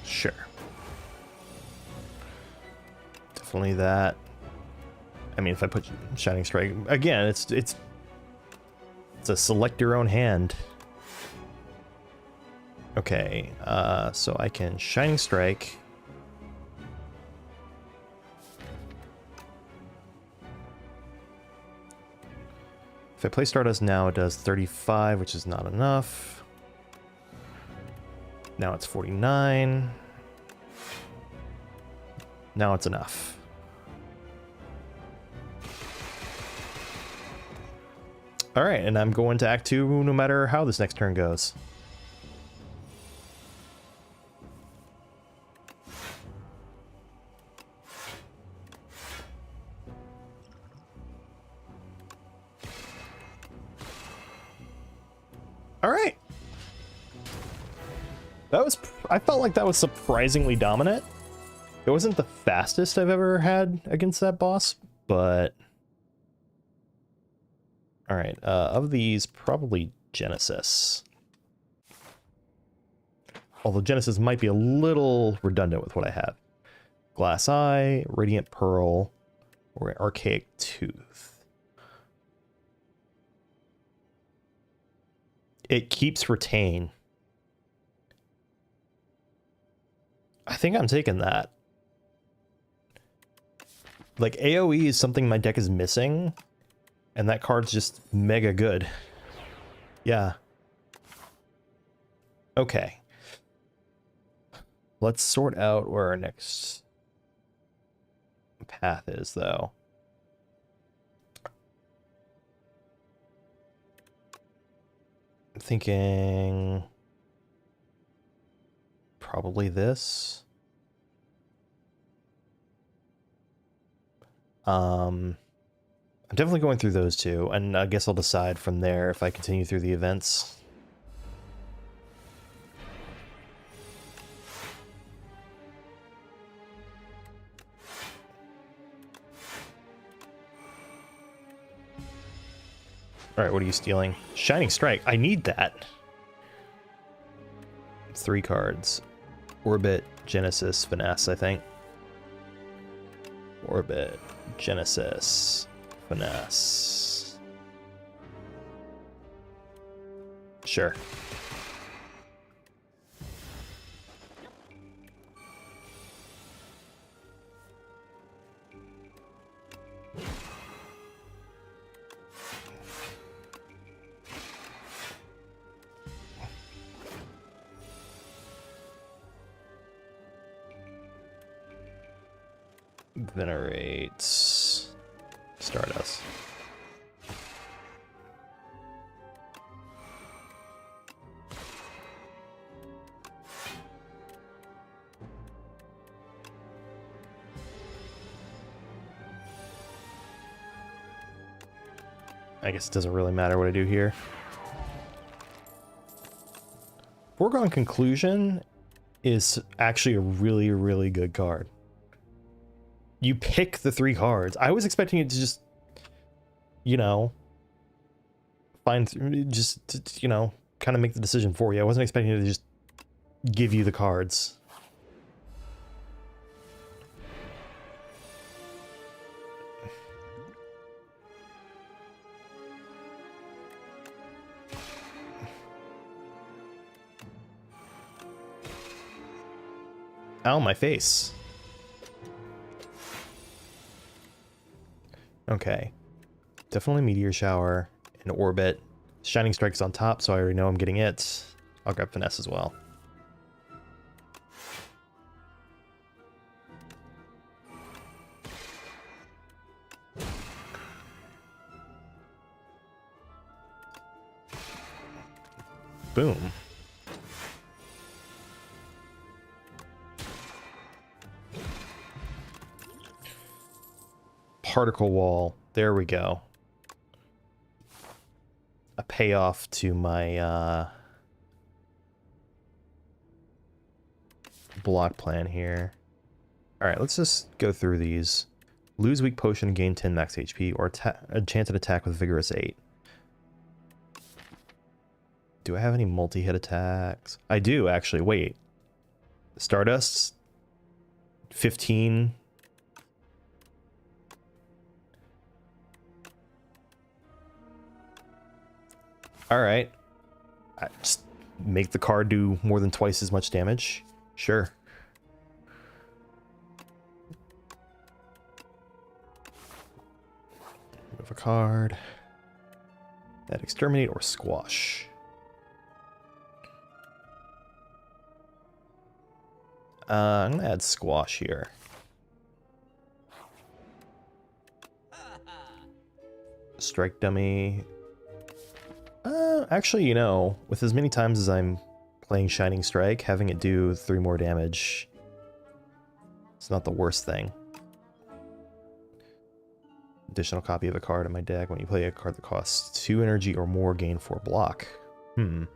Sure. Definitely that. I mean, if I put Shining Strike again, it's a select your own hand. Okay, so I can Shining Strike. If I play Stardust now, it does 35, which is not enough. Now it's 49. Now it's enough. All right, and I'm going to Act 2 no matter how this next turn goes. All right. That was, I felt like that was surprisingly dominant. It wasn't the fastest I've ever had against that boss, but... Alright, of these, probably Genesis. Although Genesis might be a little redundant with what I have. Glass Eye, Radiant Pearl, or Archaic Tooth. It keeps Retain. I think I'm taking that. Like, AoE is something my deck is missing, and that card's just mega good. Yeah. Okay. Let's sort out where our next path is, though. I'm thinking... probably this. I'm definitely going through those two, and I guess I'll decide from there if I continue through the events. Alright, what are you stealing? Shining Strike. I need that. 3 cards. Orbit, Genesis, Finesse, I think. Orbit, Genesis, Finesse. Sure. Venerate Stardust. I guess it doesn't really matter what I do here. Foregone Conclusion is actually a really, really good card. You pick the 3 cards. I was expecting it to just, you know, you know, kind of make the decision for you. I wasn't expecting it to just give you the cards. Ow, my face. Okay. Definitely Meteor Shower, an Orbit. Shining Strike's on top, so I already know I'm getting it. I'll grab Finesse as well. Boom. Particle Wall. There we go. A payoff to my block plan here. Alright, let's just go through these. Lose Weak Potion, gain 10 max HP, or enchanted attack with Vigorous 8. Do I have any multi-hit attacks? I do, actually. Wait. Stardust? 15... Alright. Just make the card do more than twice as much damage. Sure. Move a card. Add Exterminate or Squash. I'm gonna add Squash here. Strike Dummy. Actually, you know, with as many times as I'm playing Shining Strike, having it do 3 more damage, it's not the worst thing. Additional copy of a card in my deck. When you play a card that costs 2 energy or more, gain 4 block. Oh,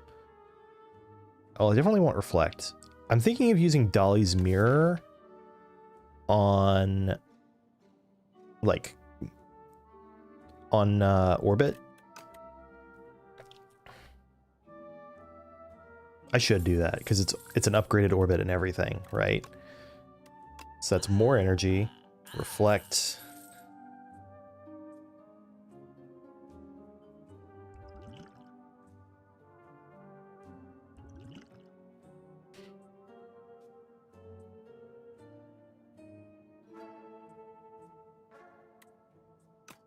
I definitely want Reflect. I'm thinking of using Dolly's Mirror on, like, on Orbit. I should do that because it's an upgraded Orbit and everything, right? So that's more energy. Reflect.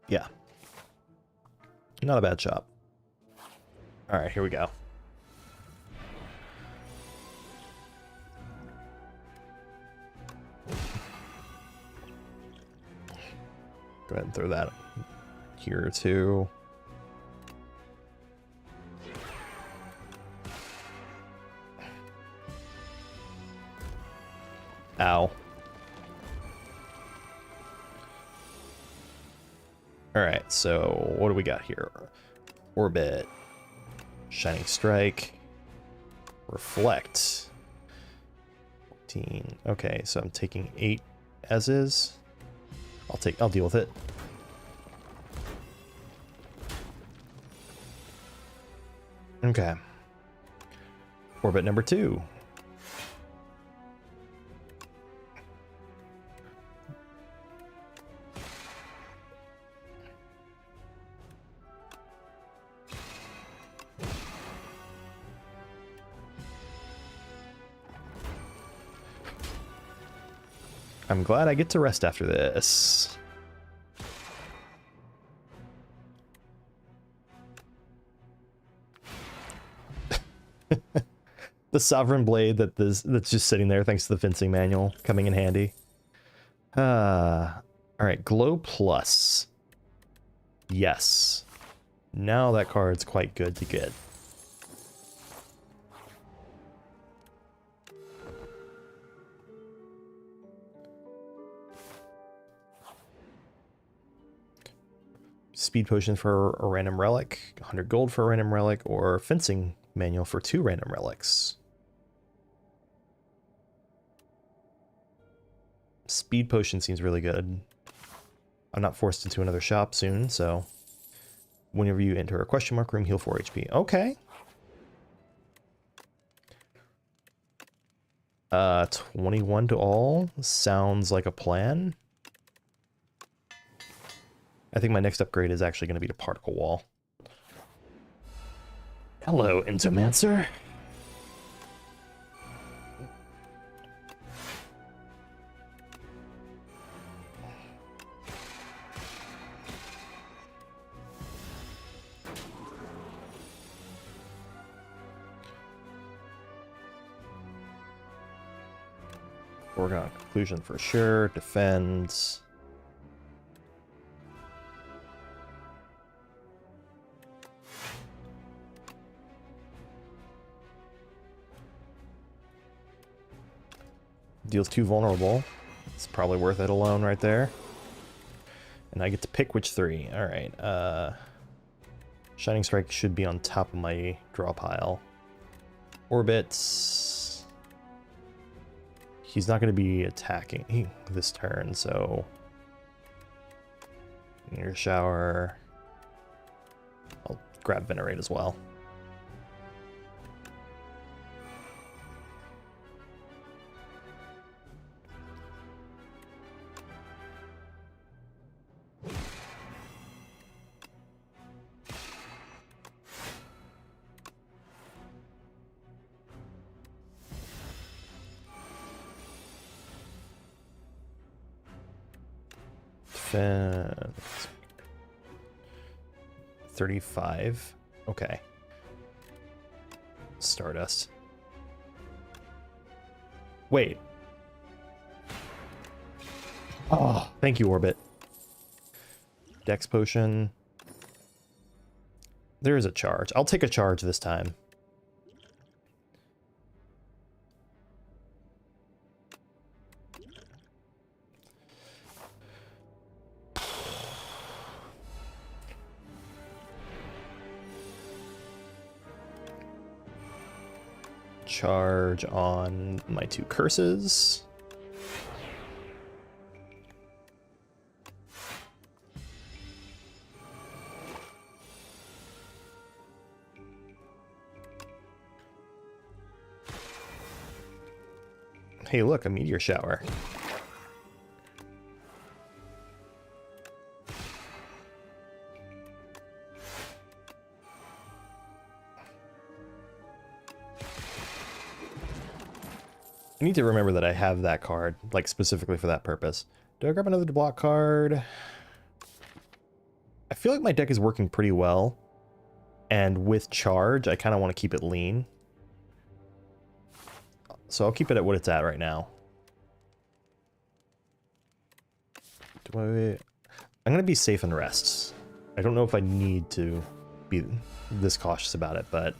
Yeah. Not a bad shot. All right, here we go. Go ahead and throw that here too. Ow. Alright, so what do we got here? Orbit. Shining Strike. Reflect. 14. Okay, so I'm taking 8 as is. I'll deal with it. Okay. Orbit number 2. I'm glad I get to rest after this. The Sovereign Blade that's just sitting there thanks to the fencing manual coming in handy. Alright, Glow Plus. Yes. Now that card's quite good to get. speed potion for a random relic, 100 gold for a random relic, or fencing manual for 2 random relics. Speed potion seems really good. I'm not forced into another shop soon, so whenever you enter a question mark room, heal 4 HP. Okay. 21 to all sounds like a plan. I think my next upgrade is actually going to be the particle wall. Hello, Entomancer. Foregone conclusion for sure. Defends. Deals 2 vulnerable. It's probably worth it alone right there. And I get to pick which 3. Alright. Shining Strike should be on top of my draw pile. Orbits. He's not going to be attacking this turn, so... Your shower. I'll grab Venerate as well. Defense. 35. Okay. Stardust. Wait. Oh, thank you, Orbit. Dex potion. There is a charge. I'll take a charge this time. Charge on my 2 curses. Hey, look, a meteor shower. I need to remember that I have that card, like specifically for that purpose. Do I grab another block card? I feel like my deck is working pretty well. And with charge, I kind of want to keep it lean. So I'll keep it at what it's at right now. I'm going to be safe and rests. I don't know if I need to be this cautious about it, but...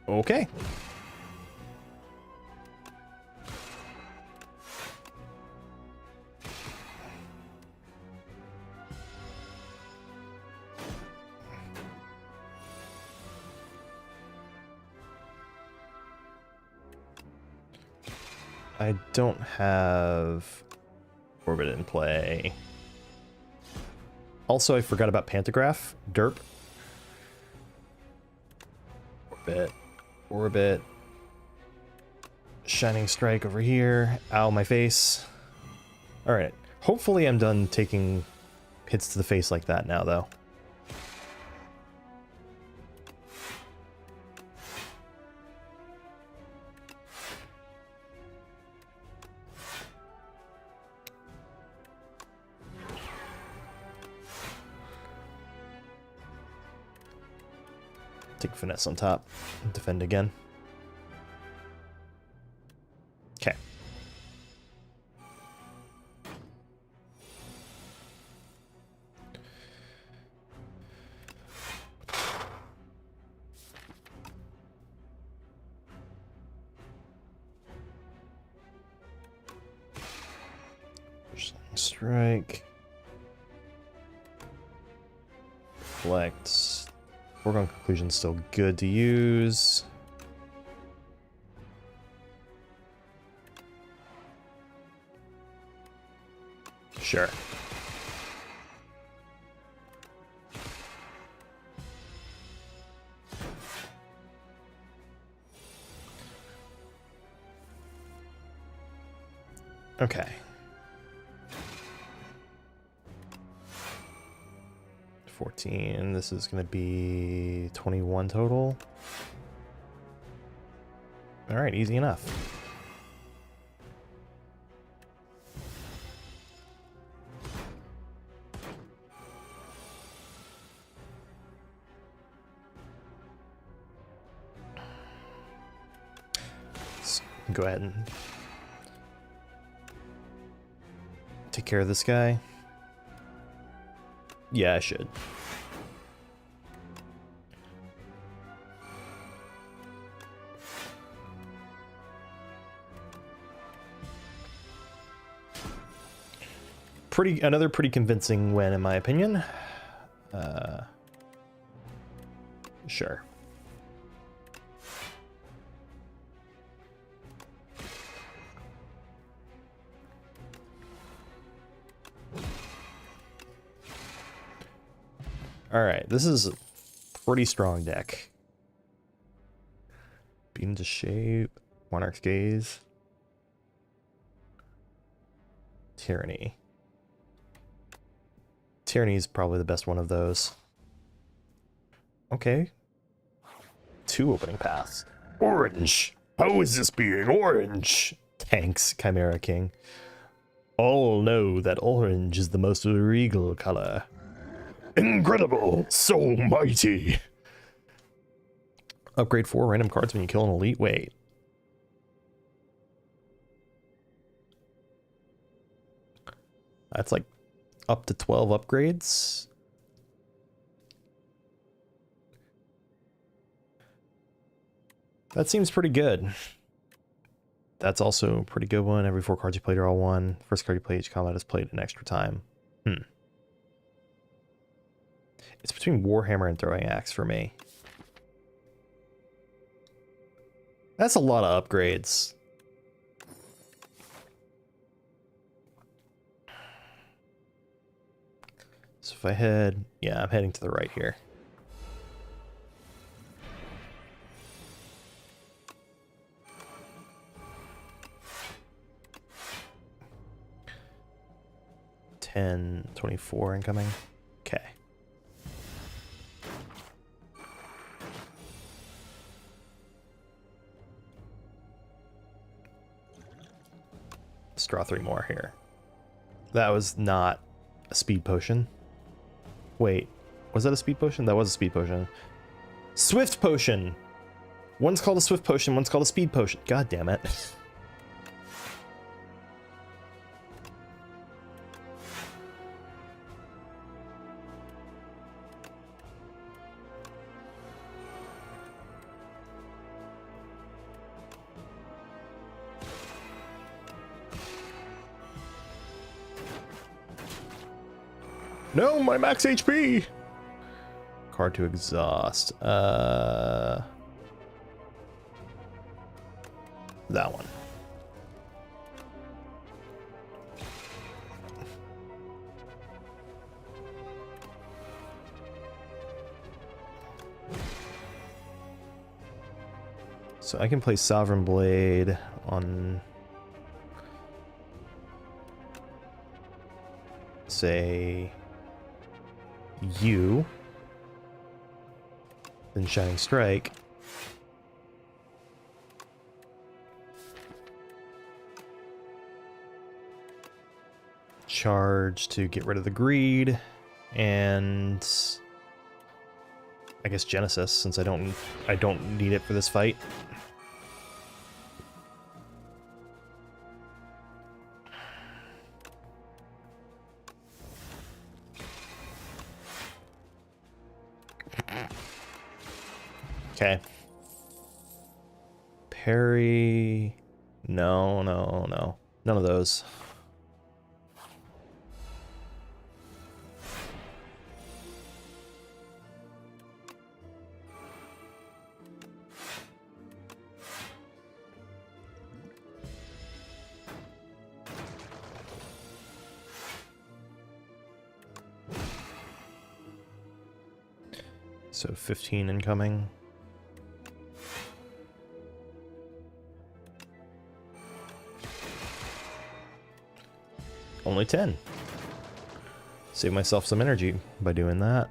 Okay. I don't have Orbit in play. Also, I forgot about Pantograph. Derp. Orbit. Orbit. Shining Strike over here. Ow, my face. Alright. Hopefully I'm done taking hits to the face like that now, though. Take Finesse on top. Defend again. Okay. Strike. Reflect. Foregone conclusion still good to use. Sure. Okay. 14. This is going to be 21 total. All right, easy enough. Let's go ahead and take care of this guy. Yeah, I should. Another pretty convincing win, in my opinion. Sure. All right, this is a pretty strong deck. Beam to shape, Monarch's Gaze, Tyranny. Tyranny is probably the best one of those. Okay. 2 opening paths. Orange! How is this being orange? Tanks, Chimera King. All know that orange is the most regal color. Incredible! So mighty! Upgrade 4 random cards when you kill an elite. Wait. That's like up to 12 upgrades. That seems pretty good. That's also a pretty good one. Every 4 cards you play draw 1. First card you play each combat is played an extra time. It's between Warhammer and Throwing Axe for me. That's a lot of upgrades. So if I head... Yeah, I'm heading to the right here. $10, $24 incoming. Okay. Let's draw 3 more here. That was not a speed potion. Wait, was that a speed potion? That was a speed potion. Swift potion! One's called a swift potion, one's called a speed potion. God damn it. No, my max HP! Card to exhaust. That one. So I can play Sovereign Blade on, say, you, then Shining Strike. Charge to get rid of the greed, and I guess Genesis, since I don't need it for this fight. Okay. Parry. No. None of those. So 15 incoming. Only 10. Save myself some energy by doing that.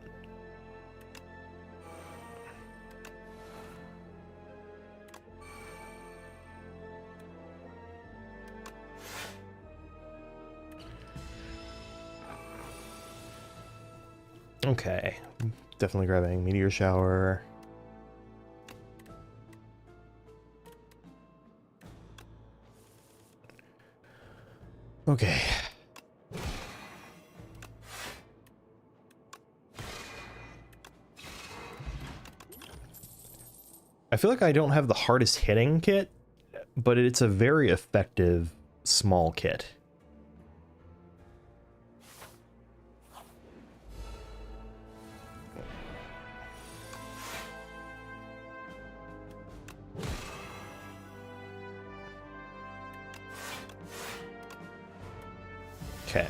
Okay, definitely grabbing Meteor Shower. Okay. I feel like I don't have the hardest hitting kit, but it's a very effective small kit. Okay.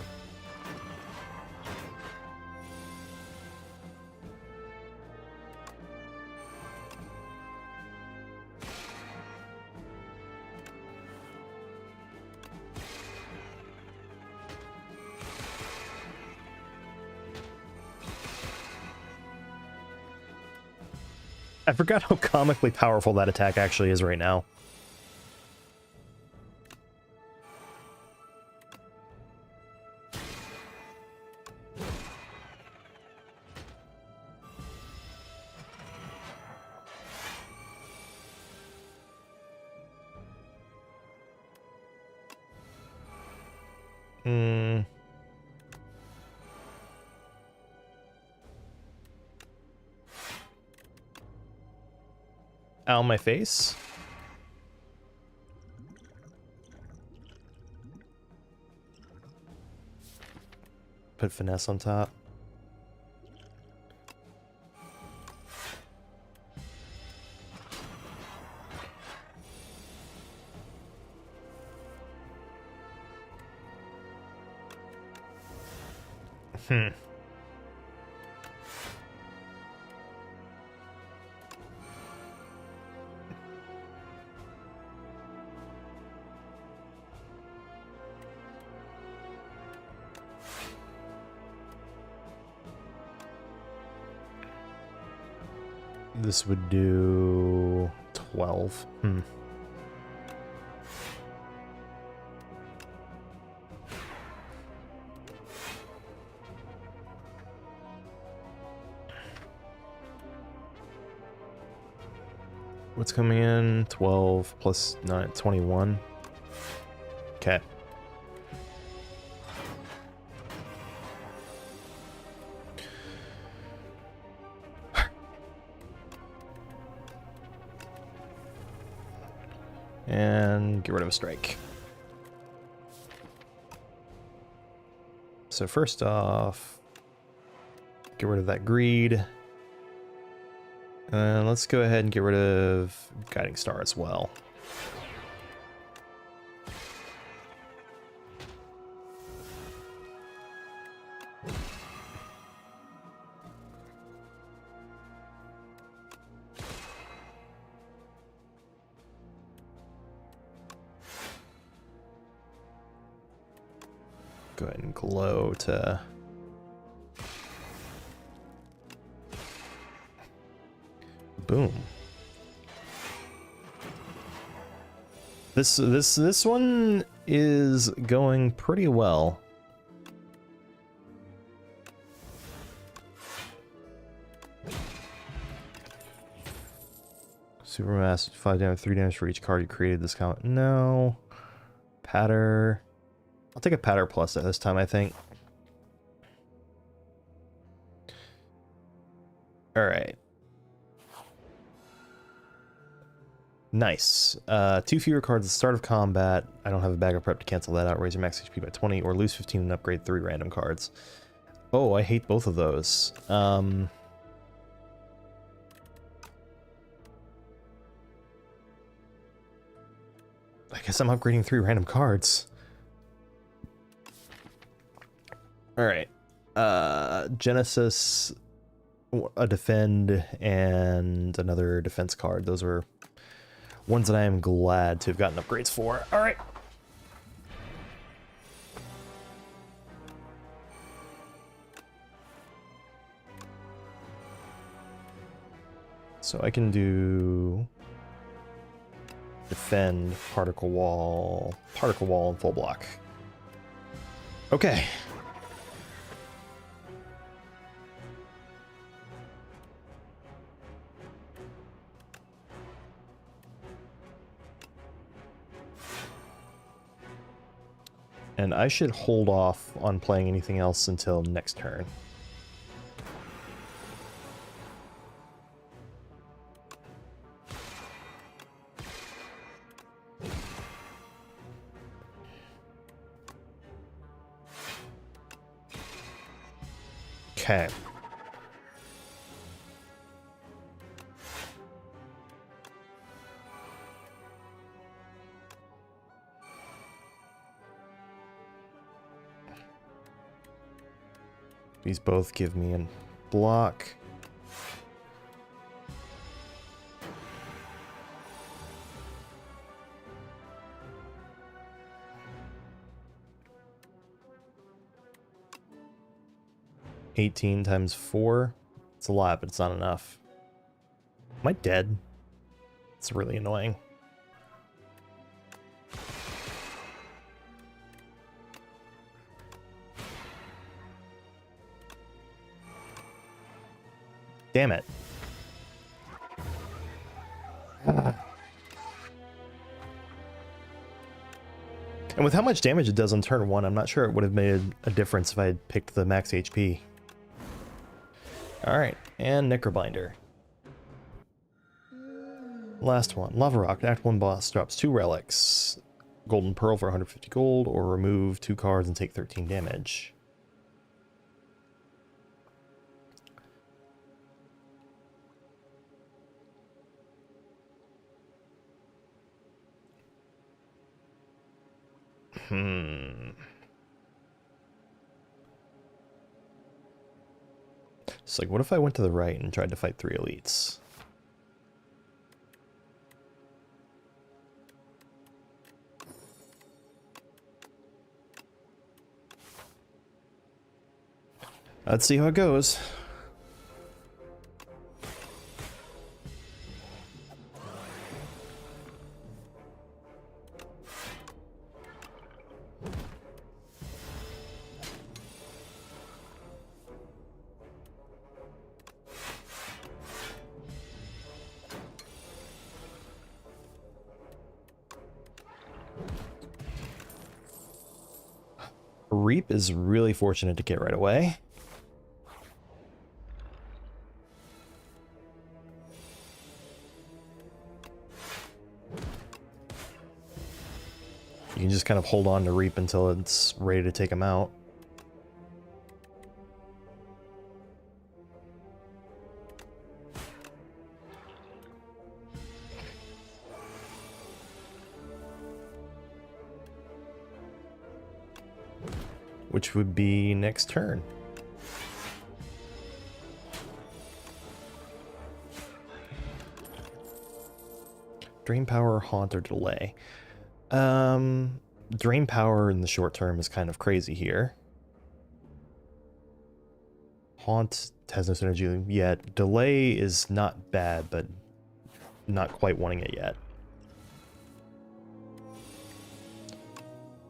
I forgot how comically powerful that attack actually is right now. Ow, my face. Put finesse on top. This would do 12. What's coming in? 12 plus 9, 21. Okay. And get rid of a strike. So first off, get rid of that greed. And let's go ahead and get rid of Guiding Star as well. Go ahead and glow to... Boom. This one is going pretty well. Supermass, 5 damage, 3 damage for each card you created this count. No. Patter. I'll take a Patter Plus at this time, I think. Alright. Nice. 2 fewer cards at the start of combat. I don't have a bag of prep to cancel that out. Raise your max HP by 20 or lose 15 and upgrade 3 random cards. Oh, I hate both of those. I guess I'm upgrading 3 random cards. Alright. Genesis a defend and another defense card. Those were ones that I am glad to have gotten upgrades for. All right. So I can do defend, particle wall, and full block. Okay. And I should hold off on playing anything else until next turn. Okay. These both give me a block. $18 times 4. It's a lot, but it's not enough. Am I dead? It's really annoying. Damn it. And with how much damage it does on turn 1, I'm not sure it would have made a difference if I had picked the max HP. Alright, and Necrobinder. Last one. Lava Rock. Act 1 boss drops 2 relics. Golden Pearl for 150 gold, or remove 2 cards and take 13 damage. It's like, what if I went to the right and tried to fight 3 elites? Let's see how it goes. Reap is really fortunate to get right away. You can just kind of hold on to Reap until it's ready to take him out. Which would be next turn. Drain Power, Haunt, or Delay. Drain Power in the short term is kind of crazy here. Haunt has no synergy yet. Delay is not bad, but not quite wanting it yet.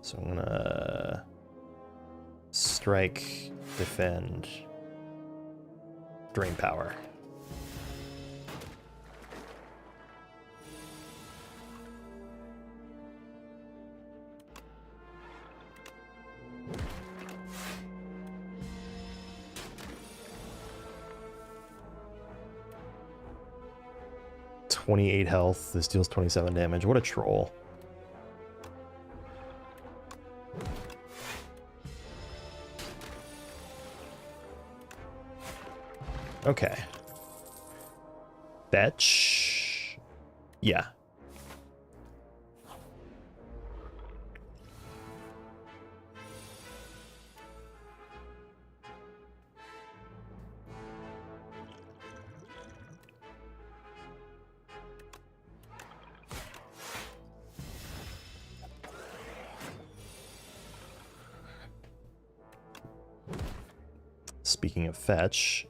So I'm gonna strike, defend, Drain Power. .28 health. This deals 27 damage. What a troll. Okay. Fetch. Yeah. Speaking of fetch,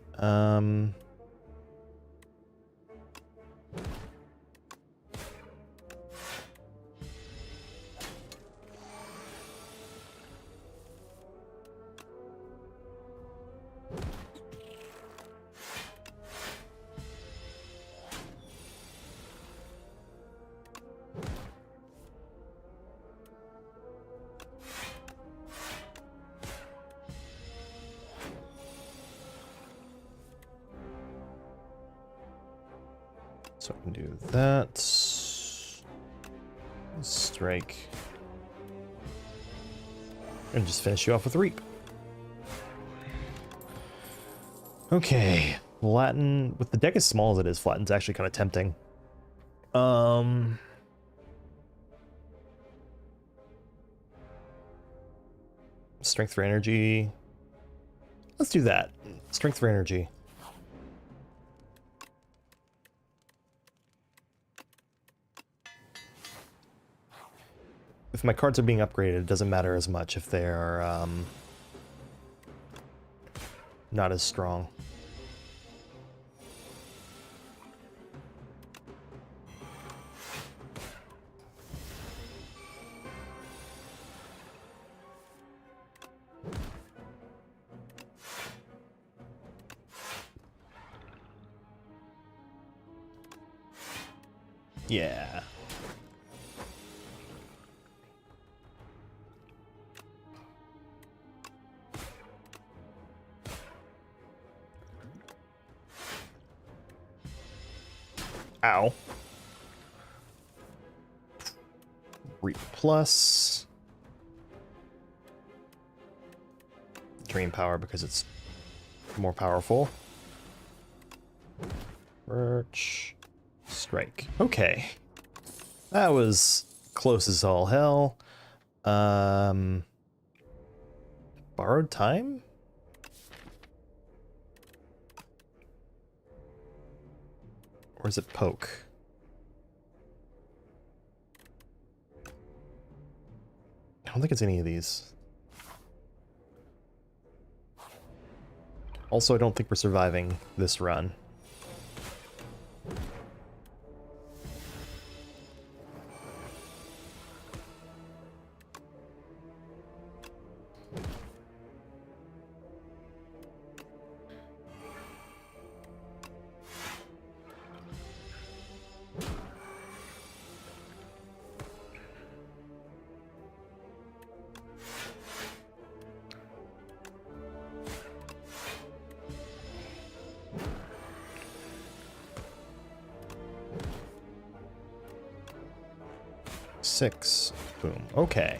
so I can do that. Strike. And just finish you off with Reap. Okay. Flatten. With the deck as small as it is, Flatten's actually kind of tempting. Strength for energy. Let's do that. Strength for energy. If my cards are being upgraded, it doesn't matter as much if they're not as strong. Yeah. Ow. Reap plus. Drain power because it's more powerful. Birch. Strike. Okay. That was close as all hell. Borrowed time? Or is it poke? I don't think it's any of these. Also, I don't think we're surviving this run. Six. Boom. Okay.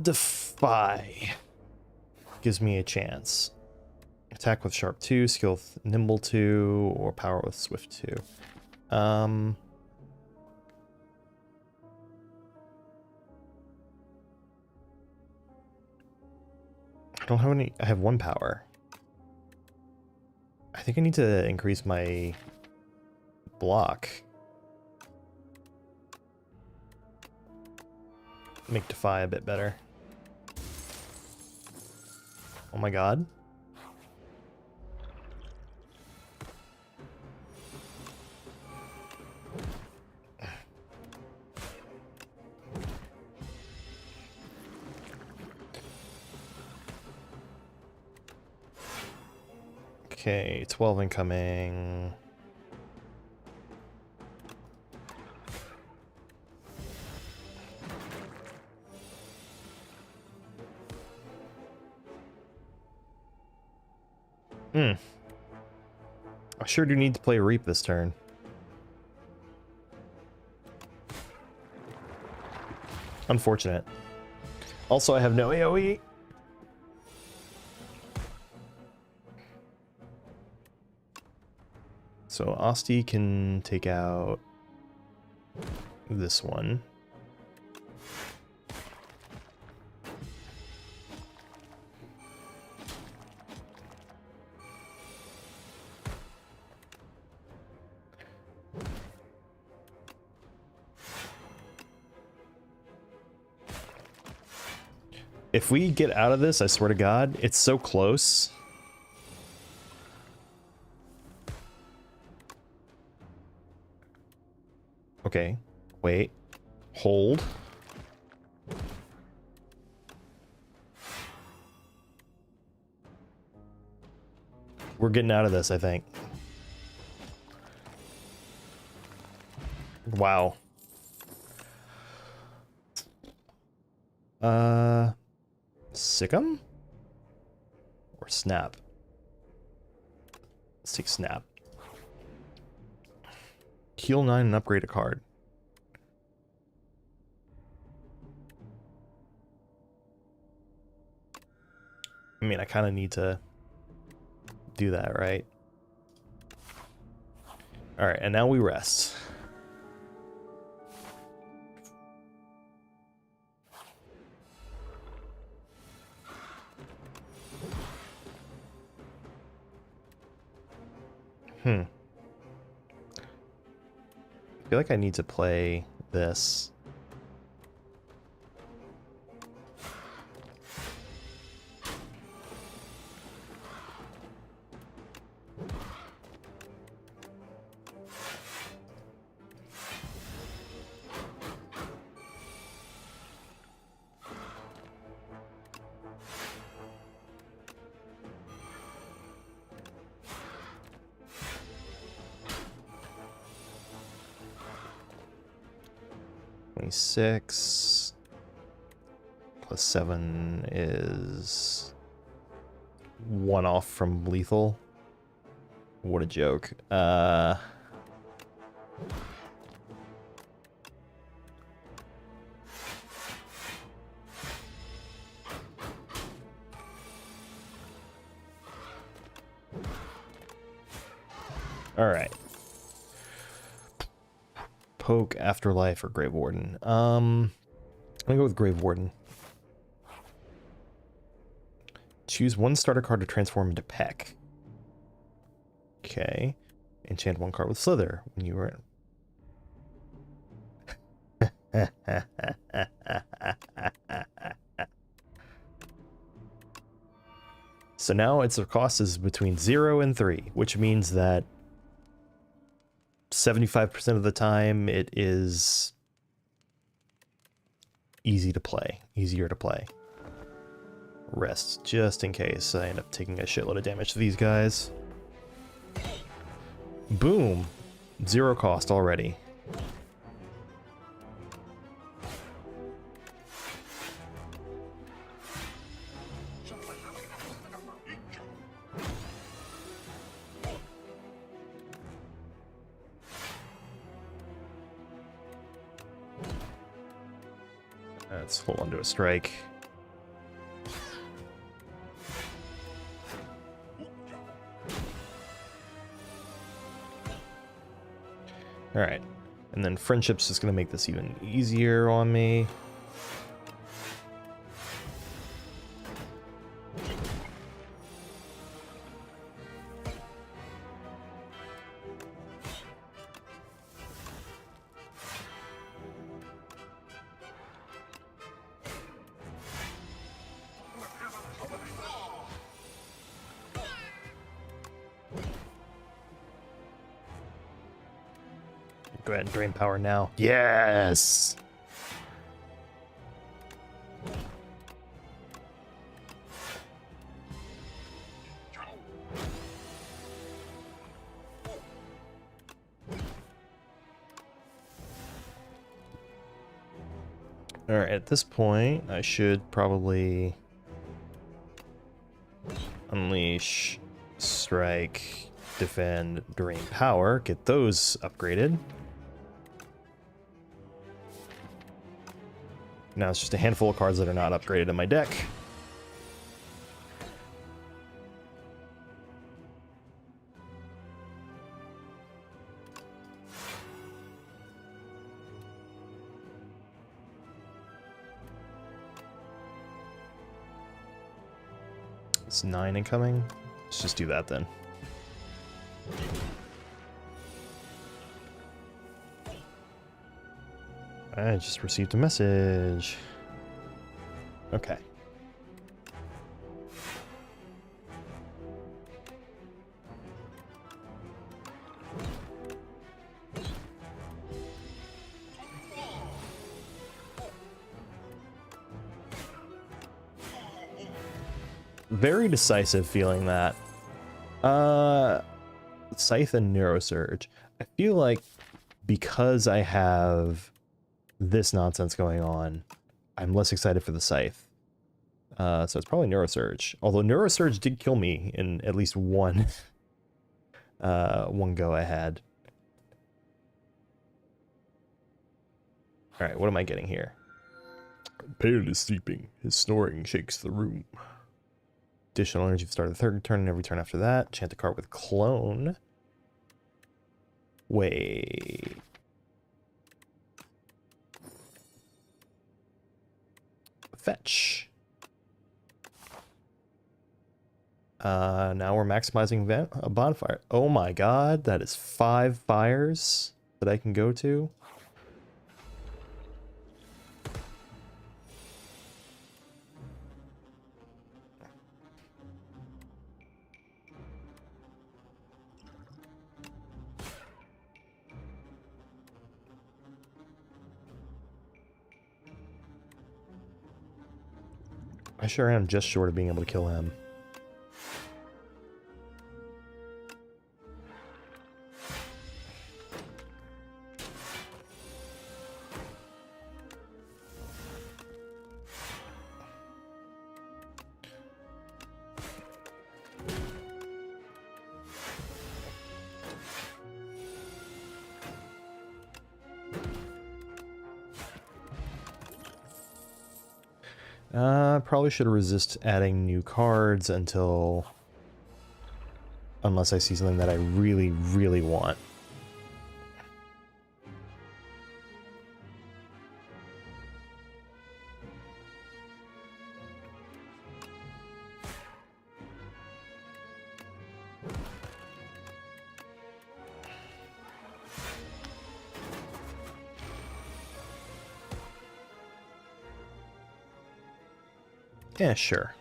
Defy. Gives me a chance. Attack with Sharp 2, Skill Nimble 2, or Power with Swift 2. I don't have any. I have one power. I think I need to increase my block. Make Defy a bit better. Oh my god. Okay, 12 incoming. I sure do need to play Reap this turn. Unfortunate. Also, I have no AoE. So Asti can take out this one. If we get out of this, I swear to God, it's so close. Okay, wait, hold. We're getting out of this, I think. Wow. Sick'em? Or snap? Let's take snap. Heal 9 and upgrade a card. I mean, I kind of need to do that, right? Alright, and now we rest. I feel like I need to play this. Six plus 7 is 1 off from lethal. What a joke. All right. Poke, Afterlife, or Grave Warden. I'm gonna go with Grave Warden. Choose 1 starter card to transform into Peck. Okay. Enchant 1 card with Slither when you were So now its cost is between 0 and 3, which means that 75% of the time it is easier to play. Rest, just in case I end up taking a shitload of damage to these guys. Boom! 0 cost already. Let's hold on to a strike. Alright, and then Friendship's just going to make this even easier on me. Go ahead and drain power now. Yes! Alright, at this point, I should probably unleash, strike, defend, drain power, get those upgraded. Now it's just a handful of cards that are not upgraded in my deck. It's 9 incoming. Let's just do that then. I just received a message. Okay. Very decisive feeling that. Scythe and Neurosurge. I feel like because I have this nonsense going on, I'm less excited for the Scythe. So it's probably Neurosurge. Although Neurosurge did kill me in at least one, one go ahead. Alright, what am I getting here? Pale is sleeping. His snoring shakes the room. Additional energy to start the third turn and every turn after that. Chant a card with Clone. Wait. Fetch. Now we're maximizing a bonfire. Oh my god, that is 5 fires that I can go to. I sure am just short of being able to kill him. Probably should resist adding new cards until... unless I see something that I really, really want. Yeah, sure.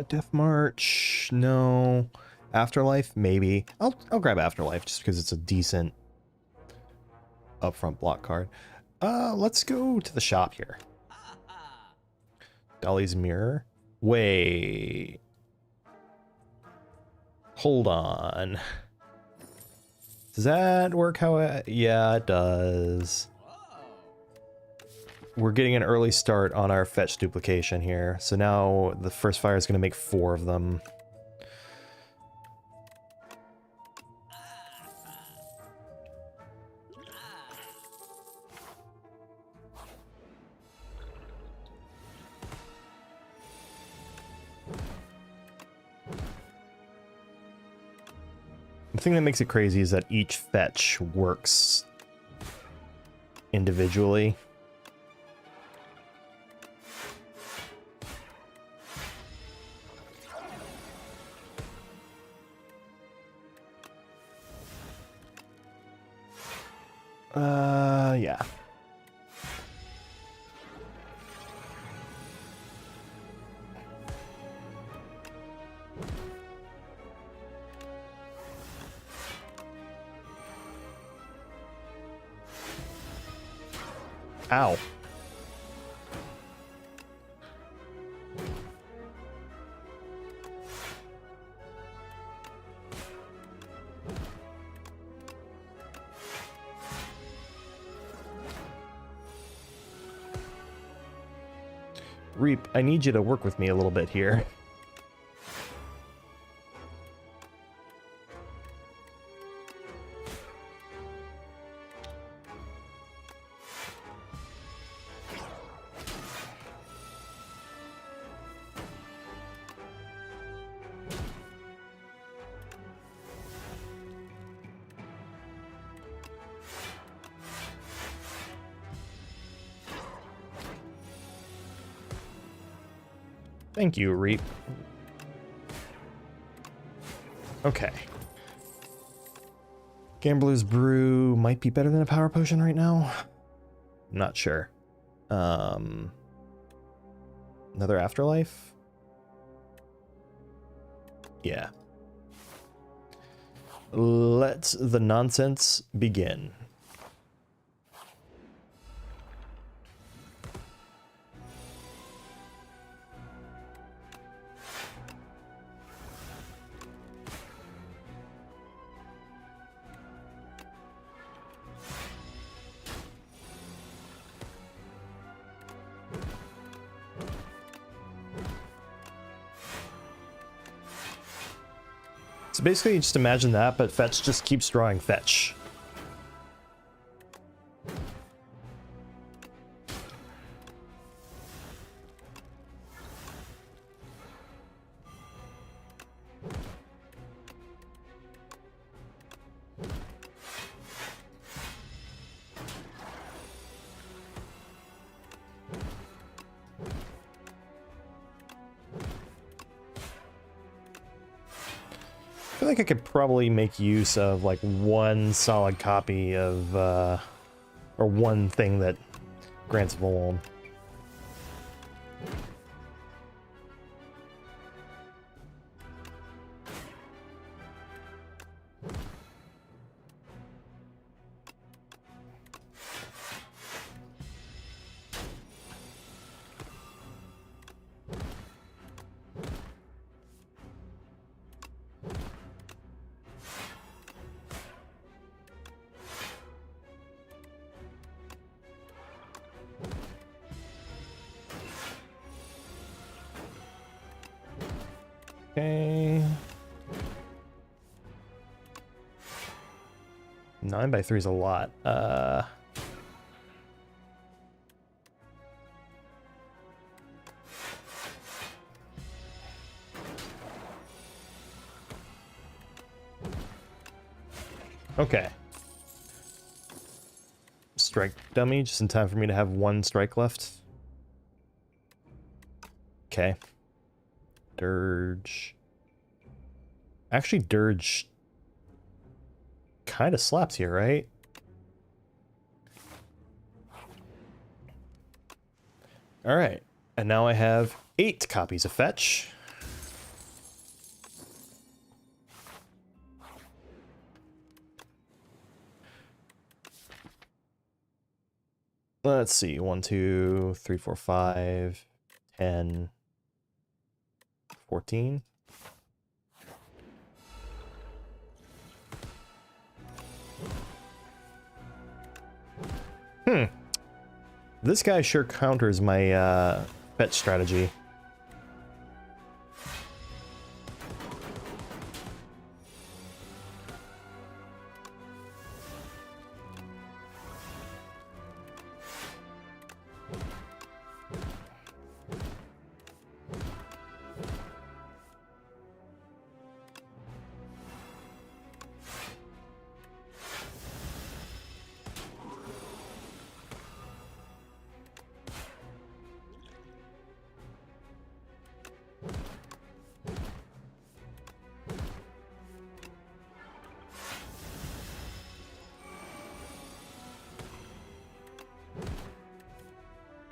Death March, no. Afterlife, maybe. I'll grab Afterlife just because it's a decent upfront block card. Let's go to the shop here. Dolly's Mirror. Wait. Hold on. Does that work how yeah, it does. We're getting an early start on our fetch duplication here. So now the first fire is going to make 4 of them. The thing that makes it crazy is that each fetch works individually. Yeah. Ow. Reap, I need you to work with me a little bit here. Thank you, Reap. Okay. Gambler's Brew might be better than a power potion right now. I'm not sure. Another Afterlife? Yeah. Let the nonsense begin. So basically, you just imagine that, but fetch just keeps drawing fetch. I feel like I could probably make use of like one solid copy of, or one thing that grants Vuln. Okay. 9x3 is a lot. Okay. Strike dummy, just in time for me to have one strike left. Okay. Dirge. Actually, Dirge kind of slaps here, right? All right. And now I have 8 copies of fetch. Let's see. 1, 2, 3, 4, 5, 10, 14. This guy sure counters my fetch strategy.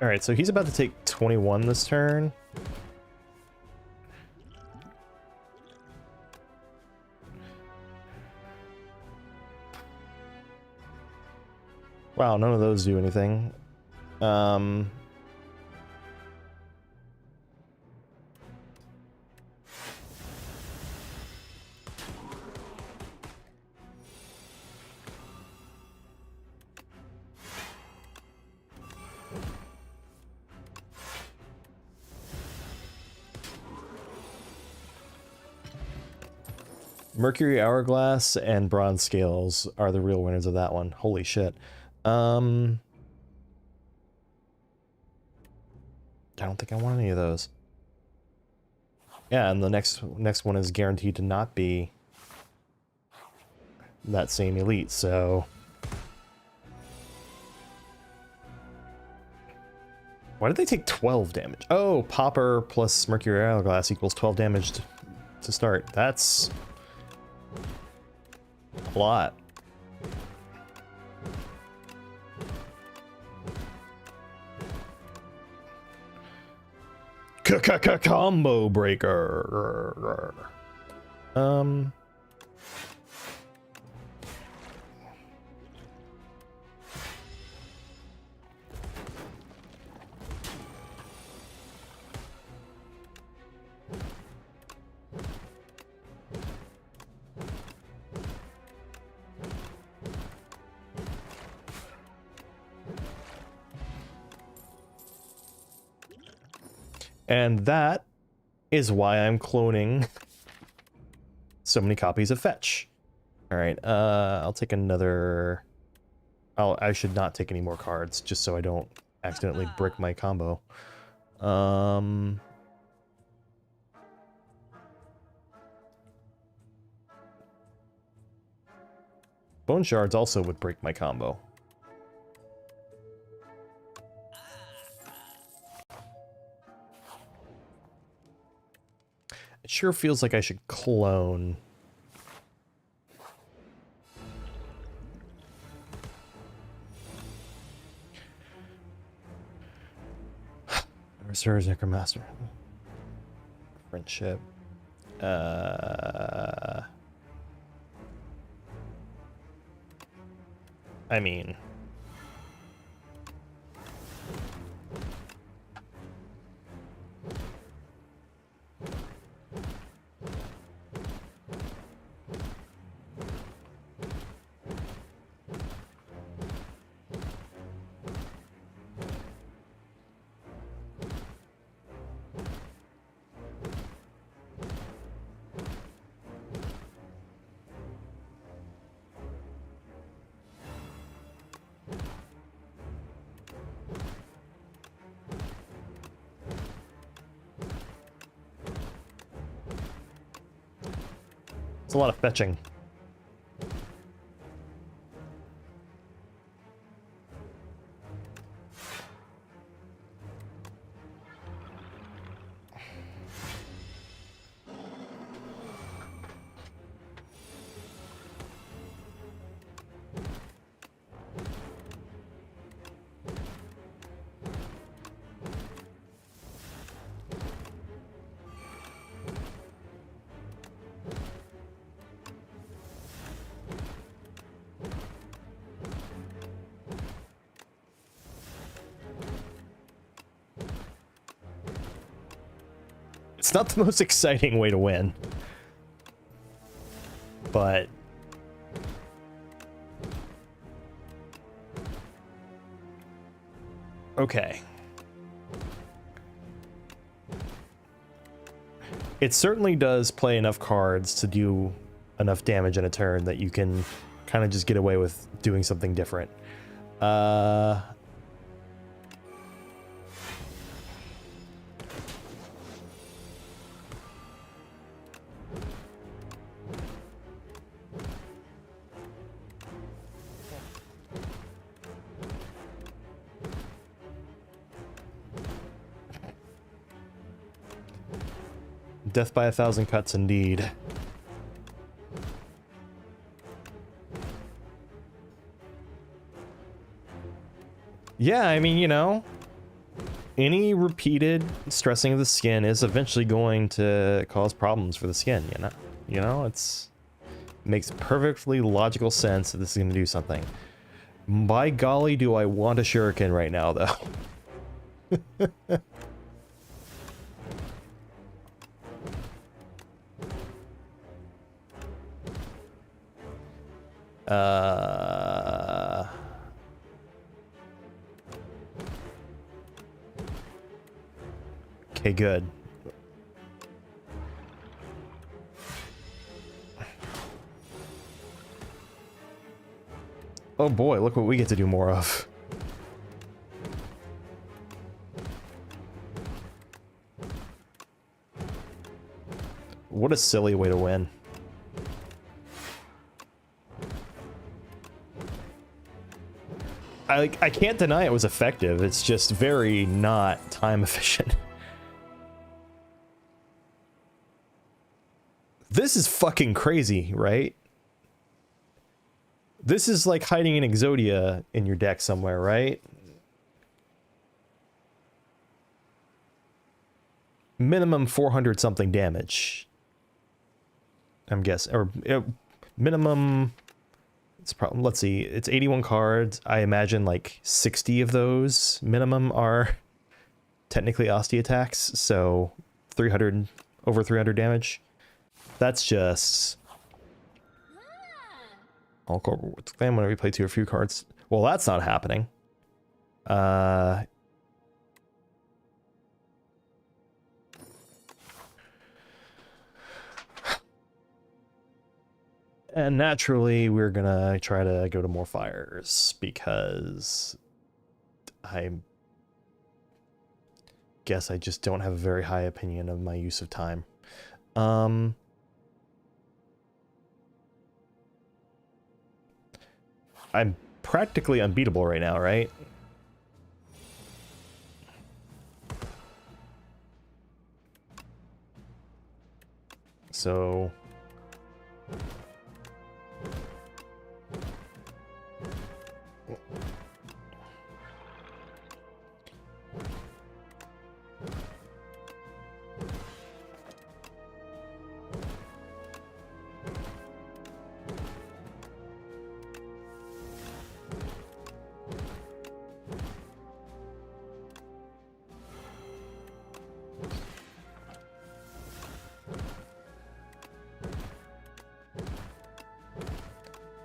Alright, so he's about to take 21 this turn. Wow, none of those do anything. Mercury Hourglass and Bronze Scales are the real winners of that one. Holy shit. I don't think I want any of those. Yeah, and the next one is guaranteed to not be that same elite, so... Why did they take 12 damage? Oh, Popper plus Mercury Hourglass equals 12 damage to start. That's... a lot. Combo breaker. And that is why I'm cloning so many copies of Fetch. Alright, I'll take another... I should not take any more cards, just so I don't accidentally brick my combo. Bone Shards also would break my combo. It sure feels like I should clone. Reserves Necromaster. Friendship. I mean... It's a lot of fetching. It's not the most exciting way to win, but okay. It certainly does play enough cards to do enough damage in a turn that you can kind of just get away with doing something different. Death by 1,000 cuts, indeed. Yeah, I mean, you know, any repeated stressing of the skin is eventually going to cause problems for the skin, you know? You know, it makes perfectly logical sense that this is going to do something. By golly, do I want a shuriken right now, though. Okay, good. Oh boy, look what we get to do more of. What a silly way to win. I can't deny it was effective. It's just very not time efficient. This is fucking crazy, right? This is like hiding an Exodia in your deck somewhere, right? Minimum 400 something damage. I'm guessing, or minimum. It's probably, let's see, it's 81 cards. I imagine like 60 of those minimum are technically Ostia attacks, so 300, over 300 damage. That's just... I'll go with the clan whenever we play 2 or few cards. Well, that's not happening. And naturally, we're gonna try to go to more fires because I guess I just don't have a very high opinion of my use of time. I'm practically unbeatable right now, right? So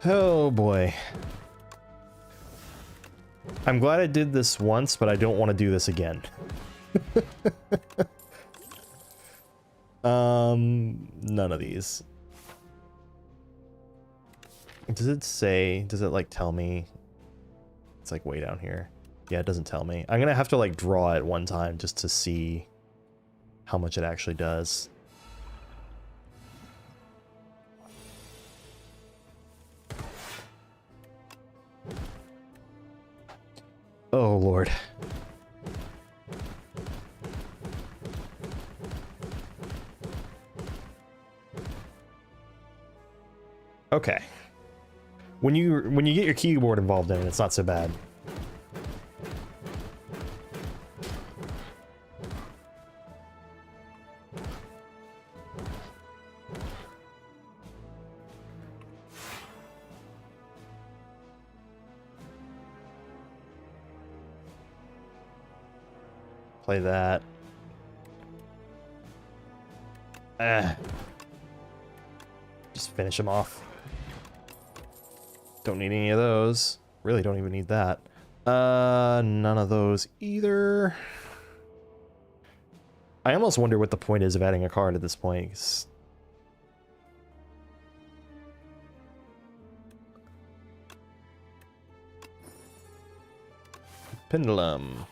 oh boy. I'm glad I did this once, but I don't want to do this again. None of these. Does it say, does it like tell me? It's like way down here. Yeah, it doesn't tell me. I'm gonna have to like draw it one time just to see how much it actually does. Oh, Lord. Okay. When you get your keyboard involved in it, it's not so bad. Play that. Just finish him off. Don't need any of those. Really don't even need that. None of those either. I almost wonder what the point is of adding a card at this point. 'Cause Pendulum.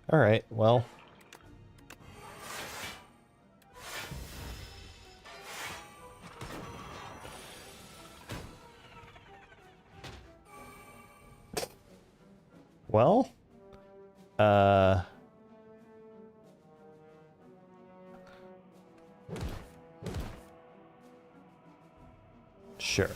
All right, well. Well, sure.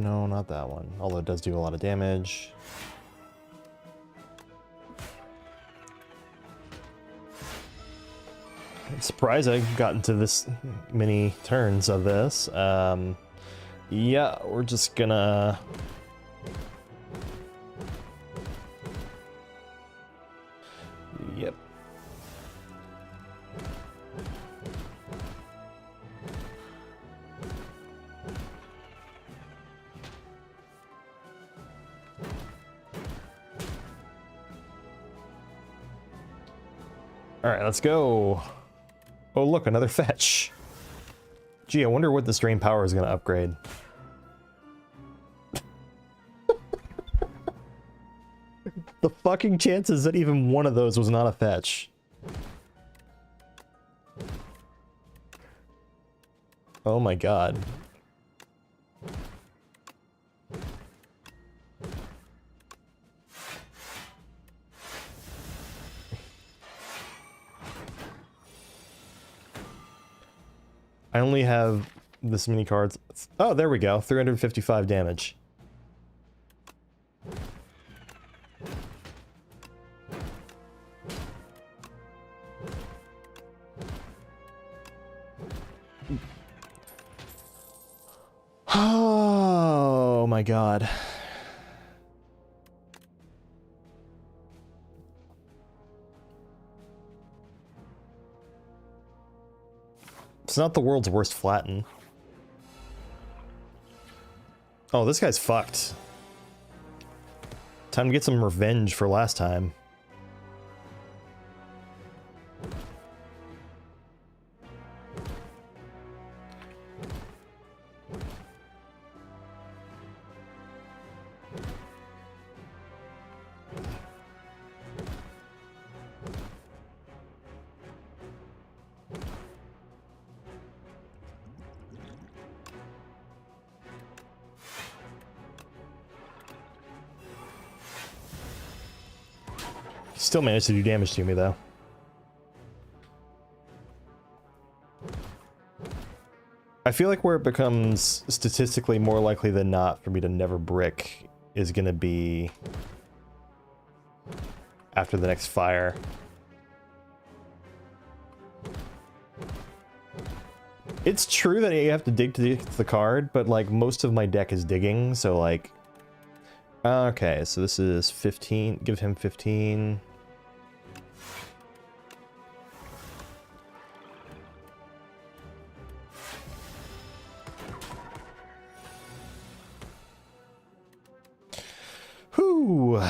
No, not that one. Although it does do a lot of damage. I'm surprised I've gotten to this many turns of this. Yeah, we're just gonna... Yep. Alright, let's go. Oh, look, another fetch. Gee, I wonder what this drain power is going to upgrade. The fucking chances that even one of those was not a fetch. Oh my god. I only have this many cards. Oh, there we go. 355 damage. Oh my god. It's not the world's worst flatten. Oh, this guy's fucked. Time to get some revenge for last time. Still managed to do damage to me, though. I feel like where it becomes statistically more likely than not for me to never brick is going to be after the next fire. It's true that you have to dig to get the card, but like most of my deck is digging, so like... Okay, so this is 15. Give him 15. Whew.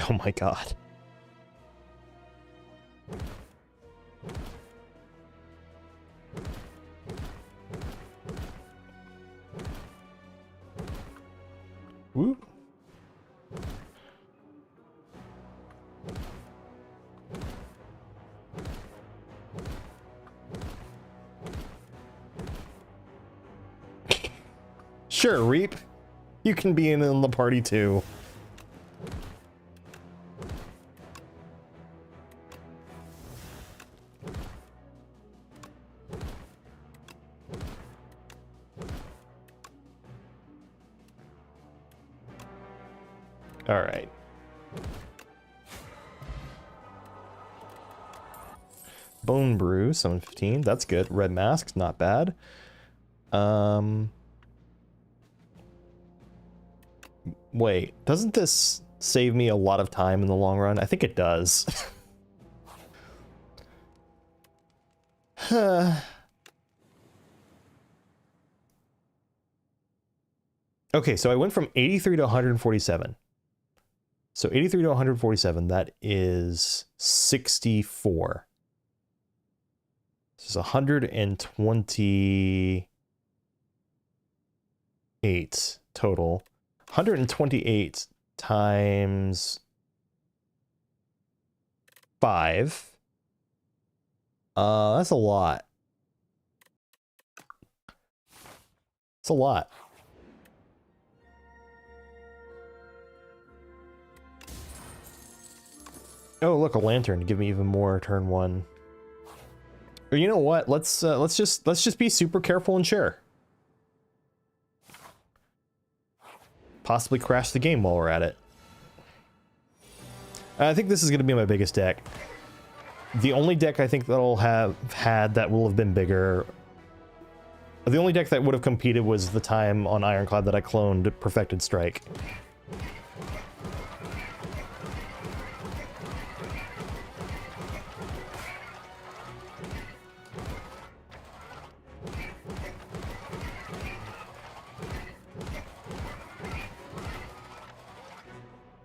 Oh my god. Woo. Sure, Reap. You can be in the party too. All right. Bone Brew, 715. That's good. Red Mask, not bad. Wait, doesn't this save me a lot of time in the long run? I think it does. Okay, so I went from 83 to 147. So 83 to 147, that is 64. This is 128 total. 128 times 5. That's a lot. It's a lot. Oh, look, a lantern to give me even more turn one. Or you know what? Let's just be super careful and share. Possibly crash the game while we're at it. I think this is going to be my biggest deck. The only deck I think that'll have had that will have been bigger. The only deck that would have competed was the time on Ironclad that I cloned Perfected Strike.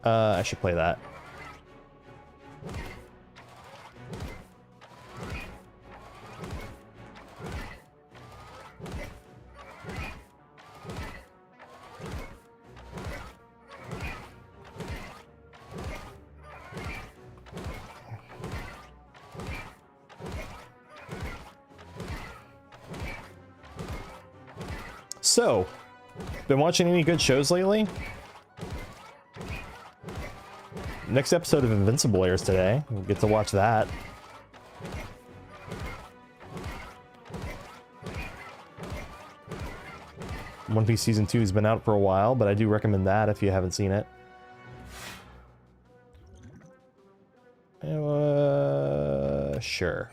I should play that. So, been watching any good shows lately? Next episode of Invincible airs today. We'll get to watch that. One Piece Season 2 has been out for a while, but I do recommend that if you haven't seen it. Sure.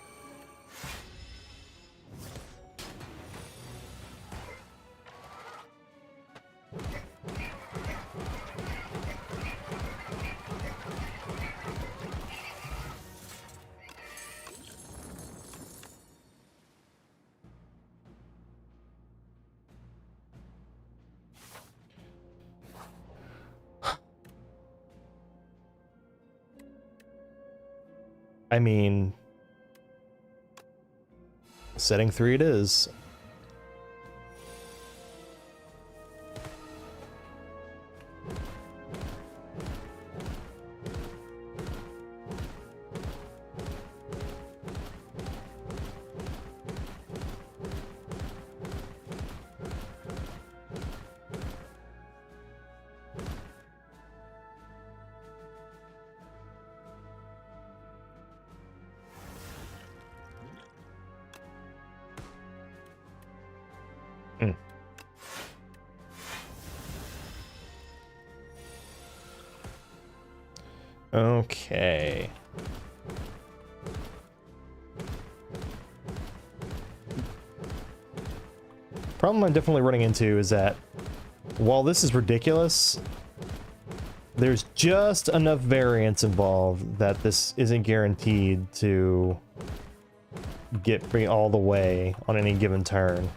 I mean, setting 3 it is. Okay. Problem I'm definitely running into is that while this is ridiculous, there's just enough variance involved that this isn't guaranteed to get me all the way on any given turn.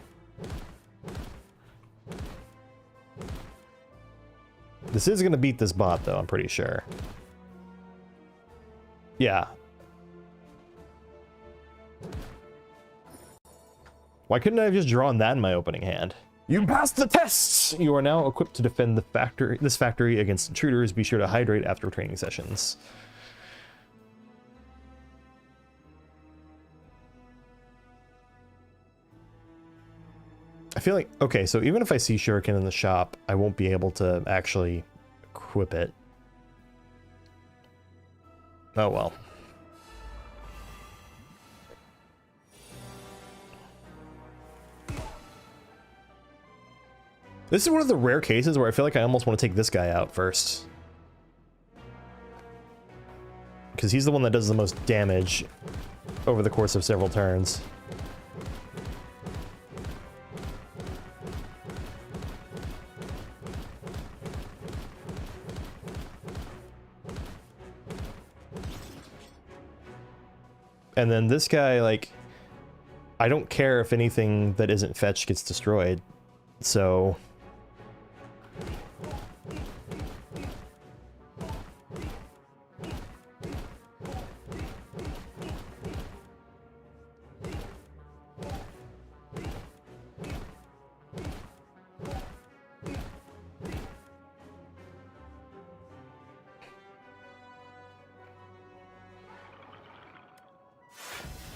This is going to beat this bot, though, I'm pretty sure. Yeah. Why couldn't I have just drawn that in my opening hand? You passed the tests! You are now equipped to defend this factory against intruders. Be sure to hydrate after training sessions. I feel like, okay, so even if I see Shuriken in the shop, I won't be able to actually equip it. Oh well. This is one of the rare cases where I feel like I almost want to take this guy out first. Because he's the one that does the most damage over the course of several turns. And then this guy, like, I don't care if anything that isn't fetched gets destroyed, so...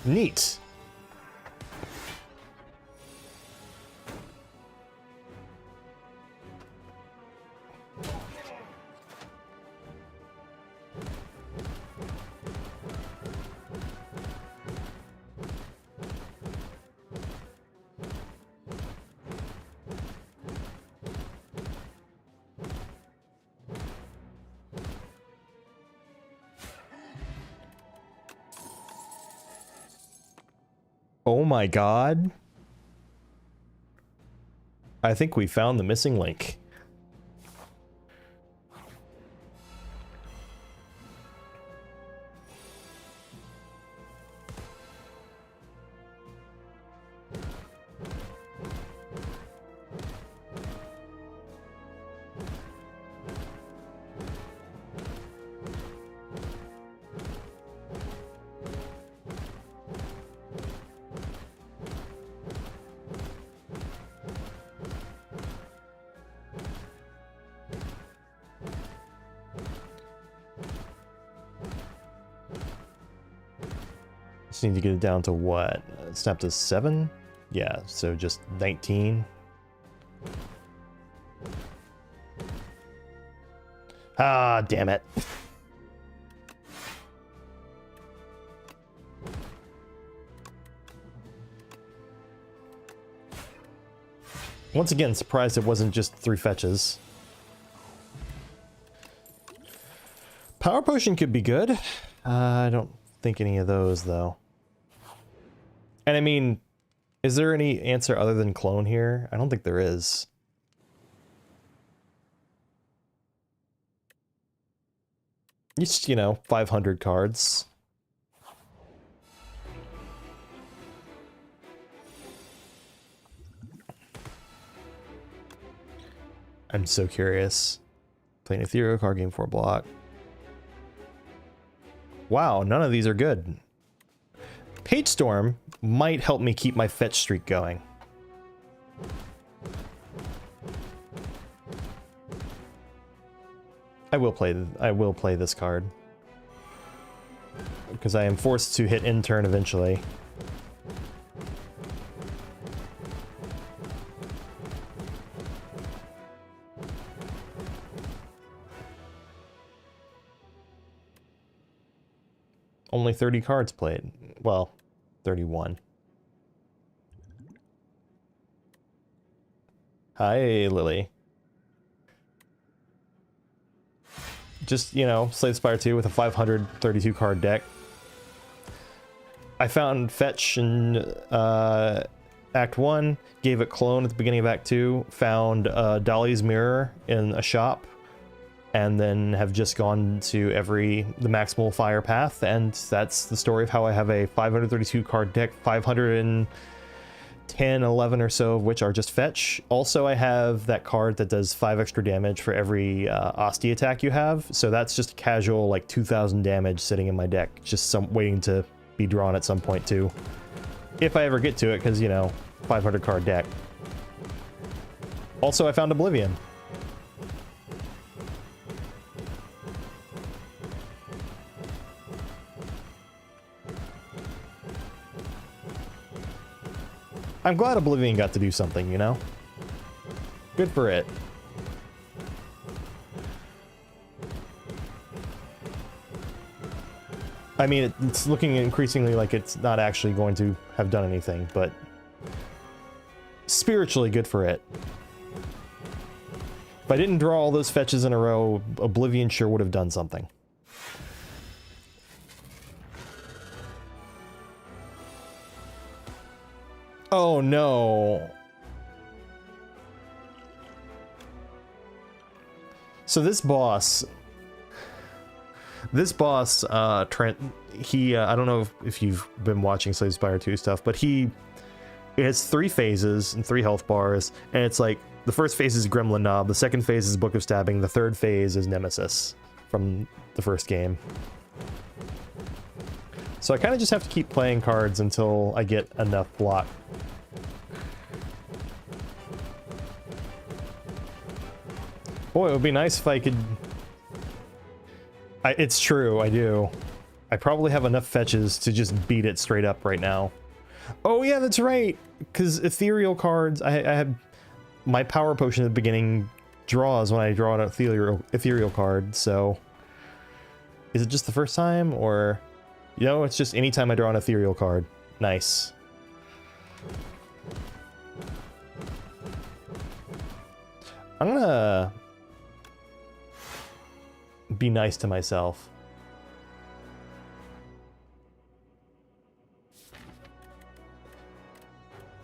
Neat. Oh my god. I think we found the missing link. Just need to get it down to what? Snap to 7? Yeah, so just 19. Ah, damn it. Once again, surprised it wasn't just 3 fetches. Power Potion could be good. I don't think any of those, though. And I mean, is there any answer other than clone here? I don't think there is. Just, you know, 500 cards. I'm so curious. Play an ethereal card, game 4 block. Wow, none of these are good. Page Storm might help me keep my fetch streak going. I will play this card. Because I am forced to hit end turn eventually. Only 30 cards played. Well, 31. Hi, Lily. Just, you know, Slay the Spire 2 with a 532 card deck. I found Fetch in Act 1, gave it Clone at the beginning of Act 2, found Dolly's Mirror in a shop, and then have just gone to the maximal fire path, and that's the story of how I have a 532 card deck, 510, 11 or so of which are just fetch. Also, I have that card that does 5 extra damage for every Asti attack you have, so that's just casual, like 2,000 damage sitting in my deck, just waiting to be drawn at some point too. If I ever get to it, because, you know, 500 card deck. Also, I found Oblivion. I'm glad Oblivion got to do something, you know? Good for it. I mean, it's looking increasingly like it's not actually going to have done anything, but spiritually good for it. If I didn't draw all those fetches in a row, Oblivion sure would have done something. Oh no. So this boss, Trent, he, I don't know if you've been watching Slay the Spire 2 stuff, but it has 3 phases and 3 health bars, and it's like, the first phase is Gremlin Knob, the second phase is Book of Stabbing, the third phase is Nemesis from the first game. So I kind of just have to keep playing cards until I get enough block. Boy, it would be nice if I could... It's true, I do. I probably have enough fetches to just beat it straight up right now. Oh yeah, that's right! Because ethereal cards, I have... My power potion at the beginning draws when I draw an ethereal card, so... Is it just the first time, or... You know, it's just anytime I draw an ethereal card. Nice. I'm gonna be nice to myself.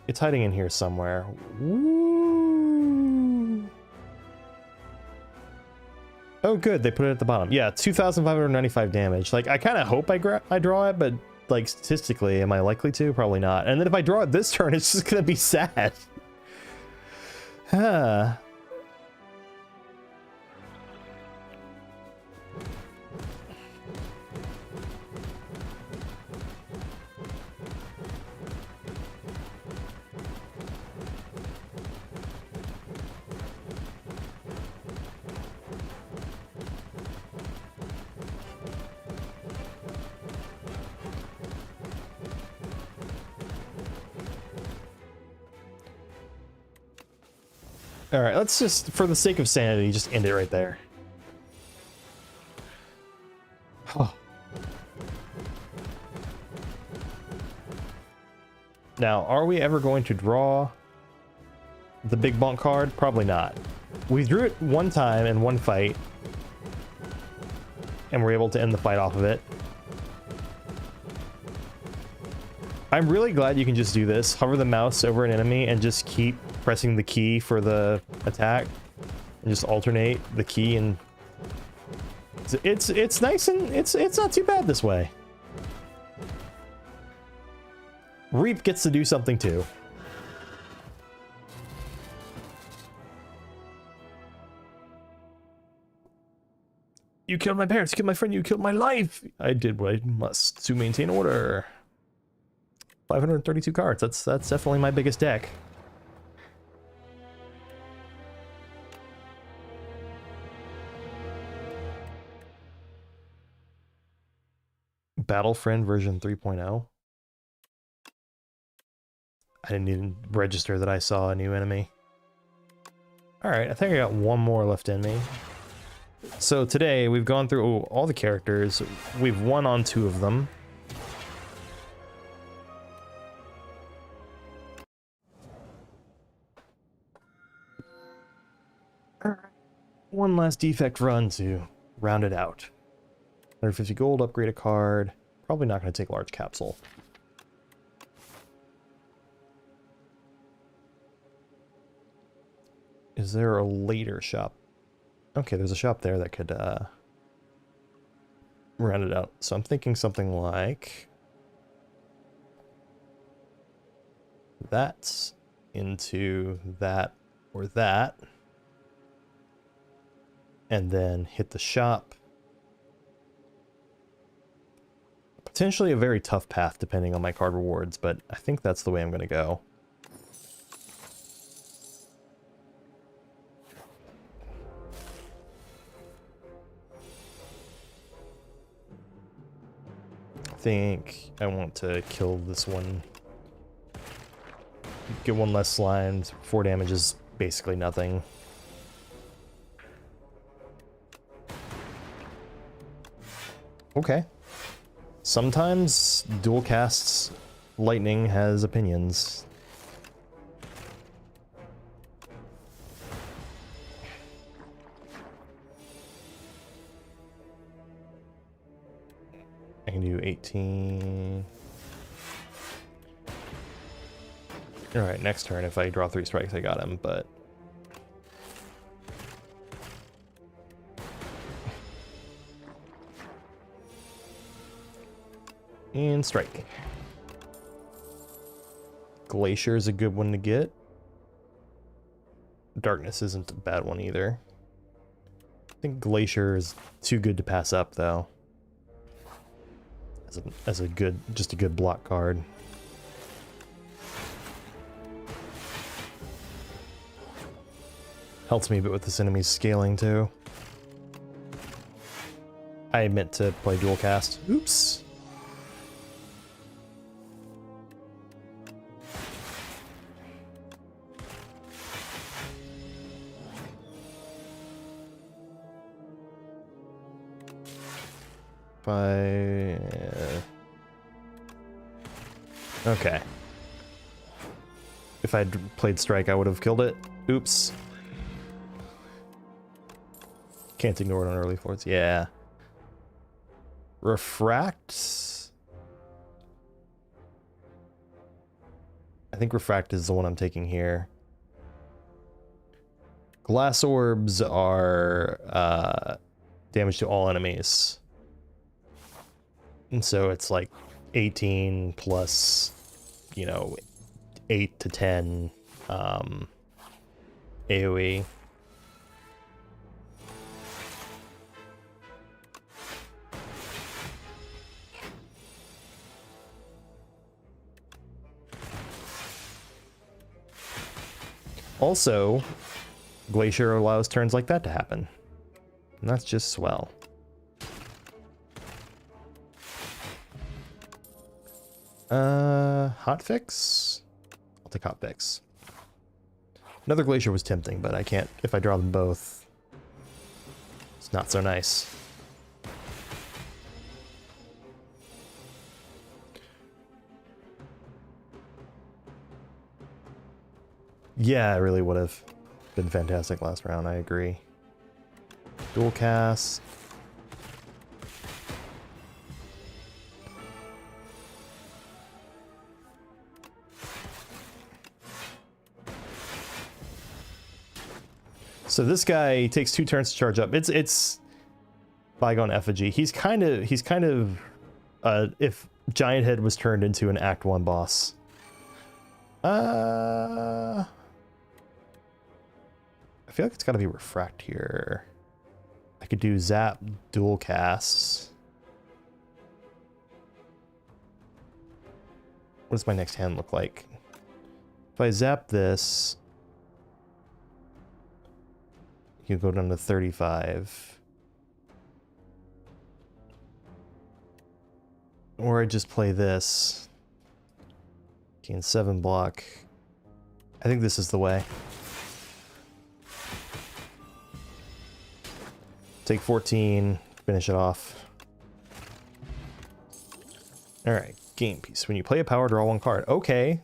It's hiding in here somewhere. Woo! Oh, good. They put it at the bottom. Yeah, 2,595 damage. Like, I kind of hope I draw it, but, like, statistically, am I likely to? Probably not. And then if I draw it this turn, it's just gonna be sad. Huh. Alright, let's just, for the sake of sanity, just end it right there. Now, are we ever going to draw the big bonk card? Probably not. We drew it one time in one fight, and we're able to end the fight off of it. I'm really glad you can just do this. Hover the mouse over an enemy and just keep pressing the key for the attack. And just alternate the key, and it's nice, and it's not too bad this way. Reap gets to do something too. You killed my parents, you killed my friend, you killed my life. I did what I must to maintain order. 532 cards. That's definitely my biggest deck. Battlefriend version 3.0. I didn't even register that I saw a new enemy. Alright, I think I got one more left in me. So today we've gone through all the characters. We've won on 2 of them. One last defect run to round it out. 150 gold, upgrade a card. Probably not going to take large capsule. Is there a later shop? Okay, there's a shop there that could round it out. So I'm thinking something like that into that or that. And then hit the shop. Potentially a very tough path depending on my card rewards, but I think that's the way I'm going to go. I think I want to kill this one. Get one less slime. 4 damage is basically nothing. Okay. Sometimes dual casts lightning has opinions. I can do 18. Alright, next turn, if I draw 3 strikes, I got him, but... And strike. Glacier is a good one to get. Darkness isn't a bad one either. I think Glacier is too good to pass up, though. As a good, just a good block card. Helps me a bit with this enemy's scaling, too. I meant to play dual cast. Oops. Okay. If I'd played strike, I would have killed it. Oops. Can't ignore it on early forts. Yeah. Refract. I think Refract is the one I'm taking here. Glass orbs are damage to all enemies. And so it's like 18 plus, you know, 8 to 10 AoE. Also, Glacier allows turns like that to happen. And that's just swell. Hotfix? I'll take Hotfix. Another Glacier was tempting, but I can't, if I draw them both, it's not so nice. Yeah, it really would have been fantastic last round, I agree. Dual cast. So this guy takes 2 turns to charge up. It's Bygone Effigy. He's kind of if Giant Head was turned into an Act 1 boss. I feel like it's got to be Refract here. I could do Zap, dual casts. What does my next hand look like? If I zap this, you go down to 35. Or I just play this. Gain 7 block. I think this is the way. Take 14, finish it off. Alright, game piece. When you play a power, draw 1 card. Okay.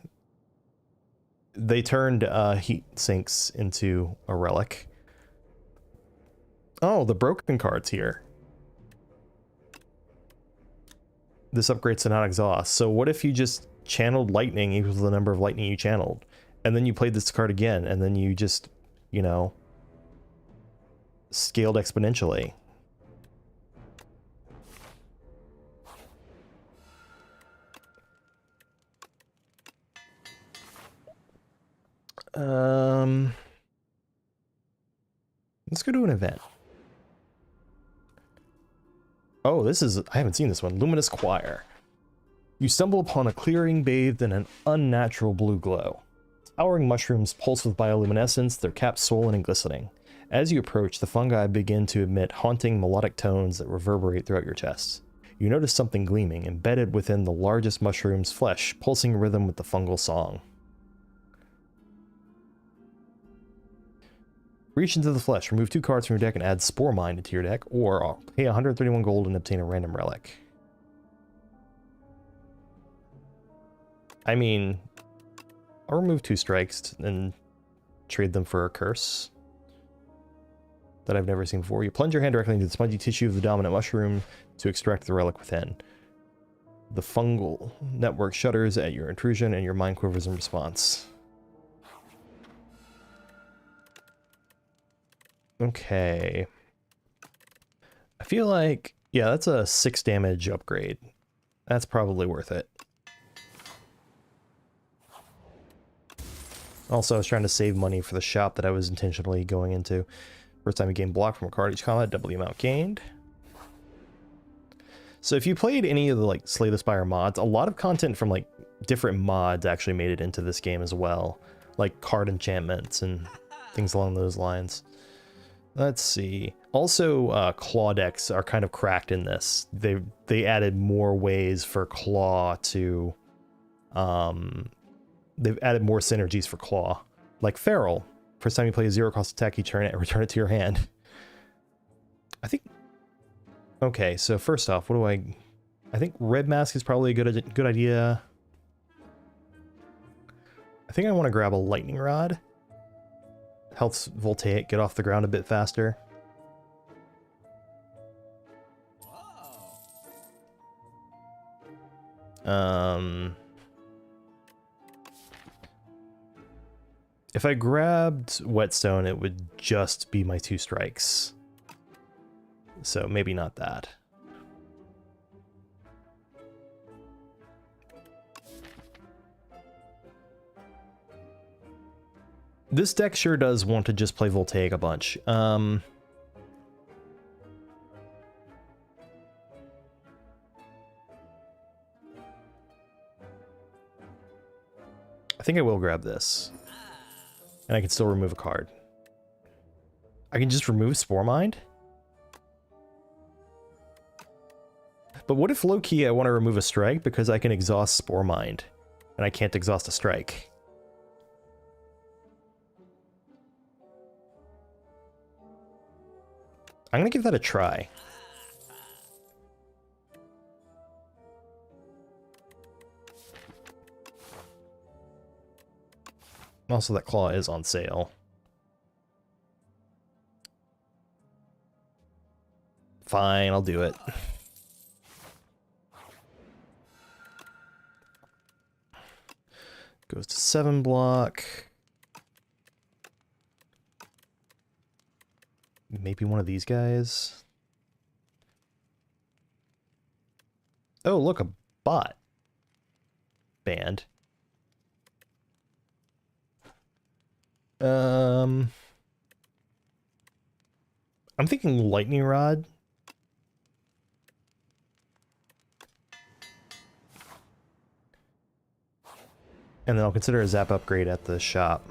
They turned Heat Sinks into a relic. Oh, the broken card's here. This upgrades to not exhaust. So what if you just channeled lightning equals the number of lightning you channeled? And then you played this card again, and then you just, you know, scaled exponentially. Let's go to an event. Oh, this is, I haven't seen this one. Luminous Choir. You stumble upon a clearing bathed in an unnatural blue glow. Towering mushrooms pulse with bioluminescence, their caps swollen and glistening. As you approach, the fungi begin to emit haunting melodic tones that reverberate throughout your chest. You notice something gleaming, embedded within the largest mushroom's flesh, pulsing rhythm with the fungal song. Reach into the flesh, remove 2 cards from your deck and add Spore Mind into your deck, or pay 131 gold and obtain a random relic. I mean, I'll remove 2 strikes and trade them for a curse that I've never seen before. You plunge your hand directly into the spongy tissue of the dominant mushroom to extract the relic within. The fungal network shudders at your intrusion and your mind quivers in response. Okay. I feel like, yeah, that's a 6 damage upgrade. That's probably worth it. Also, I was trying to save money for the shop that I was intentionally going into. First time you gain block from a card each combat, double the amount gained. So if you played any of the like Slay the Spire mods, a lot of content from like different mods actually made it into this game as well. Like card enchantments and things along those lines. Let's see. Also, claw decks are kind of cracked in this. They added more ways for claw to... they've added more synergies for claw. Like Feral. First time you play a 0-cost attack, you turn it and return it to your hand. I think... Okay, so first off, what do I think Red Mask is probably a good idea. I think I want to grab a Lightning Rod. Helps Voltaic get off the ground a bit faster. If I grabbed Whetstone, it would just be my 2 strikes. So maybe not that. This deck sure does want to just play Voltaic a bunch. I think I will grab this. And I can still remove a card. I can just remove Spore Mind? But what if low-key I want to remove a strike because I can exhaust Spore Mind, and I can't exhaust a strike? I'm gonna give that a try. Also, that claw is on sale. Fine, I'll do it. Goes to 7 block. Maybe one of these guys. Oh, look, a bot. Band. I'm thinking lightning rod. And then I'll consider a zap upgrade at the shop.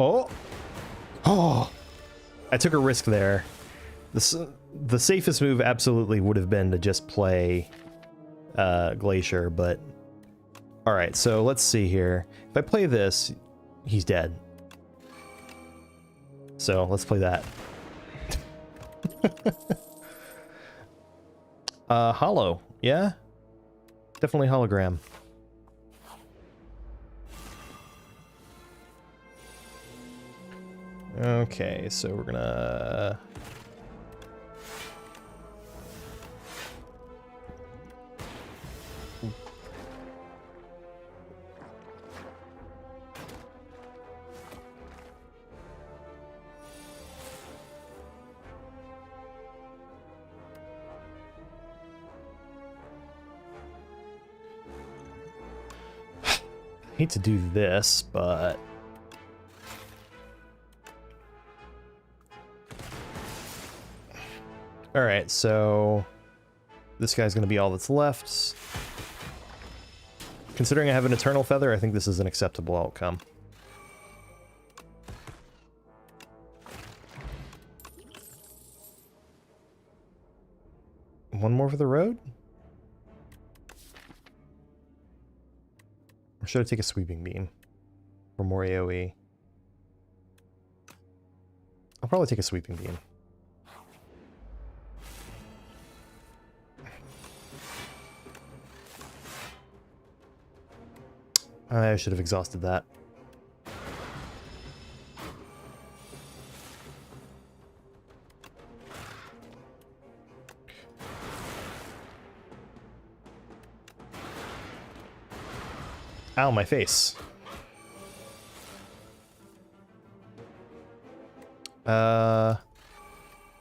Oh! Oh! I took a risk there. The safest move absolutely would have been to just play Glacier, but... Alright, so let's see here. If I play this, he's dead. So, let's play that. Hollow. Yeah? Definitely hologram. Okay, so we're gonna... hate to do this, but... Alright, so... this guy's gonna be all that's left. Considering I have an Eternal Feather, I think this is an acceptable outcome. One more for the road? Or should I take a Sweeping Beam? For more AoE? I'll probably take a Sweeping Beam. I should have exhausted that. Ow, my face.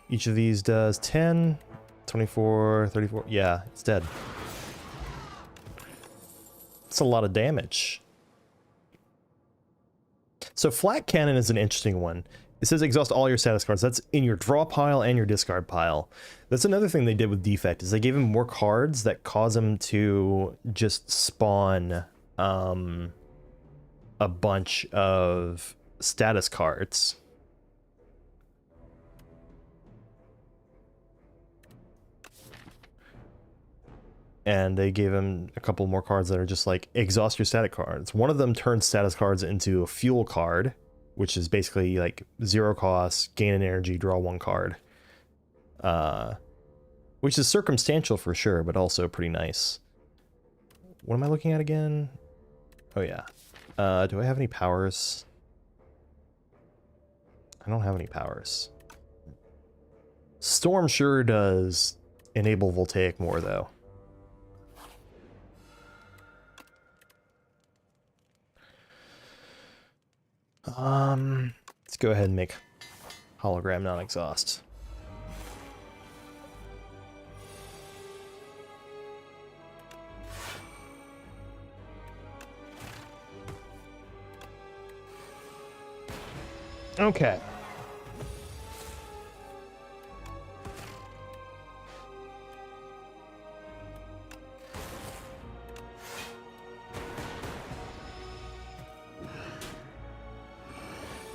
Each of these does 10, 24, 34. Yeah, it's dead. That's a lot of damage. So Flat Cannon is an interesting one. It says exhaust all your status cards. That's in your draw pile and your discard pile. That's another thing they did with Defect, is they gave him more cards that cause him to just spawn a bunch of status cards. And they gave him a couple more cards that are just like, exhaust your static cards. One of them turns status cards into a fuel card, which is basically like 0 cost, gain an energy, draw 1 card. Which is circumstantial for sure, but also pretty nice. What am I looking at again? Oh yeah. Do I have any powers? I don't have any powers. Storm sure does enable Voltaic more though. Let's go ahead and make hologram non-exhaust. Okay.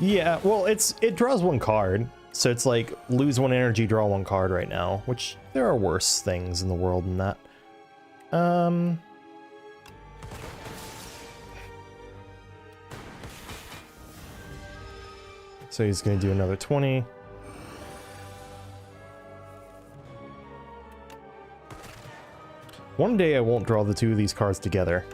Yeah, well, it draws one card, so it's like lose one energy, draw one card right now, which there are worse things in the world than that. So he's going to do another 20. One day I won't draw the two of these cards together.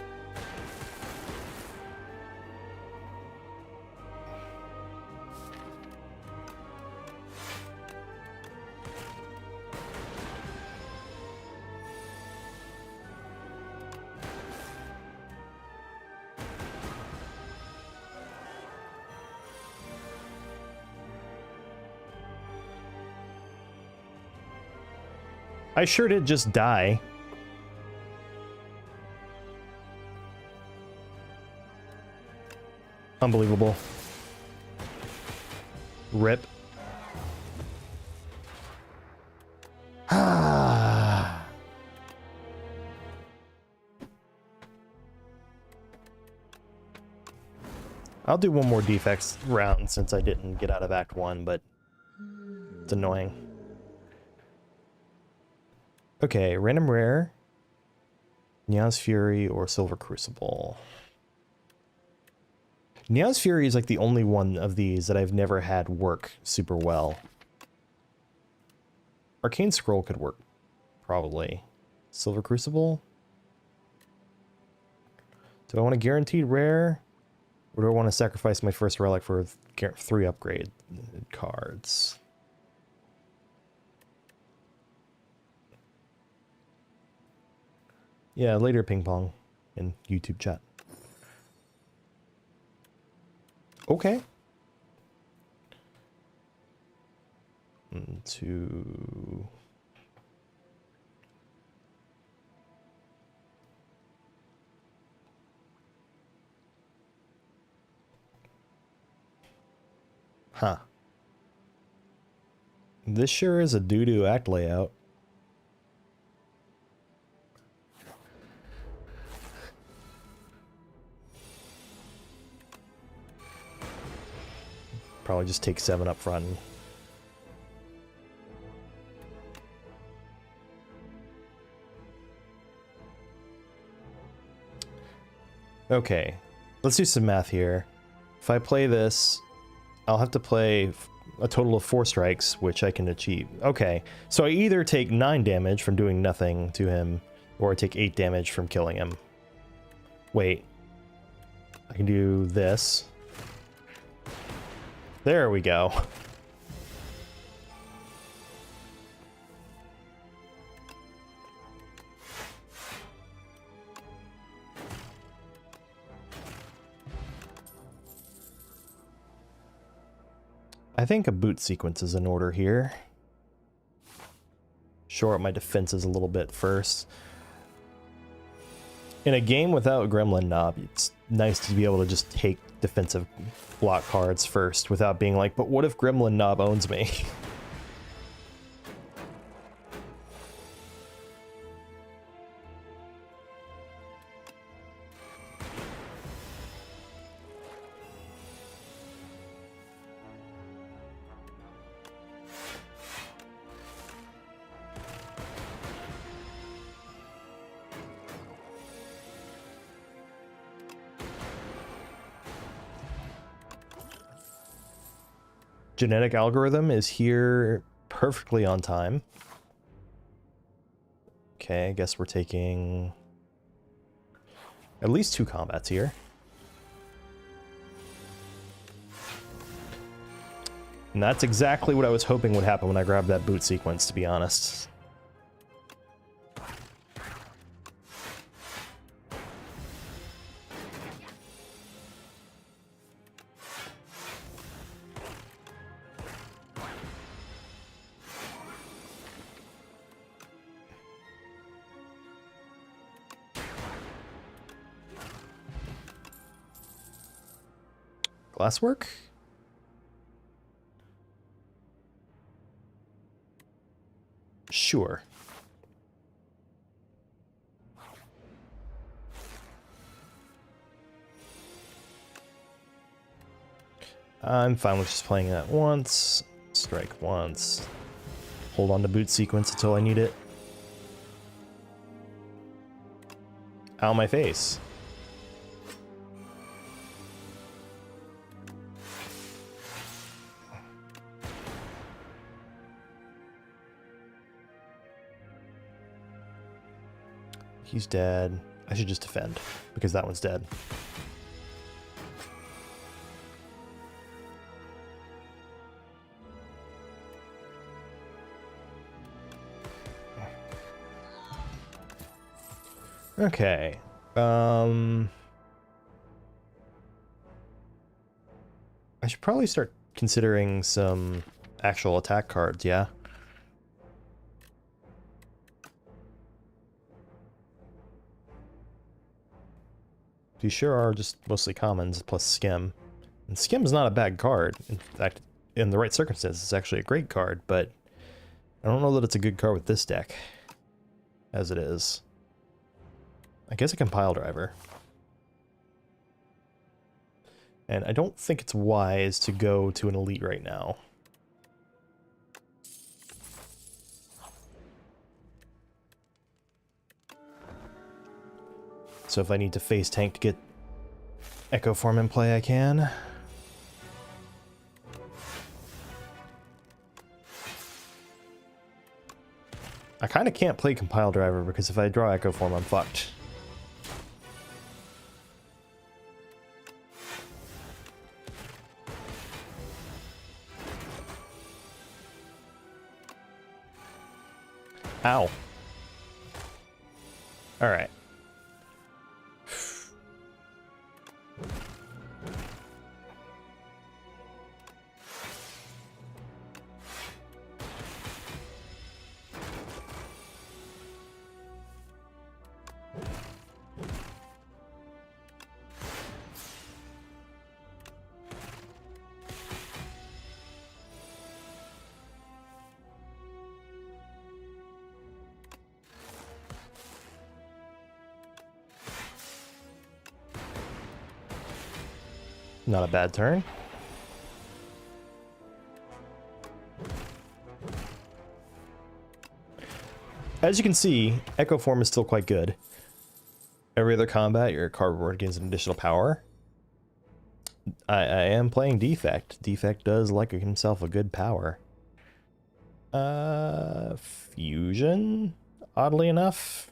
I sure did just die. Unbelievable. Rip. Ah. I'll do one more defects round since I didn't get out of Act 1, but it's annoying. Okay, random rare, Neon's Fury, or Silver Crucible. Neon's Fury is like the only one of these that I've never had work super well. Arcane Scroll could work, probably. Silver Crucible? Do I want a guaranteed rare? Or do I want to sacrifice my first relic for 3 upgrade cards? Yeah, later ping pong in YouTube chat. Okay. 1, 2. Huh. This sure is a doo-doo act layout. Probably just take 7 up front. Okay, let's do some math here. If I play this, I'll have to play a total of 4 strikes, which I can achieve. Okay, so I either take 9 damage from doing nothing to him, or I take 8 damage from killing him. Wait. I can do this. There we go. I think a boot sequence is in order here. Shore up my defenses a little bit first. In a game without Gremlin Knob, it's nice to be able to just take defensive block cards first without being like, but what if Gremlin Knob owns me? Genetic algorithm is here perfectly on time. Okay, I guess we're taking at least 2 combats here. And that's exactly what I was hoping would happen when I grabbed that boot sequence, to be honest. Glasswork? Sure. I'm fine with just playing that once. Strike once. Hold on to boot sequence until I need it. Ow, my face. He's dead. I should just defend, because that one's dead. Okay. I should probably start considering some actual attack cards, yeah? These sure are just mostly commons plus Skim. And Skim's not a bad card. In fact, in the right circumstances, it's actually a great card, but I don't know that it's a good card with this deck, as it is. I guess a Compile Driver. And I don't think it's wise to go to an Elite right now. So if I need to face tank to get Echo Form in play, I can. I kind of can't play Compile Driver because if I draw Echo Form, I'm fucked. Ow. Alright. Not a bad turn. As you can see, Echo Form is still quite good. Every other combat, your cardboard gains an additional power. I am playing Defect. Defect does like himself a good power. Fusion? Oddly enough?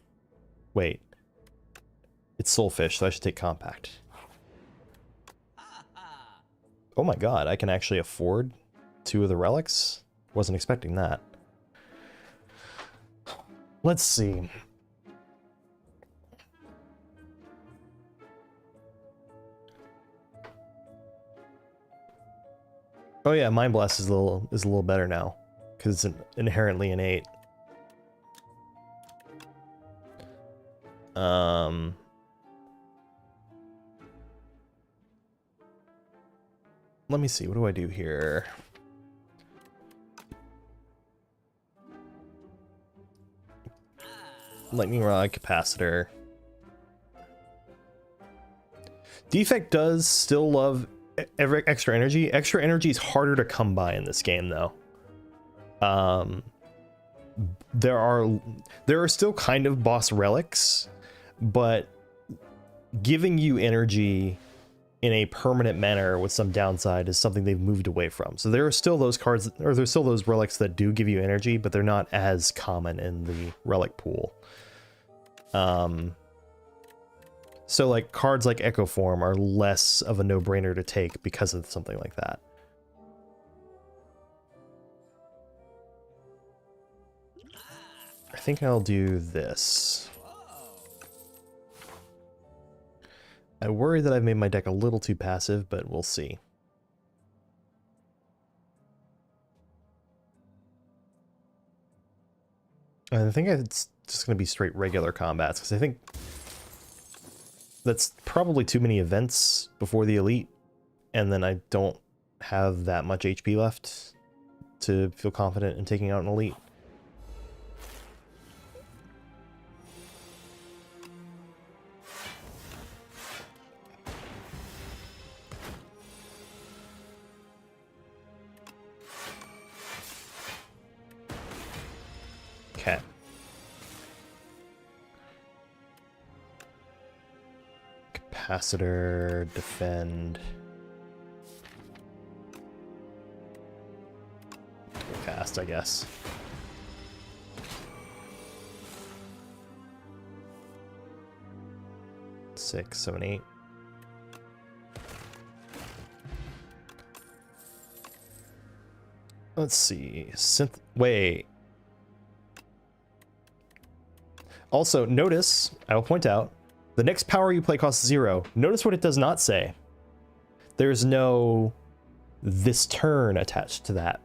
Wait. It's Soulfish, so I should take Compact. Oh my god, I can actually afford 2 of the relics? Wasn't expecting that. Let's see. Oh yeah, Mind Blast is a little better now, because it's inherently innate. Let me see, what do I do here? Lightning Rod, Capacitor. Defect does still love every extra energy. Extra energy is harder to come by in this game, though. There are still kind of boss relics, but giving you energy in a permanent manner with some downside is something they've moved away from. So there are still those cards, or there's still those relics that do give you energy, but they're not as common in the relic pool. So like cards like Echo Form are less of a no-brainer to take because of something like that. I think I'll do this. I worry that I've made my deck a little too passive, but we'll see. And I think it's just going to be straight regular combats, because I think that's probably too many events before the Elite, and then I don't have that much HP left to feel confident in taking out an Elite. Okay. Capacitor, defend. Fast, I guess. Six, 7, 8. Let's see. Wait. Also, notice, I will point out, the next power you play costs 0. Notice what it does not say. There's no this turn attached to that.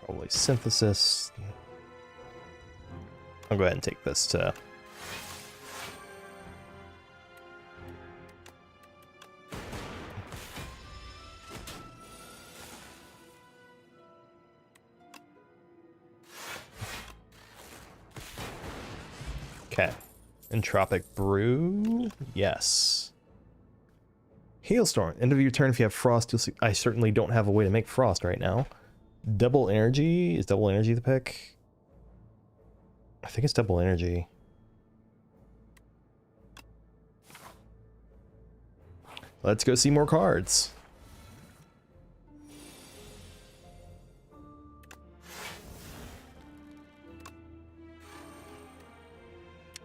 Probably synthesis. I'll go ahead and take this to... Okay. Entropic Brew. Yes. Hailstorm. End of your turn if you have frost. You'll see. I certainly don't have a way to make frost right now. Double energy. Is double energy the pick? I think it's double energy. Let's go see more cards.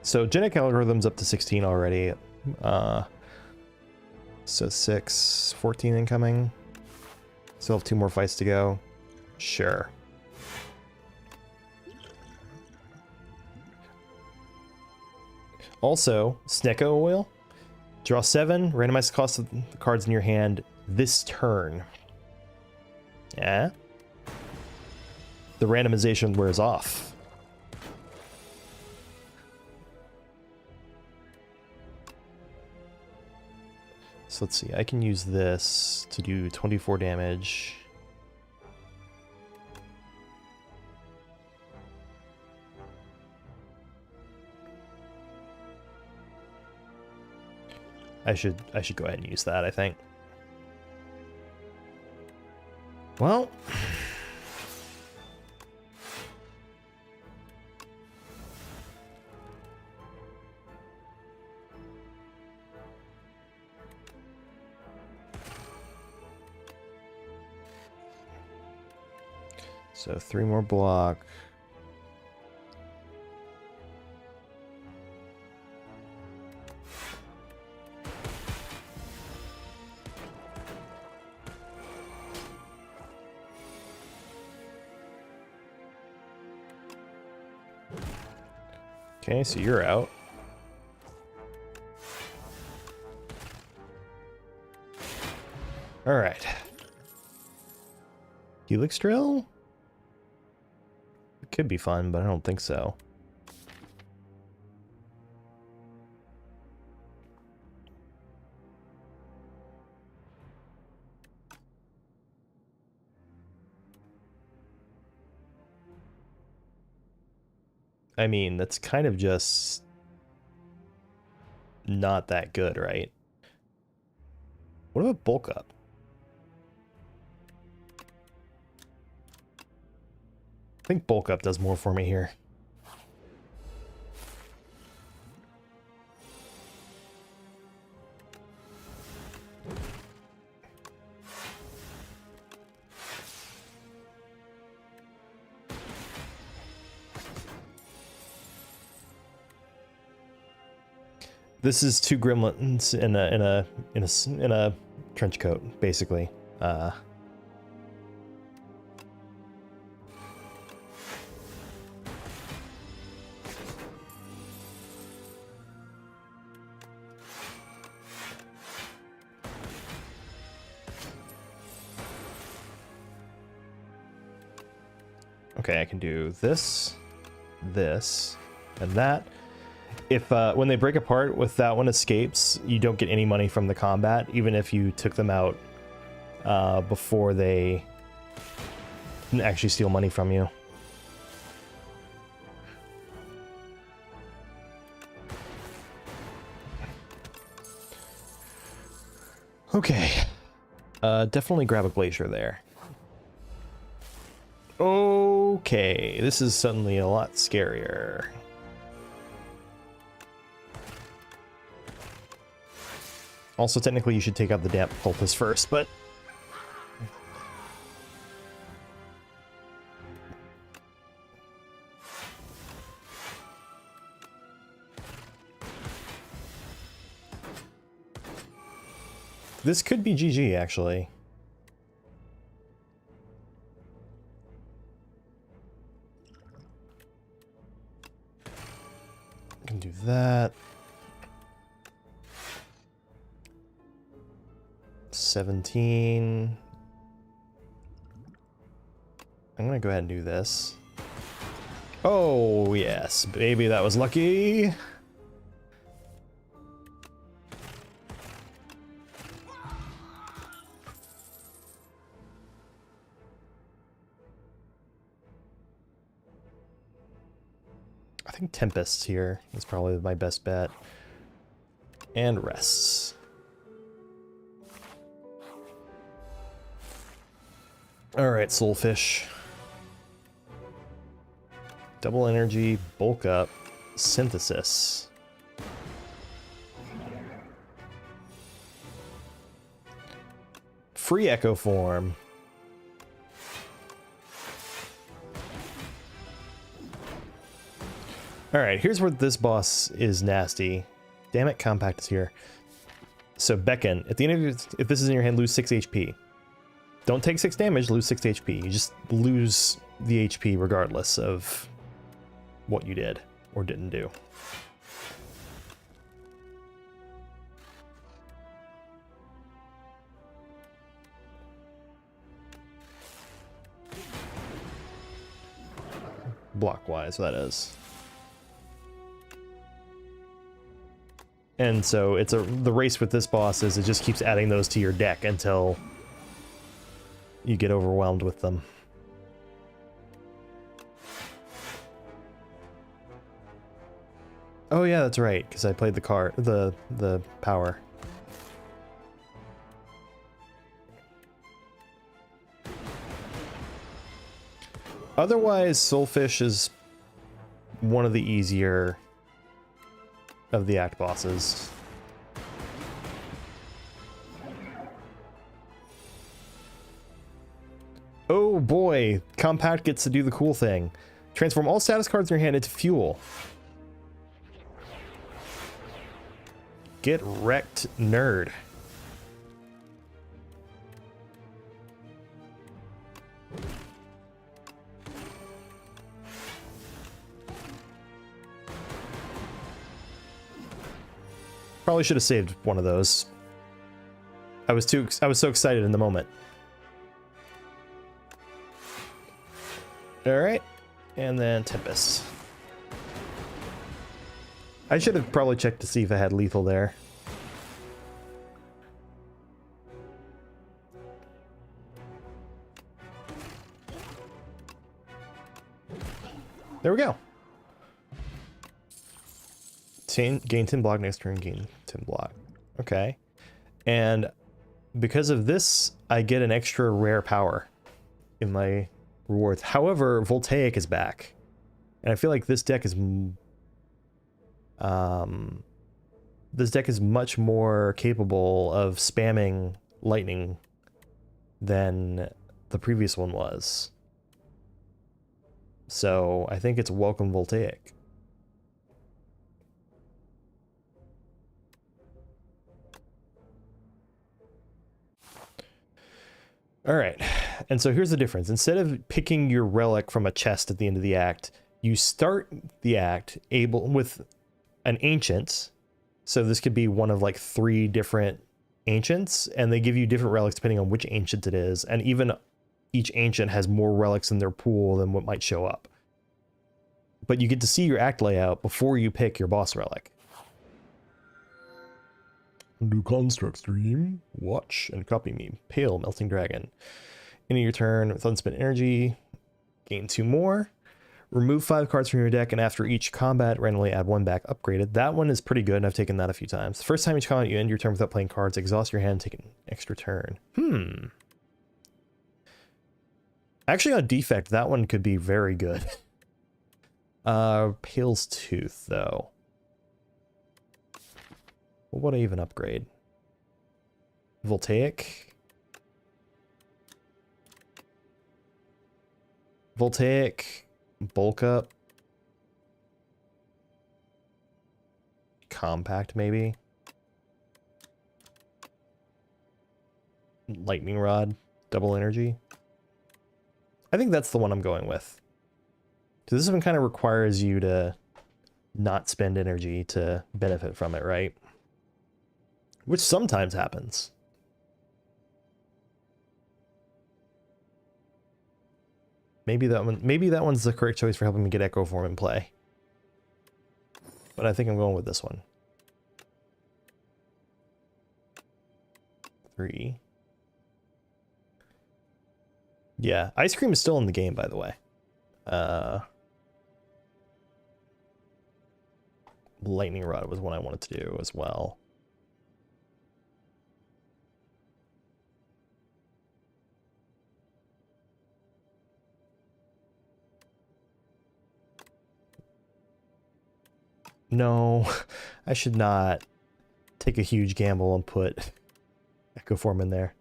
So genetic algorithm's up to 16 already. So 6, 14 incoming. Still have 2 more fights to go. Sure. Also, Snecko Oil. Draw 7, randomize the cost of the cards in your hand this turn. Yeah. The randomization wears off. So let's see, I can use this to do 24 damage. I should go ahead and use that, I think. Well, so 3 more block. Okay, so you're out. All right. Helix drill? It could be fun, but I don't think so. I mean, that's kind of just not that good, right? What about bulk up? I think bulk up does more for me here. This is 2 gremlins in a trench coat, basically. Okay, I can do this, this, and that. if when they break apart, with that one escapes, you don't get any money from the combat, even if you took them out before they can actually steal money from you. Okay. Definitely grab a glacier there. Okay, this is suddenly a lot scarier. Also, technically, you should take out the damp poultice first, but... this could be GG, actually. I can do that. 17. I'm gonna go ahead and do this. Oh, yes, baby, that was lucky. I think Tempest here is probably my best bet. And rests. Alright, Soulfish. Double energy, bulk up, synthesis. Free echo form. Alright, here's where this boss is nasty. Damn it, Compact is here. So Beckon, at the end of your, if this is in your hand, lose 6 HP. Don't take 6 damage, lose 6 HP. You just lose the HP regardless of what you did or didn't do. Block-wise, that is. And so it's the race with this boss is it just keeps adding those to your deck until you get overwhelmed with them. Oh yeah, that's right, because I played the card, the power. Otherwise, Soulfish is one of the easier of the act bosses. Oh boy, Compact gets to do the cool thing. Transform all status cards in your hand into fuel. Get wrecked, nerd. Probably should have saved one of those. I was so excited in the moment. All right, and then Tempest. I should have probably checked to see if I had lethal there. There we go. Gain 10 block next turn, gain 10 block. Okay. And because of this, I get an extra rare power in my rewards. However, Voltaic is back. And I feel like this deck is much more capable of spamming lightning than the previous one was. So I think it's welcome Voltaic. All right, and so here's the difference. Instead of picking your relic from a chest at the end of the act, you start the act with an ancient. So this could be one of like 3 different ancients, and they give you different relics depending on which ancient it is, and even each ancient has more relics in their pool than what might show up. but you get to see your act layout before you pick your boss relic. Do construct stream, watch, and copy me. Pale Melting Dragon. End of your turn with unspent energy. Gain 2 more. Remove 5 cards from your deck, and after each combat, randomly add 1 back upgraded. That one is pretty good, and I've taken that a few times. The first time each combat you end your turn without playing cards, exhaust your hand, take an extra turn. Actually, on defect, that one could be very good. Pale's Tooth, though. What would I even upgrade? Voltaic? Voltaic, bulk up. Compact, maybe. Lightning Rod, double energy. I think that's the one I'm going with. So this one kind of requires you to not spend energy to benefit from it, right? Which sometimes happens. Maybe that one's the correct choice for helping me get Echo Form in play. But I think I'm going with this one. 3. Yeah, Ice Cream is still in the game, by the way. Lightning Rod was one I wanted to do as well. No, I should not take a huge gamble and put Echo Form in there.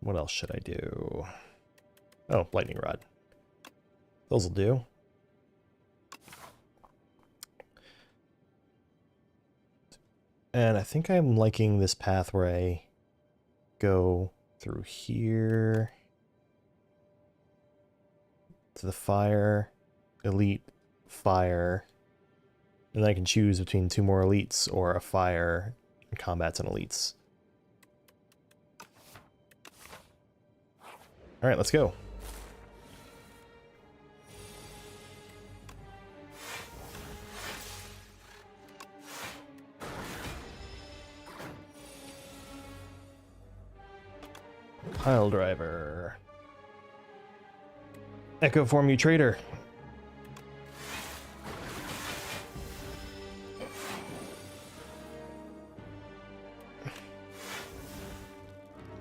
What else should I do? Oh, Lightning Rod. Those will do. And I think I'm liking this path where I go through here to the fire, elite, fire, and then I can choose between 2 more elites or a fire, and combats and elites. All right, let's go. Pile driver. Echo Form, you traitor.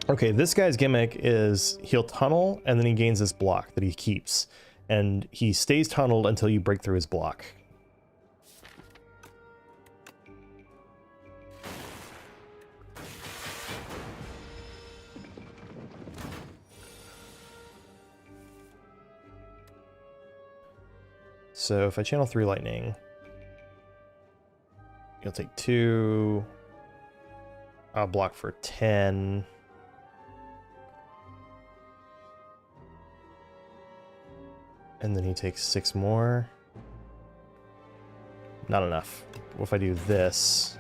Okay, this guy's gimmick is he'll tunnel and then he gains this block that he keeps. And he stays tunneled until you break through his block. So if I channel 3 lightning, you'll take 2. I'll block for 10. And then he takes 6 more. Not enough. What if I do this?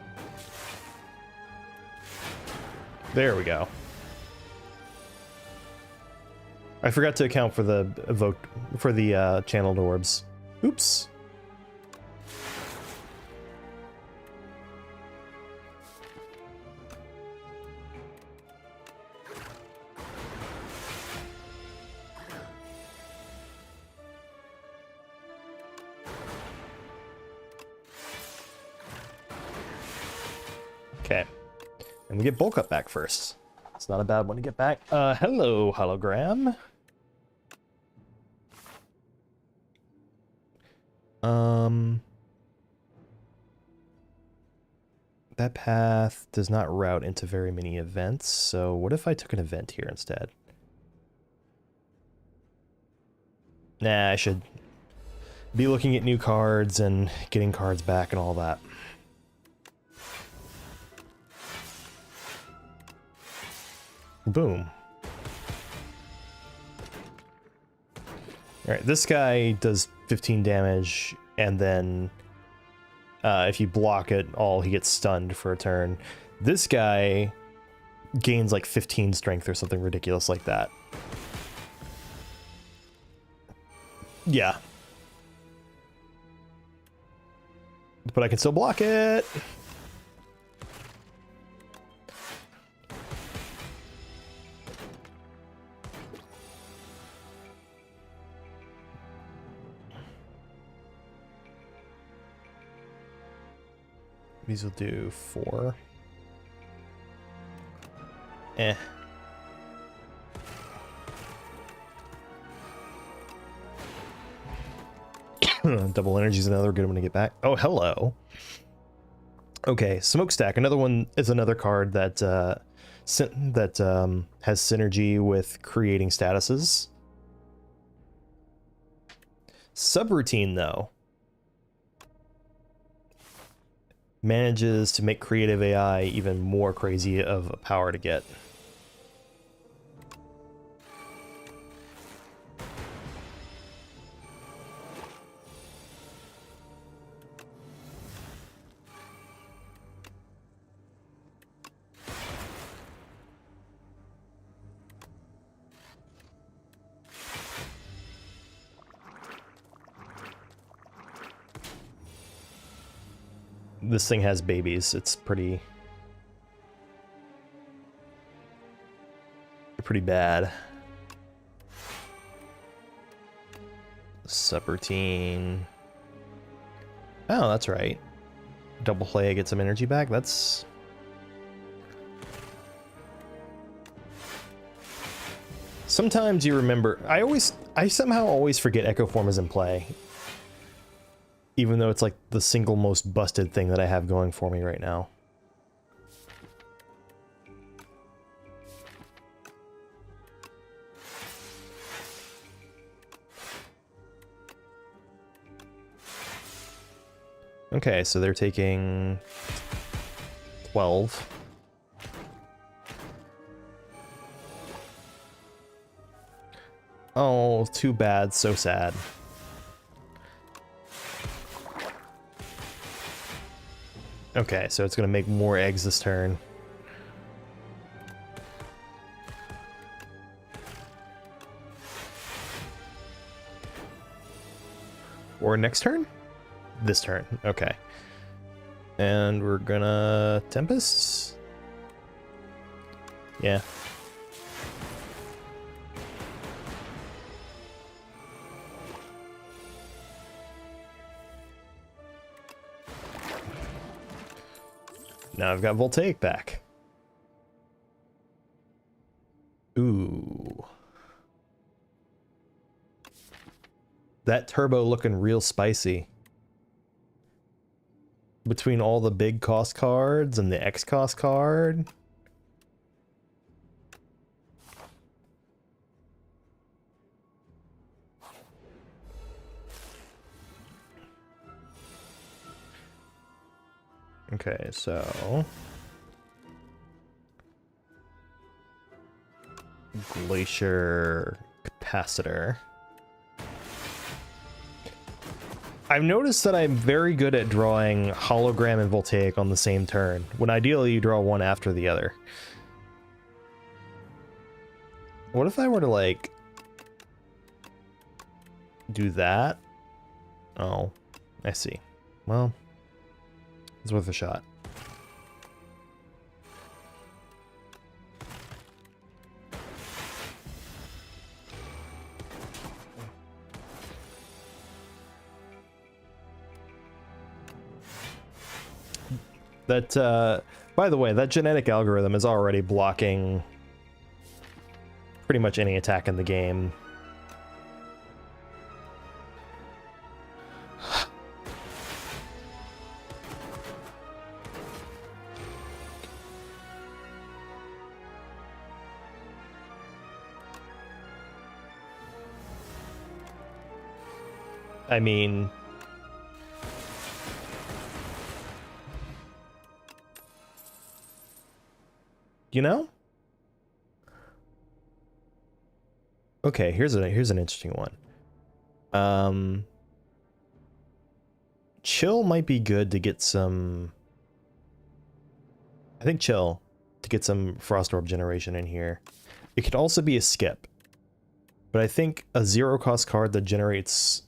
There we go. I forgot to account for the channeled orbs. Oops. Okay. And we get bulk up back first. It's not a bad one to get back. Hello, hologram. That path does not route into very many events, so what if I took an event here instead? Nah, I should be looking at new cards and getting cards back and all that. Boom. Alright, this guy does 15 damage, and then if you block it all, he gets stunned for a turn. This guy gains like 15 strength or something ridiculous like that. Yeah. But I can still block it. These will do 4. Eh. Double energy is another good one to get back. Oh, hello. Okay, Smokestack. Another one is another card that has synergy with creating statuses. Subroutine, though, manages to make creative AI even more crazy of a power to get. This thing has babies. It's pretty bad. Subroutine. Oh, that's right. Double play, get some energy back. That's... Sometimes you remember... I somehow always forget Echo Form is in play. Even though it's like the single most busted thing that I have going for me right now. Okay, so they're taking 12. Oh, too bad, so sad. Okay, so it's gonna make more eggs this turn. Or next turn? This turn, okay. And we're gonna Tempest? Yeah. Now I've got Voltaic back. Ooh. That turbo looking real spicy. Between all the big cost cards and the X cost card. Okay, so Glacier Capacitor. I've noticed that I'm very good at drawing Hologram and Voltaic on the same turn, when ideally you draw one after the other. What if I were to, like, do that? Oh, I see. Well, it's worth a shot. That, by the way, that genetic algorithm is already blocking pretty much any attack in the game. I mean... You know? Okay, here's an interesting one. Chill might be good to get some... I think Chill. to get some Frost Orb generation in here. It could also be a skip, but I think a 0-cost card that generates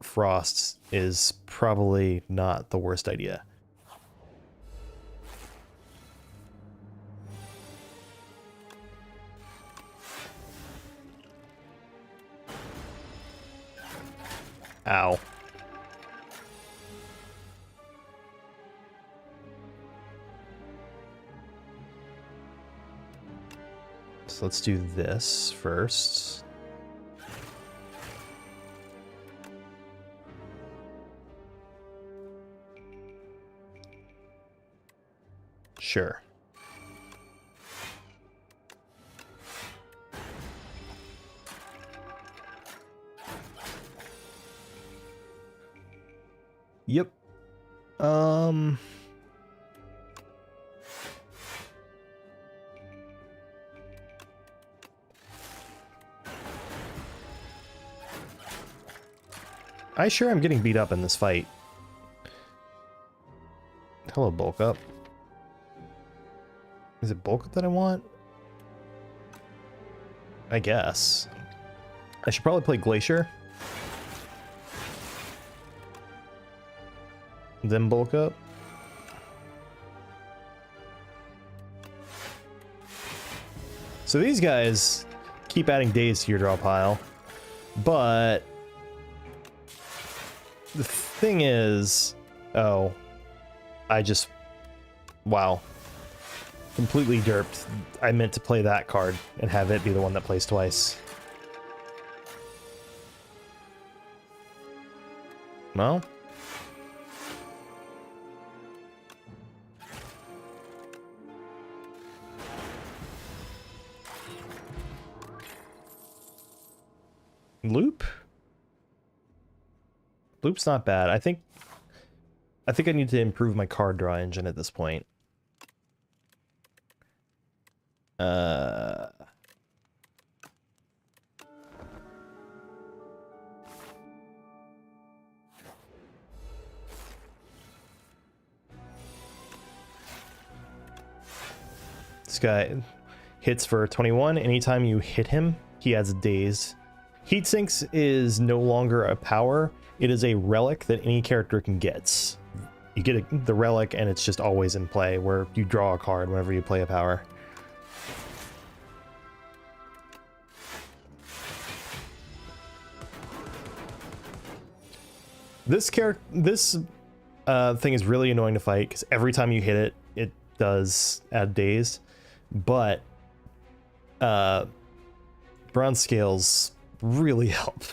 Frost is probably not the worst idea. Ow. So let's do this first. Sure. Yep. I sure am getting beat up in this fight. Hello, bulk up. Is it bulk up that I want? I guess. I should probably play Glacier. Then bulk up. So these guys keep adding days to your draw pile, but the thing is, oh, wow, completely derped. I meant to play that card and have it be the one that plays twice. No? Loop? Loop's not bad. I think I need to improve my card draw engine at this point. This guy hits for 21. Anytime you hit him, he adds days. Heat Sinks is no longer a power. It is a relic that any character can get. You get the relic and it's just always in play, where you draw a card whenever you play a power. This thing is really annoying to fight because every time you hit it, it does add days. But bronze scales really help.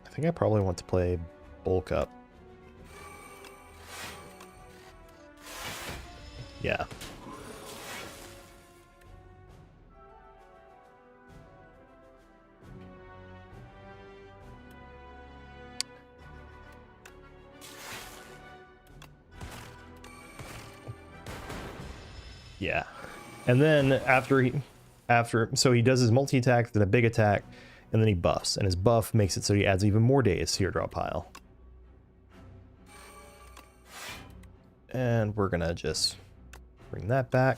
I think I probably want to play bulk up. Yeah. Yeah. And then so he does his multi-attack, then a big attack, and then he buffs. And his buff makes it so he adds even more days to your draw pile. And we're gonna just bring that back.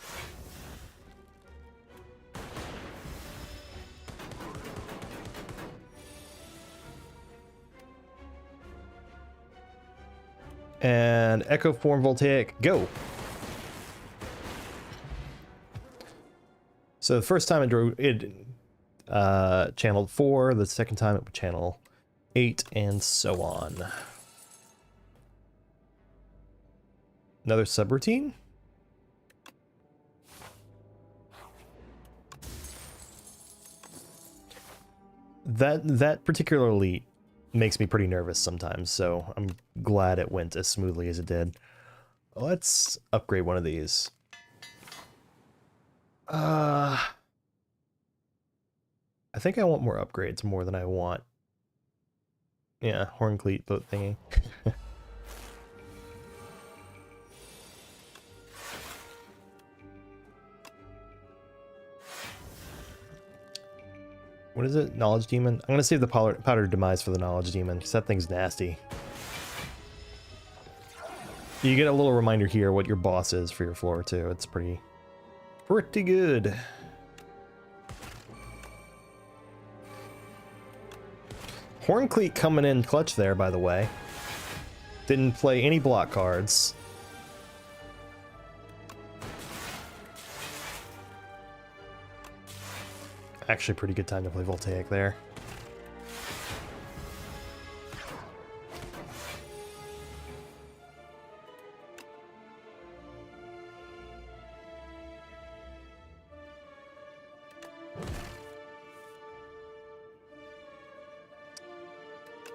And Echo Form Voltaic, go! So the first time it channeled 4, the second time it would channel 8, and so on. Another subroutine? That particular elite makes me pretty nervous sometimes, so I'm glad it went as smoothly as it did. Let's upgrade one of these. I think I want more upgrades more than I want. Yeah, horn cleat boat thingy. What is it? Knowledge Demon? I'm gonna save the Powdered Demise for the Knowledge Demon, because that thing's nasty. You get a little reminder here what your boss is for your floor too. It's pretty good. Horncleat coming in clutch there, by the way. Didn't play any block cards. Actually, pretty good time to play Voltaic there.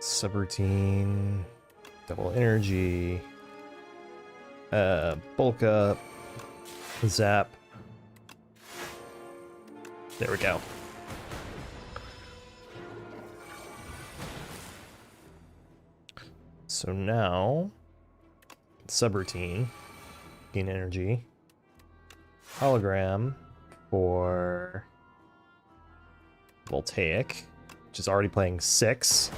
Subroutine, double energy, bulk up, zap. There we go. So now, subroutine, gain energy, hologram for Voltaic, which is already playing 6.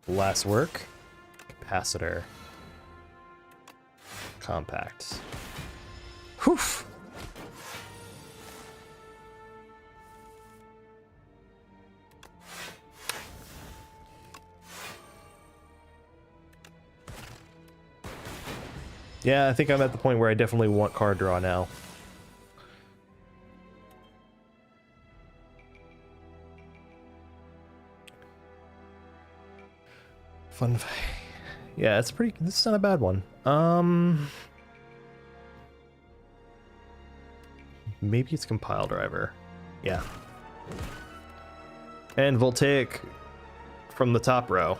Last work, capacitor, compact. Whew. Yeah, I think I'm at the point where I definitely want card draw now. Fun. Yeah, it's pretty. This is not a bad one. Maybe it's compile driver. Yeah. And Voltaic from the top row.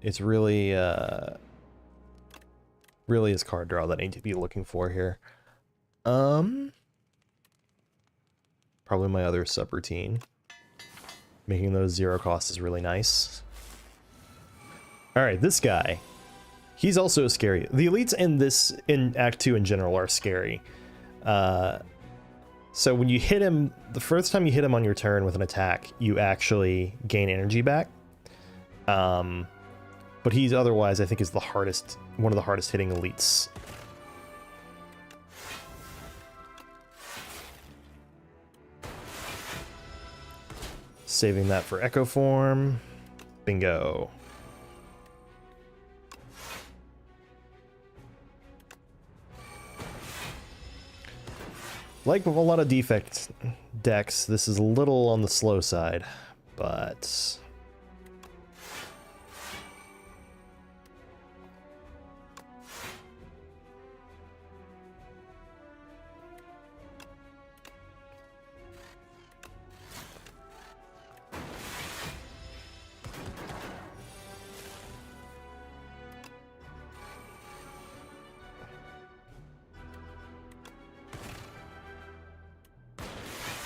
It's really really is card draw that I need to be looking for here. Probably my other subroutine. Making those 0 cost is really nice. Alright, this guy. He's also scary. The elites in Act 2 in general are scary. So when you hit him, the first time you hit him on your turn with an attack, you actually gain energy back. But he's otherwise, I think, is the hardest, one of the hardest hitting elites. Saving that for Echo Form. Bingo. Like a lot of defect decks, this is a little on the slow side, but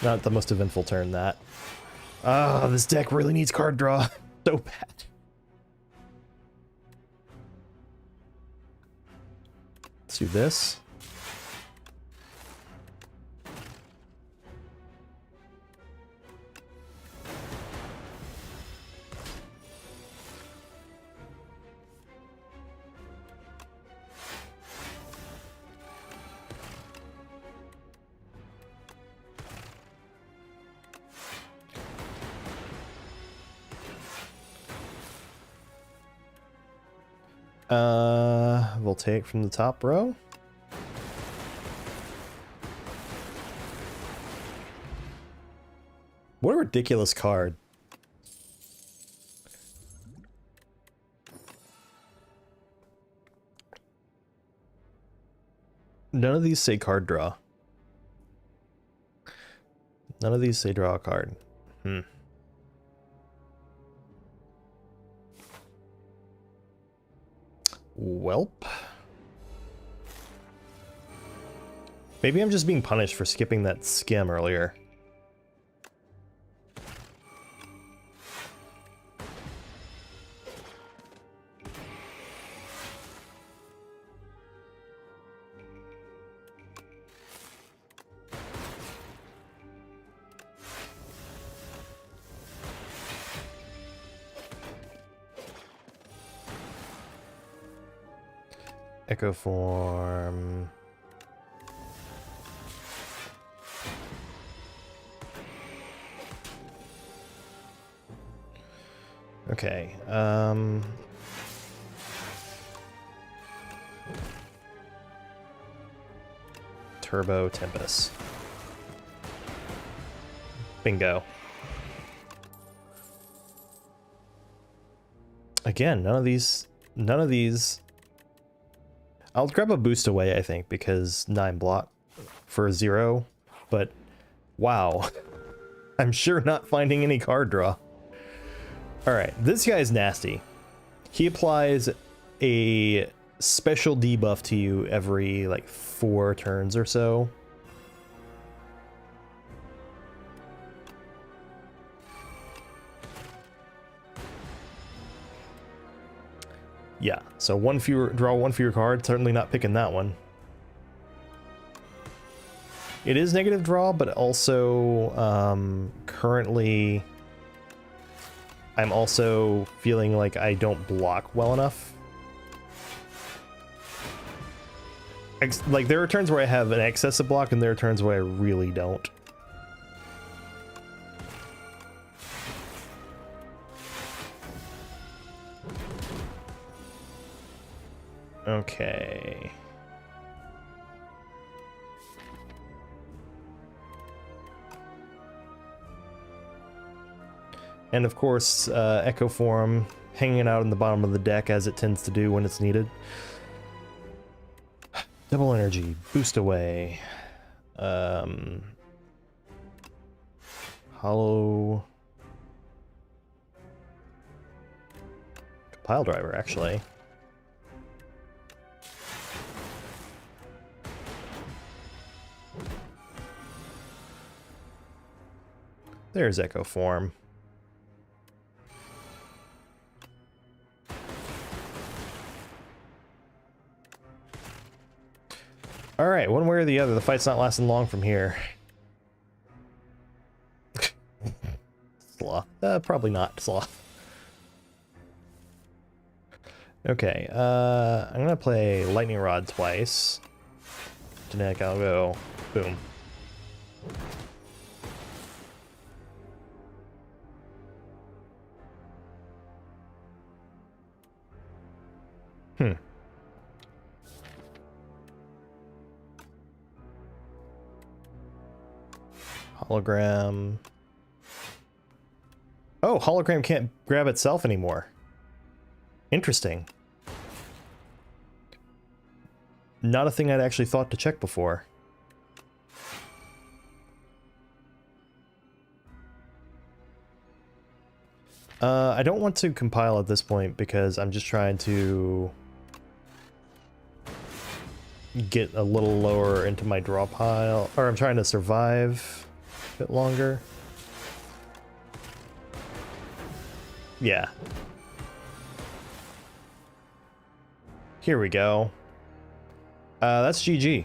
not the most eventful turn, that. Ah, this deck really needs card draw. So bad. Let's do this. We'll take from the top row. What a ridiculous card. None of these say card draw. None of these say draw a card. Welp. Maybe I'm just being punished for skipping that skim earlier. Echo form. Okay. Turbo Tempest. Bingo. Again, none of these. I'll grab a boost away, I think, because 9 block for a 0. But wow, I'm sure not finding any card draw. All right, this guy is nasty. He applies a special debuff to you every like 4 turns or so. Yeah, so draw one fewer card. Certainly not picking that one. It is negative draw, but also currently I'm also feeling like I don't block well enough. Like there are turns where I have an excess of block, and there are turns where I really don't. Okay. And of course, Echo Form hanging out in the bottom of the deck as it tends to do when it's needed. Double energy, boost away. Hollow pile driver, actually. There's Echo Form. Alright, one way or the other, the fight's not lasting long from here. Sloth. Probably not Sloth. Okay, I'm gonna play Lightning Rod twice. Genetic, I'll go boom. Hologram. Oh, hologram can't grab itself anymore. Interesting. Not a thing I'd actually thought to check before. I don't want to compile at this point because I'm just trying to get a little lower into my draw pile, or I'm trying to survive a bit longer. Yeah. Here we go. That's GG.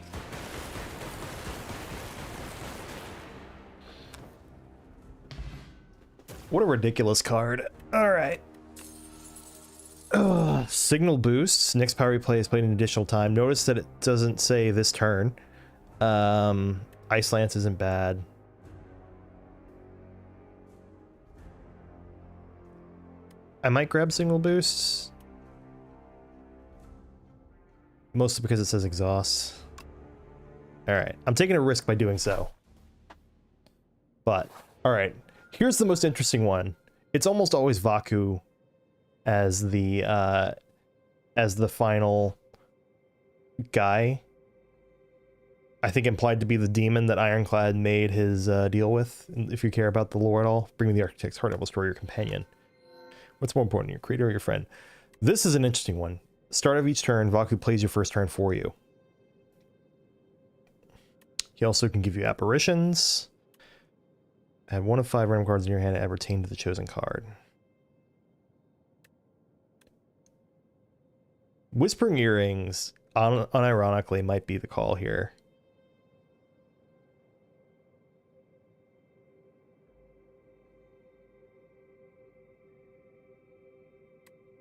What a ridiculous card. Alright. Signal boosts. Next power you play is played an additional time. Notice that it doesn't say this turn. Ice Lance isn't bad. I might grab signal boosts. Mostly because it says exhaust. Alright, I'm taking a risk by doing so. But, alright. Here's the most interesting one. It's almost always Vaku as the final guy. I think implied to be the demon that Ironclad made his deal with. If you care about the lore at all, bring me the Architect's Heart, it will destroy your companion. What's more important, your creator or your friend? This is an interesting one. Start of each turn, Vaku plays your first turn for you. He also can give you apparitions. Add 1 of 5 random cards in your hand and add retain to the chosen card. Whispering Earrings, unironically, might be the call here.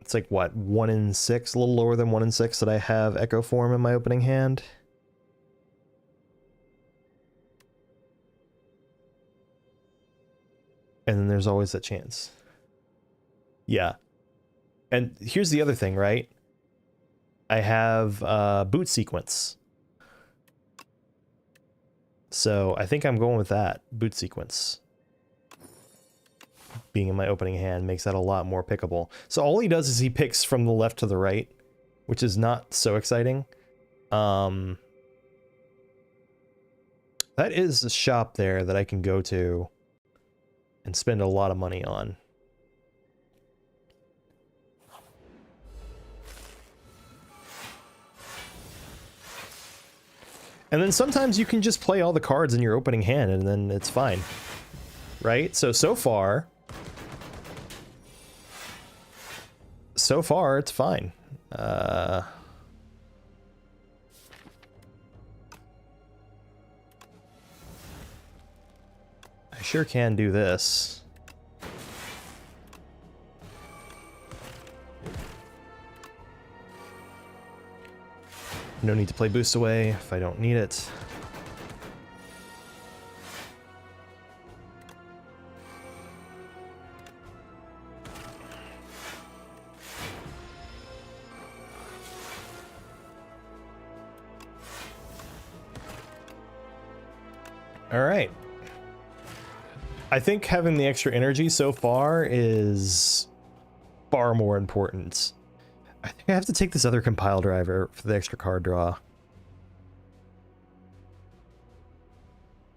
It's like, what, 1 in 6? A little lower than 1 in 6 that I have Echo Form in my opening hand. And then there's always that chance. Yeah. And here's the other thing, right? I have boot sequence. So I think I'm going with that. Boot sequence. Being in my opening hand makes that a lot more pickable. So all he does is he picks from the left to the right, which is not so exciting. That is a shop there that I can go to and spend a lot of money on. And then sometimes you can just play all the cards in your opening hand and then it's fine. Right? So far it's fine. I sure can do this. No need to play Boost Away if I don't need it. All right. I think having the extra energy so far is far more important. I think I have to take this other compile driver for the extra card draw.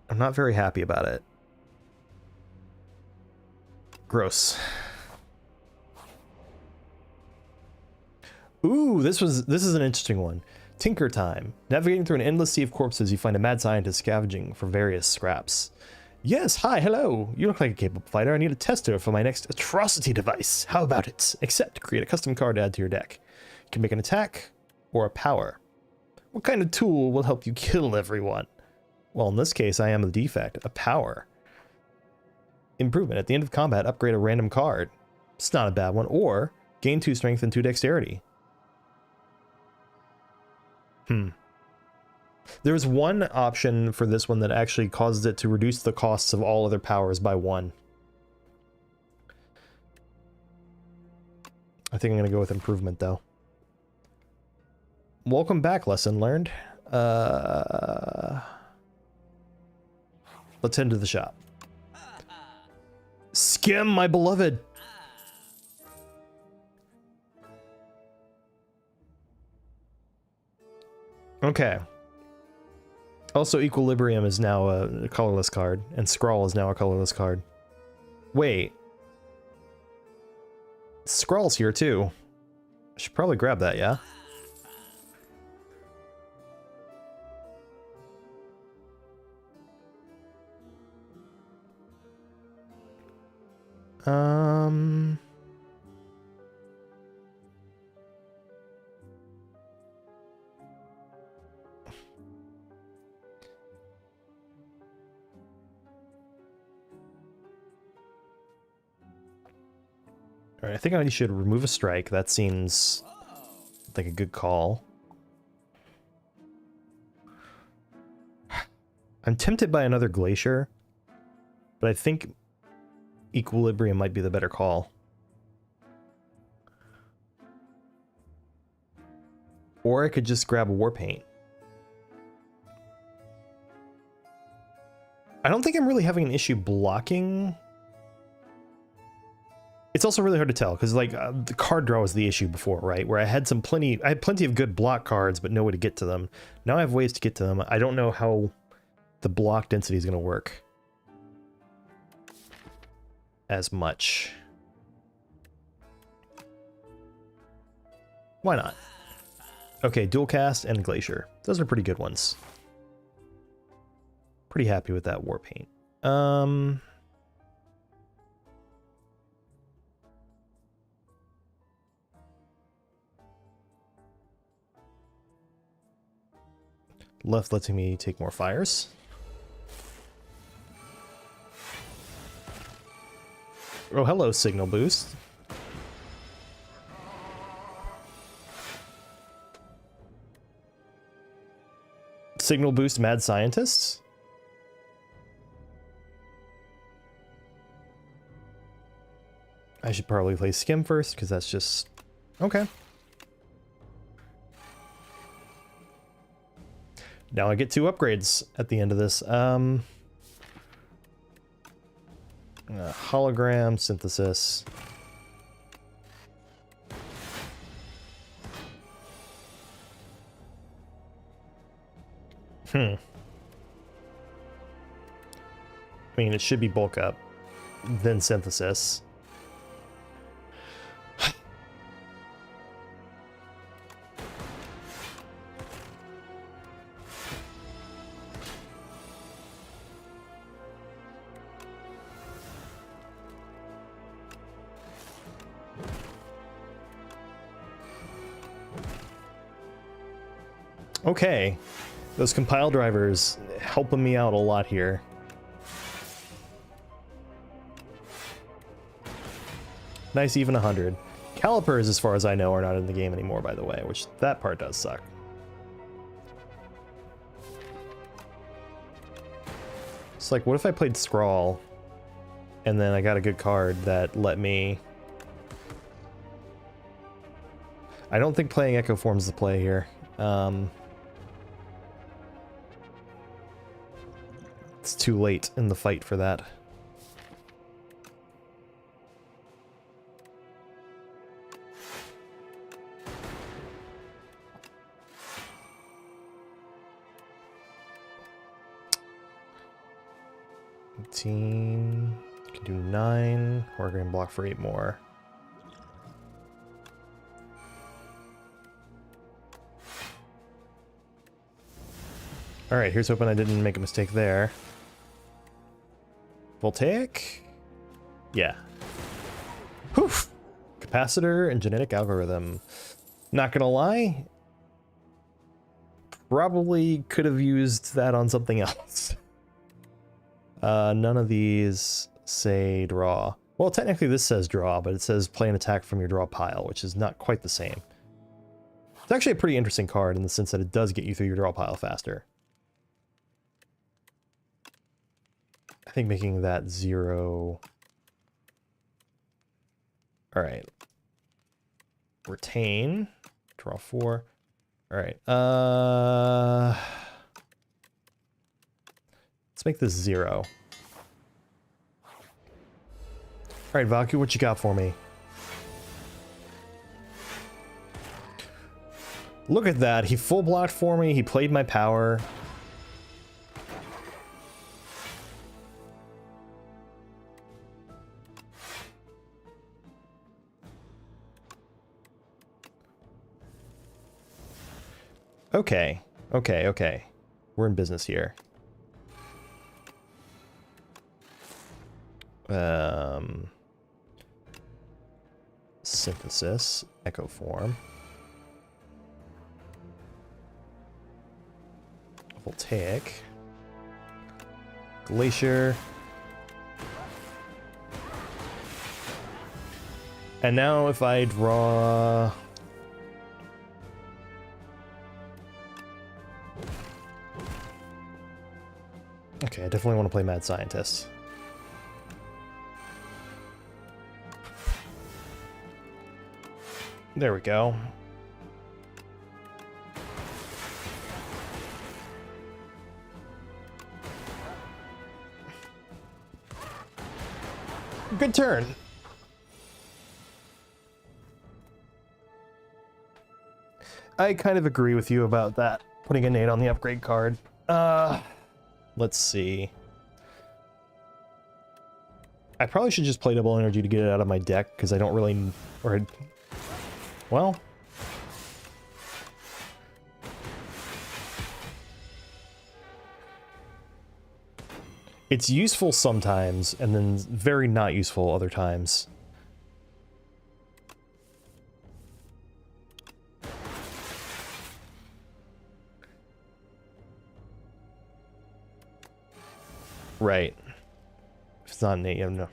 I'm not very happy about it. Gross. Ooh, this is an interesting one. Tinker Time. Navigating through an endless sea of corpses, you find a mad scientist scavenging for various scraps. Yes, hi, hello. You look like a capable fighter. I need a tester for my next atrocity device. How about it? Accept. Create a custom card to add to your deck. You can make an attack or a power. What kind of tool will help you kill everyone? Well, in this case, I am the defect. A power. Improvement. At the end of combat, upgrade a random card. It's not a bad one. Or gain 2 strength and 2 dexterity. There's one option for this one that actually causes it to reduce the costs of all other powers by 1. I think I'm going to go with improvement, though. Welcome back, lesson learned. Let's head to the shop. Skim, my beloved! Okay. Also, Equilibrium is now a colorless card, and Scrawl is now a colorless card. Wait. Scrawl's here, too. I should probably grab that, yeah? Alright, I think I should remove a strike. That seems like a good call. I'm tempted by another Glacier, but I think Equilibrium might be the better call. Or I could just grab a Warpaint. I don't think I'm really having an issue blocking. It's also really hard to tell because, like, the card draw was the issue before, right? Where I had plenty of good block cards, but no way to get to them. Now I have ways to get to them. I don't know how the block density is going to work as much. Why not? Okay, Dual Cast and Glacier. Those are pretty good ones. Pretty happy with that Warpaint. Left letting me take more fires. Oh, hello, Signal Boost. Signal boost mad scientists? I should probably play Skim first, because that's just... Okay. Now I get 2 upgrades at the end of this. Hologram synthesis. I mean, it should be bulk up, then synthesis. Okay, those compile drivers helping me out a lot here. Nice even 100. Calipers, as far as I know, are not in the game anymore, by the way, which that part does suck. It's like, what if I played Scrawl, and then I got a good card that let me... I don't think playing Echo Form's the play here. It's too late in the fight for that. Can do 9. We're going to block for 8 more. Alright, here's hoping I didn't make a mistake there. Voltaic? Yeah. Poof! Capacitor and genetic algorithm. Not gonna lie, probably could have used that on something else. None of these say draw. Well, technically this says draw, but it says play an attack from your draw pile, which is not quite the same. It's actually a pretty interesting card in the sense that it does get you through your draw pile faster. I think making that 0... Alright. Retain. Draw 4. Alright. Let's make this 0. Alright, Valku, what you got for me? Look at that. He full blocked for me. He played my power. Okay. Okay. We're in business here. Synthesis, Echo Form. Voltaic. Glacier. And now if I draw... Okay, I definitely want to play Mad Scientist. There we go. Good turn. I kind of agree with you about that, putting a nade on the upgrade card. Let's see. I probably should just play double energy to get it out of my deck, because I don't really... Or... Well... It's useful sometimes, and then very not useful other times. Right. If it's not innate, you have no...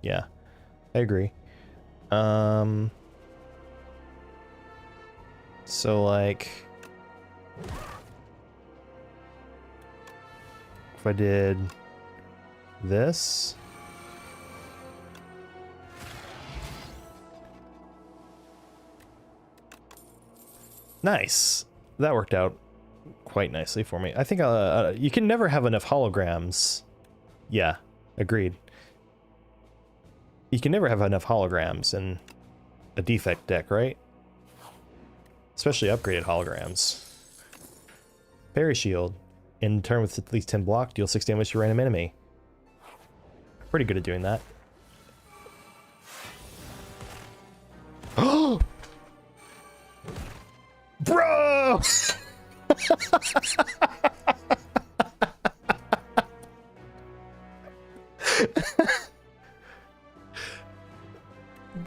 Yeah. I agree. So, like... if I did this. Nice. That worked out quite nicely for me. I think you can never have enough holograms. Yeah, agreed. You can never have enough holograms in a defect deck, right? Especially upgraded holograms. Parry shield. In turn with at least 10 block, deal 6 damage to random enemy. Pretty good at doing that. Oh! Bro!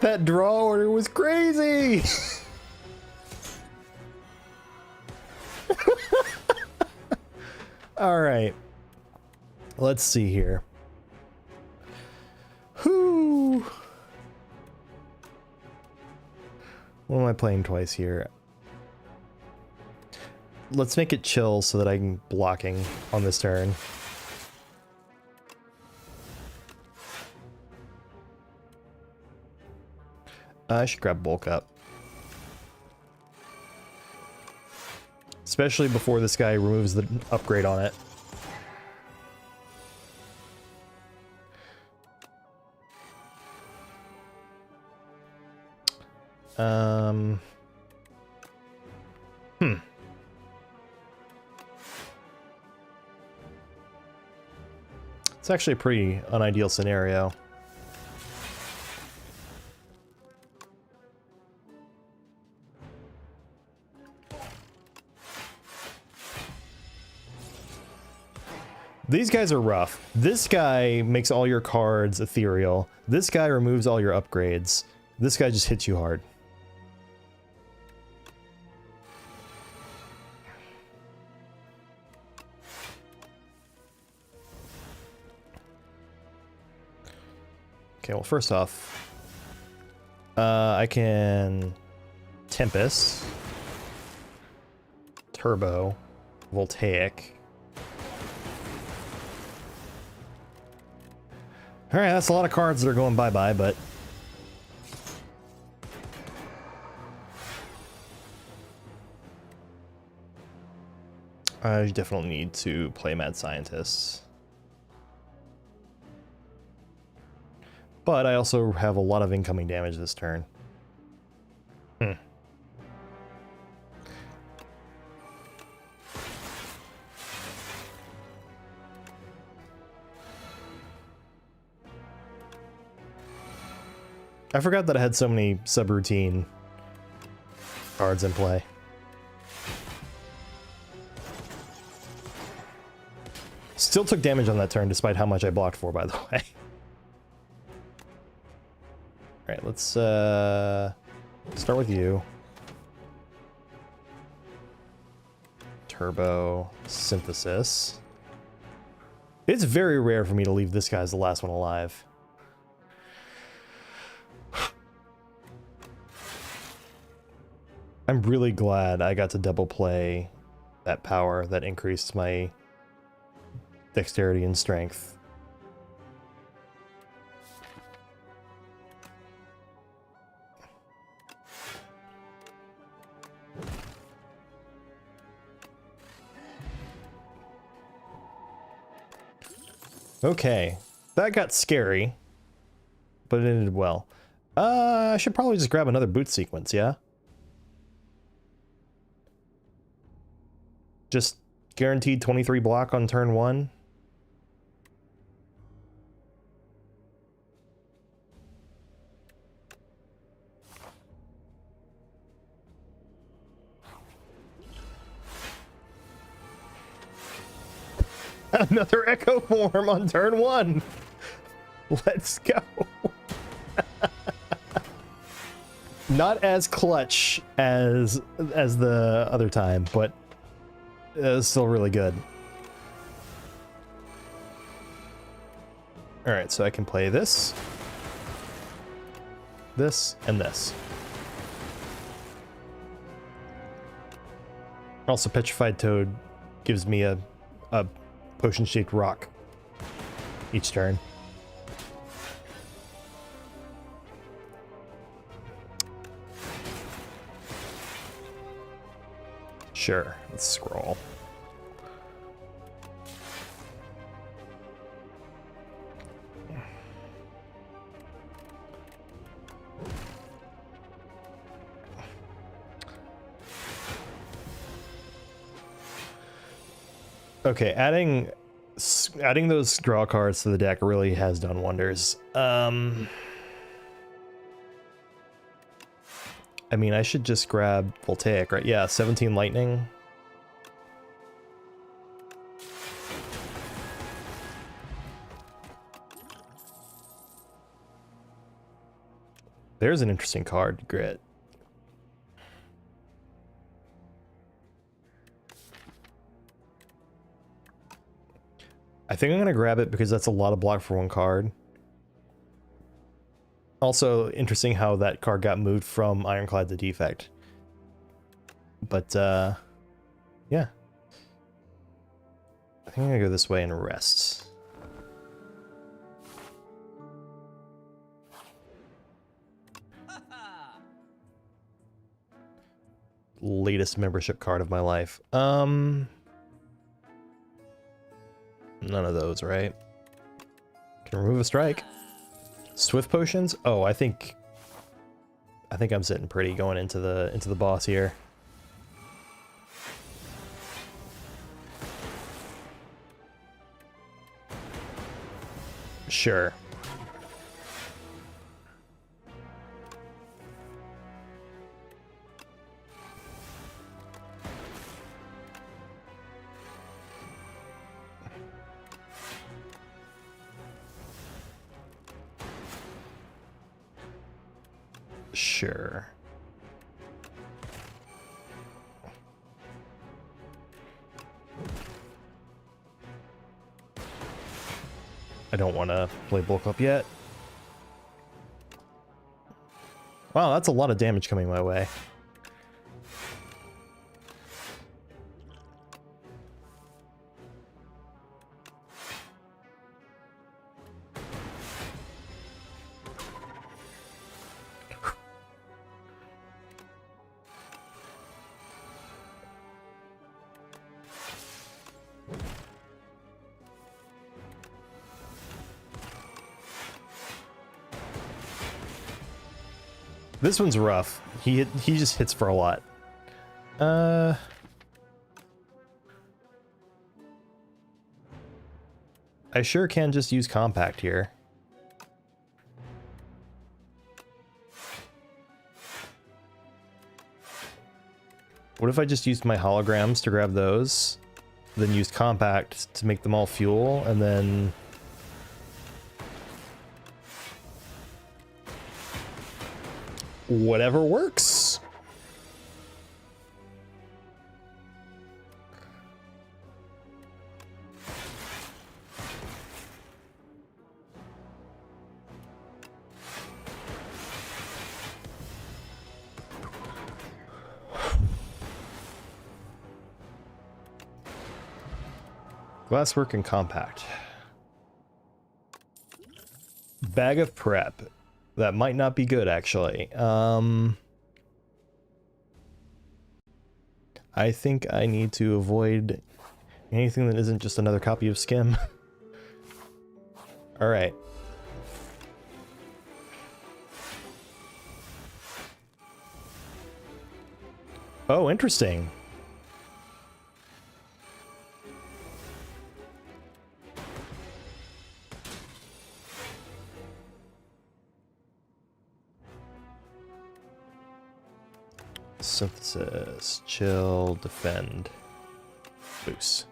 That draw order was crazy! Alright. Let's see here. Whoo! What am I playing twice here? Let's make it chill so that I can blocking on this turn. I should grab bulk up. Especially before this guy removes the upgrade on it. It's actually a pretty unideal scenario. These guys are rough. This guy makes all your cards ethereal. This guy removes all your upgrades. This guy just hits you hard. Okay, well, first off, I can Tempest, Turbo, Voltaic. Alright, that's a lot of cards that are going bye-bye, but... I definitely need to play Mad Scientist. But I also have a lot of incoming damage this turn. I forgot that I had so many subroutine cards in play. Still took damage on that turn despite how much I blocked for, by the way. Alright, let's start with you. Turbo Synthesis. It's very rare for me to leave this guy as the last one alive. I'm really glad I got to double play that power that increased my dexterity and strength. Okay, that got scary, but it ended well. I should probably just grab another boot sequence, yeah? Just guaranteed 23 block on turn 1. Another Echo Form on turn 1. Let's go. Not as clutch as the other time, but it's still really good. Alright, so I can play this, and this. Also, Petrified Toad gives me a potion-shaped rock each turn. Sure, let's scroll. Okay, adding those draw cards to the deck really has done wonders. I mean, I should just grab Voltaic, right? Yeah, 17 lightning. There's an interesting card, Grit. I think I'm going to grab it because that's a lot of block for one card. Also, interesting how that card got moved from Ironclad to Defect. But, yeah. I think I'm going to go this way and rest. Latest membership card of my life. None of those, right? Can remove a strike. Swift potions? Oh, I think I'm sitting pretty going into the boss here. Sure. Sure. I don't want to play bulk up yet. Wow, that's a lot of damage coming my way. This one's rough. He just hits for a lot. I sure can just use compact here. What if I just used my holograms to grab those, then used compact to make them all fuel, and then whatever works. Glasswork and compact. Bag of prep. That might not be good, actually. I think I need to avoid anything that isn't just another copy of Skim. Alright. Oh, interesting. Synthesis, chill, defend, boost.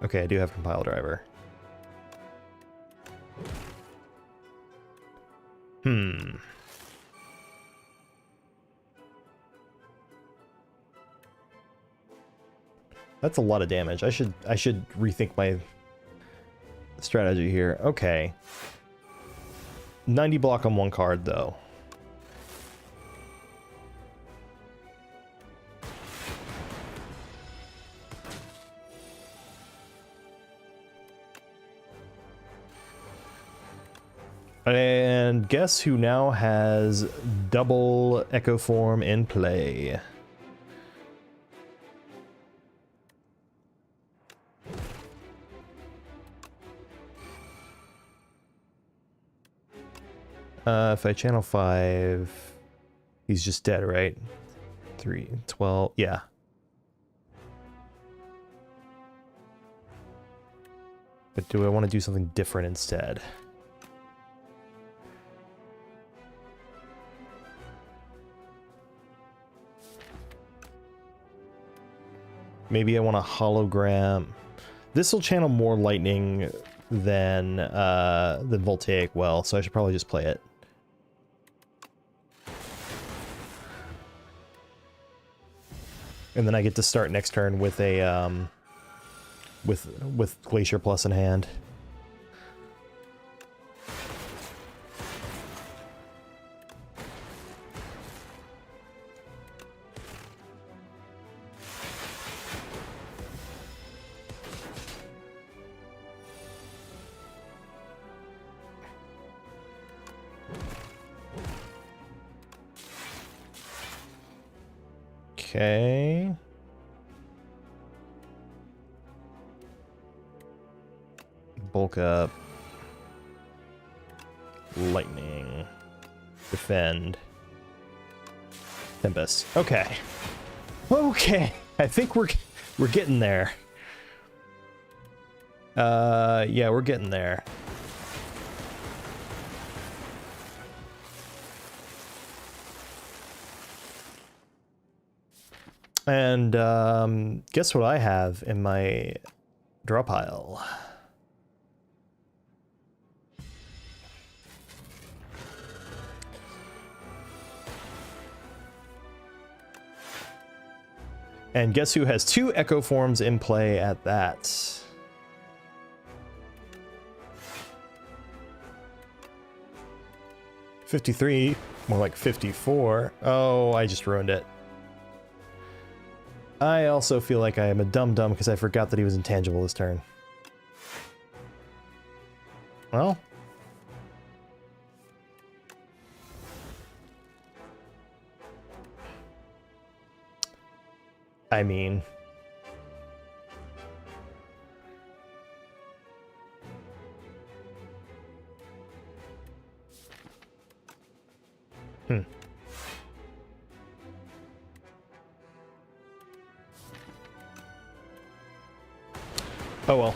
Okay, I do have compile driver. That's a lot of damage. I should rethink my strategy here. Okay. 90 block on one card, though. And guess who now has double echo form in play? If I channel 5, he's just dead, right? 3, 12, yeah. But do I want to do something different instead? Maybe I want a hologram. This will channel more lightning than Voltaic well, so I should probably just play it. And then I get to start next turn with a with Glacier Plus in hand. Okay. Bulk up. Lightning. Defend. Tempest. Okay. Okay. I think we're getting there. Yeah, we're getting there. And guess what I have in my draw pile? And guess who has 2 echo forms in play at that? $53, more like 54. Oh, I just ruined it. I also feel like I am a dum-dum because I forgot that he was intangible this turn. Well. I mean. Oh well.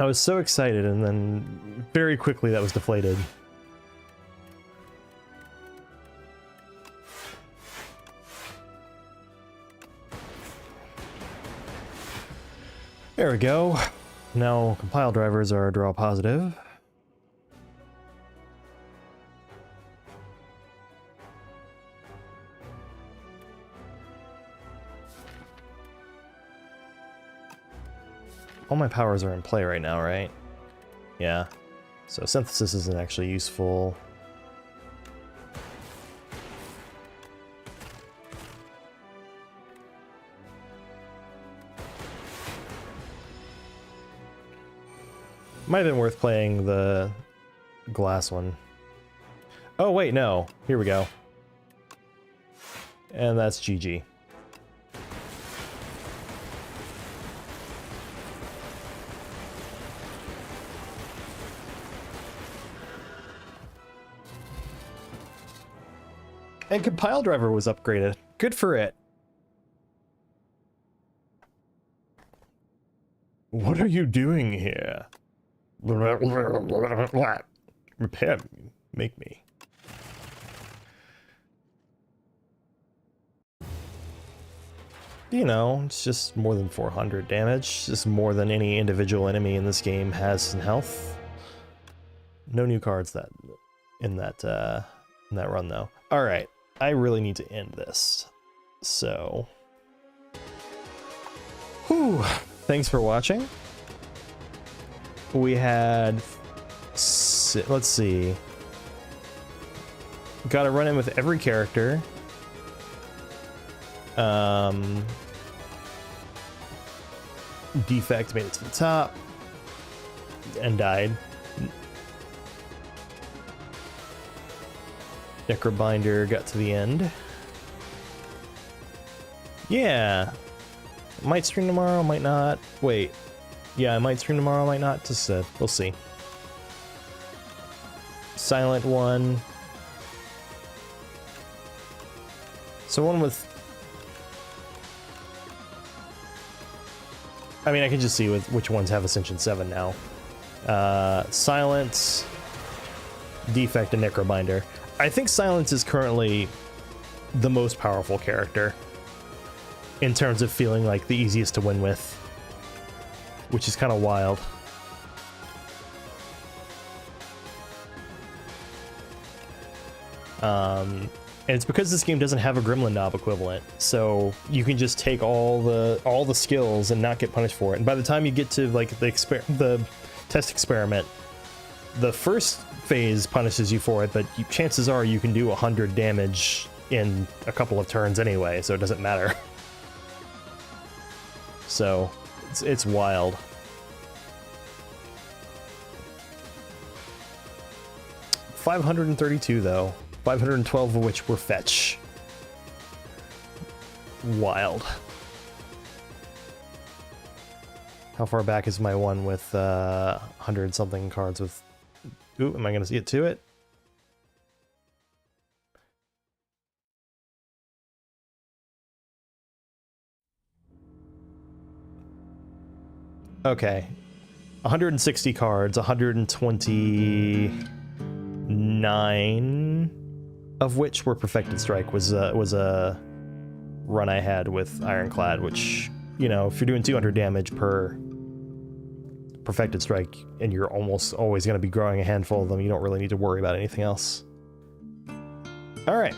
I was so excited and then very quickly that was deflated. There we go. Now compile drivers are draw positive. All my powers are in play right now, right? Yeah. So synthesis isn't actually useful. Might have been worth playing the glass one. Oh wait, no. Here we go. And that's GG. And compile driver was upgraded. Good for it. What are you doing here? Repair me. Make me. You know, it's just more than 400 damage. Just more than any individual enemy in this game has in health. No new cards that in that run though. All right. I really need to end this. So, whew, thanks for watching. We had, let's see, got to run in with every character. Defect made it to the top. and died. Necrobinder got to the end. Yeah. Might stream tomorrow, might not. Wait. Yeah, I might stream tomorrow, might not. Just we'll see. Silent one. So one with... I mean, I can just see with which ones have Ascension 7 now. Silence, Defect, and Necrobinder. I think Silence is currently the most powerful character in terms of feeling like the easiest to win with, which is kind of wild. And it's because this game doesn't have a Gremlin Knob equivalent, so you can just take all the skills and not get punished for it. And by the time you get to like the test experiment, the first phase punishes you for it, but chances are you can do 100 damage in a couple of turns anyway, so it doesn't matter. So it's wild. $532 though. 512 of which were fetch. Wild. How far back is my one with 100 something cards with... Ooh, am I gonna get to it? Okay. 160 cards, 129 of which were Perfected Strike was a run I had with Ironclad, which, you know, if you're doing 200 damage per Perfected Strike and you're almost always going to be growing a handful of them, you don't really need to worry about anything else. All right.